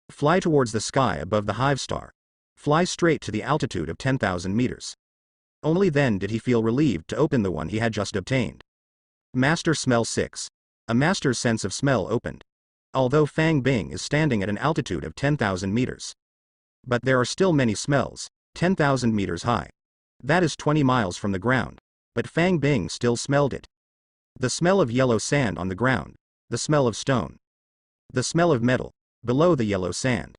Fly towards the sky above the hive star. Fly straight to the altitude of 10,000 meters. Only then did he feel relieved to open the one he had just obtained. Master Smell 6. A master's sense of smell opened. Although Fang Bing is standing at an altitude of 10,000 meters. But there are still many smells, 10,000 meters high. That is 20 miles from the ground. But Fang Bing still smelled it. The smell of yellow sand on the ground. The smell of stone. The smell of metal, below the yellow sand.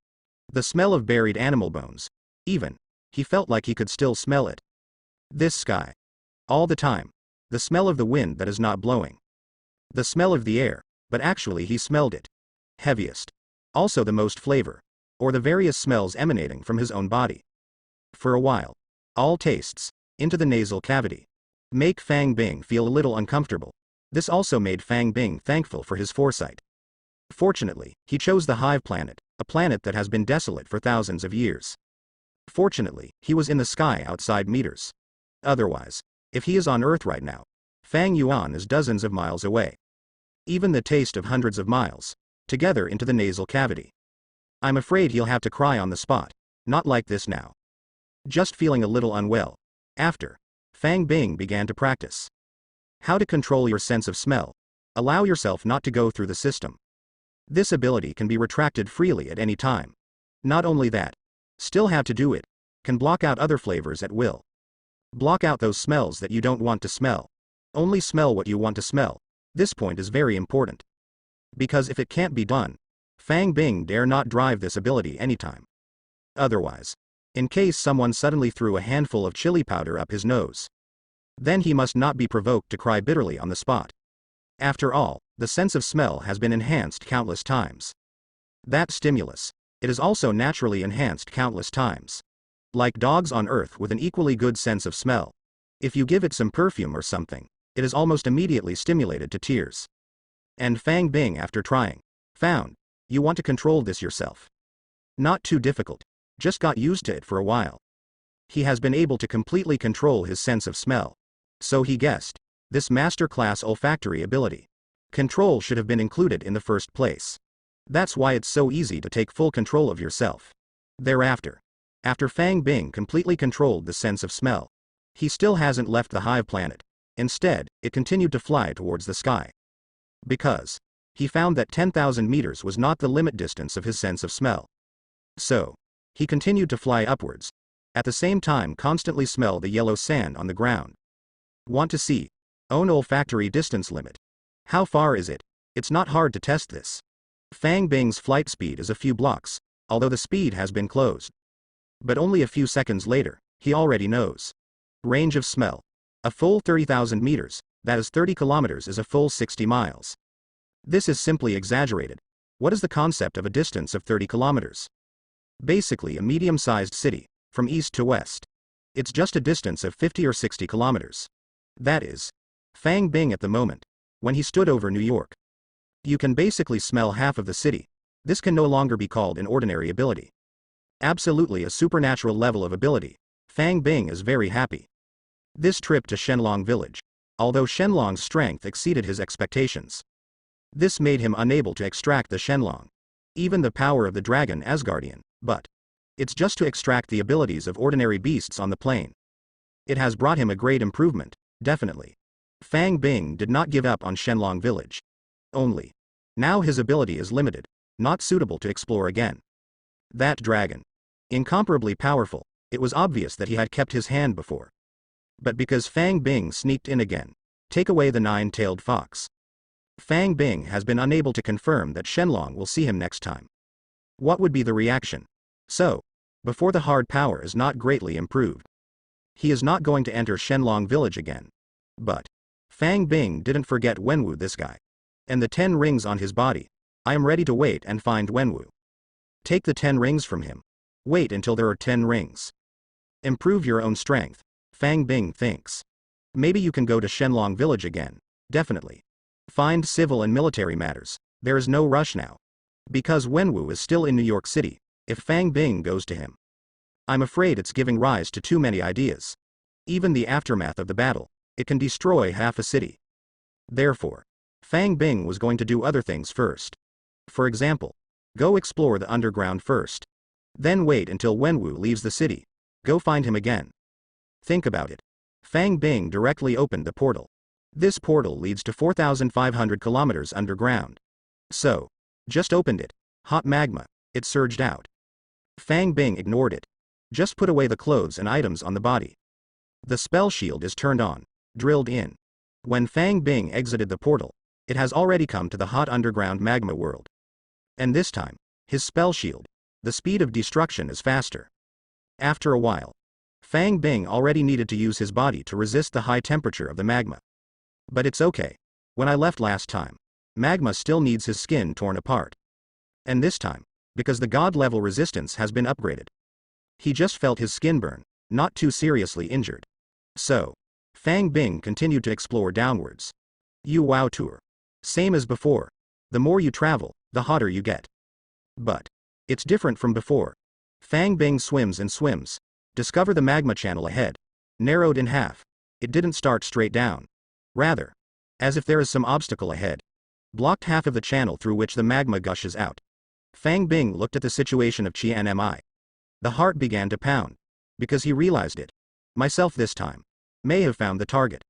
The smell of buried animal bones. Even, he felt like he could still smell it. This sky. All the time. The smell of the wind that is not blowing. The smell of the air, but actually he smelled it. Heaviest. Also the most flavor. Or the various smells emanating from his own body. For a while. All tastes, into the nasal cavity. Make Fang Bing feel a little uncomfortable. This also made Fang Bing thankful for his foresight. Fortunately, he chose the Hive Planet, a planet that has been desolate for thousands of years. Fortunately, he was in the sky outside meters. Otherwise, if he is on Earth right now, Fang Yuan is dozens of miles away. Even the taste of hundreds of miles, together into the nasal cavity. I'm afraid he'll have to cry on the spot, not like this now. Just feeling a little unwell. After, Fang Bing began to practice. How to control your sense of smell. Allow yourself not to go through the system. This ability can be retracted freely at any time. Not only that, still have to do it, can block out other flavors at will. Block out those smells that you don't want to smell. Only smell what you want to smell. This point is very important. Because if it can't be done, Fang Bing dare not drive this ability anytime. Otherwise, in case someone suddenly threw a handful of chili powder up his nose, then he must not be provoked to cry bitterly on the spot. After all, the sense of smell has been enhanced countless times. That stimulus, it is also naturally enhanced countless times. Like dogs on Earth with an equally good sense of smell. If you give it some perfume or something, it is almost immediately stimulated to tears. And Fang Bing, after trying, found, you want to control this yourself. Not too difficult, just got used to it for a while. He has been able to completely control his sense of smell. So he guessed, this master-class olfactory ability. Control should have been included in the first place. That's why it's so easy to take full control of yourself. Thereafter, after Fang Bing completely controlled the sense of smell, he still hasn't left the Hive Planet, Instead, it continued to fly towards the sky. Because he found that 10,000 meters was not the limit distance of his sense of smell. So he continued to fly upwards, at the same time constantly smell the yellow sand on the ground. Want to see own olfactory distance limit? How far is it? It's not hard to test this. Fang Bing's flight speed is a few blocks, although the speed has been closed. But only a few seconds later, he already knows. Range of smell. A full 30,000 meters, that is 30 kilometers is a full 60 miles. This is simply exaggerated. What is the concept of a distance of 30 kilometers? Basically a medium-sized city, from east to west. It's just a distance of 50 or 60 kilometers. That is Fang Bing at the moment, when he stood over New York. You can basically smell half of the city. This can no longer be called an ordinary ability. Absolutely a supernatural level of ability. Fang Bing is very happy. This trip to Shenlong village, although Shenlong's strength exceeded his expectations, this made him unable to extract the Shenlong, even the power of the dragon Asgardian, but it's just to extract the abilities of ordinary beasts on the plane. It has brought him a great improvement, definitely. Fang Bing did not give up on Shenlong village. Only now his ability is limited, not suitable to explore again. That dragon, incomparably powerful, it was obvious that he had kept his hand before. But because Fang Bing sneaked in again, take away the nine-tailed fox, Fang Bing has been unable to confirm that Shenlong will see him next time. What would be the reaction? So, before the hard power is not greatly improved, he is not going to enter Shenlong village again. But Fang Bing didn't forget Wenwu, this guy. And the 10 rings on his body. I am ready to wait and find Wenwu. Take the 10 rings from him. Wait until there are 10 rings. Improve your own strength, Fang Bing thinks. Maybe you can go to Shenlong village again, definitely. Find civil and military matters, there is no rush now. Because Wenwu is still in New York City, if Fang Bing goes to him, I'm afraid it's giving rise to too many ideas. Even the aftermath of the battle, it can destroy half a city. Therefore, Fang Bing was going to do other things first. For example, go explore the underground first. Then wait until Wenwu leaves the city. Go find him again. Think about it. Fang Bing directly opened the portal. This portal leads to 4,500 kilometers underground. So, just opened it. Hot magma, it surged out. Fang Bing ignored it. Just put away the clothes and items on the body. The spell shield is turned on, drilled in. When Fang Bing exited the portal, it has already come to the hot underground magma world. And this time, his spell shield, the speed of destruction is faster. After a while, Fang Bing already needed to use his body to resist the high temperature of the magma. But it's okay. When I left last time, magma still needs his skin torn apart. And this time, because the god level resistance has been upgraded, he just felt his skin burn, not too seriously injured. So, Fang Bing continued to explore downwards. Wow tour. Same as before. The more you travel, the hotter you get. But it's different from before. Fang Bing swims and swims. Discover the magma channel ahead. Narrowed in half. It didn't start straight down. Rather, as if there is some obstacle ahead. Blocked half of the channel through which the magma gushes out. Fang Bing looked at the situation of Qianmi. The heart began to pound. Because he realized it. Myself this time. May have found the target.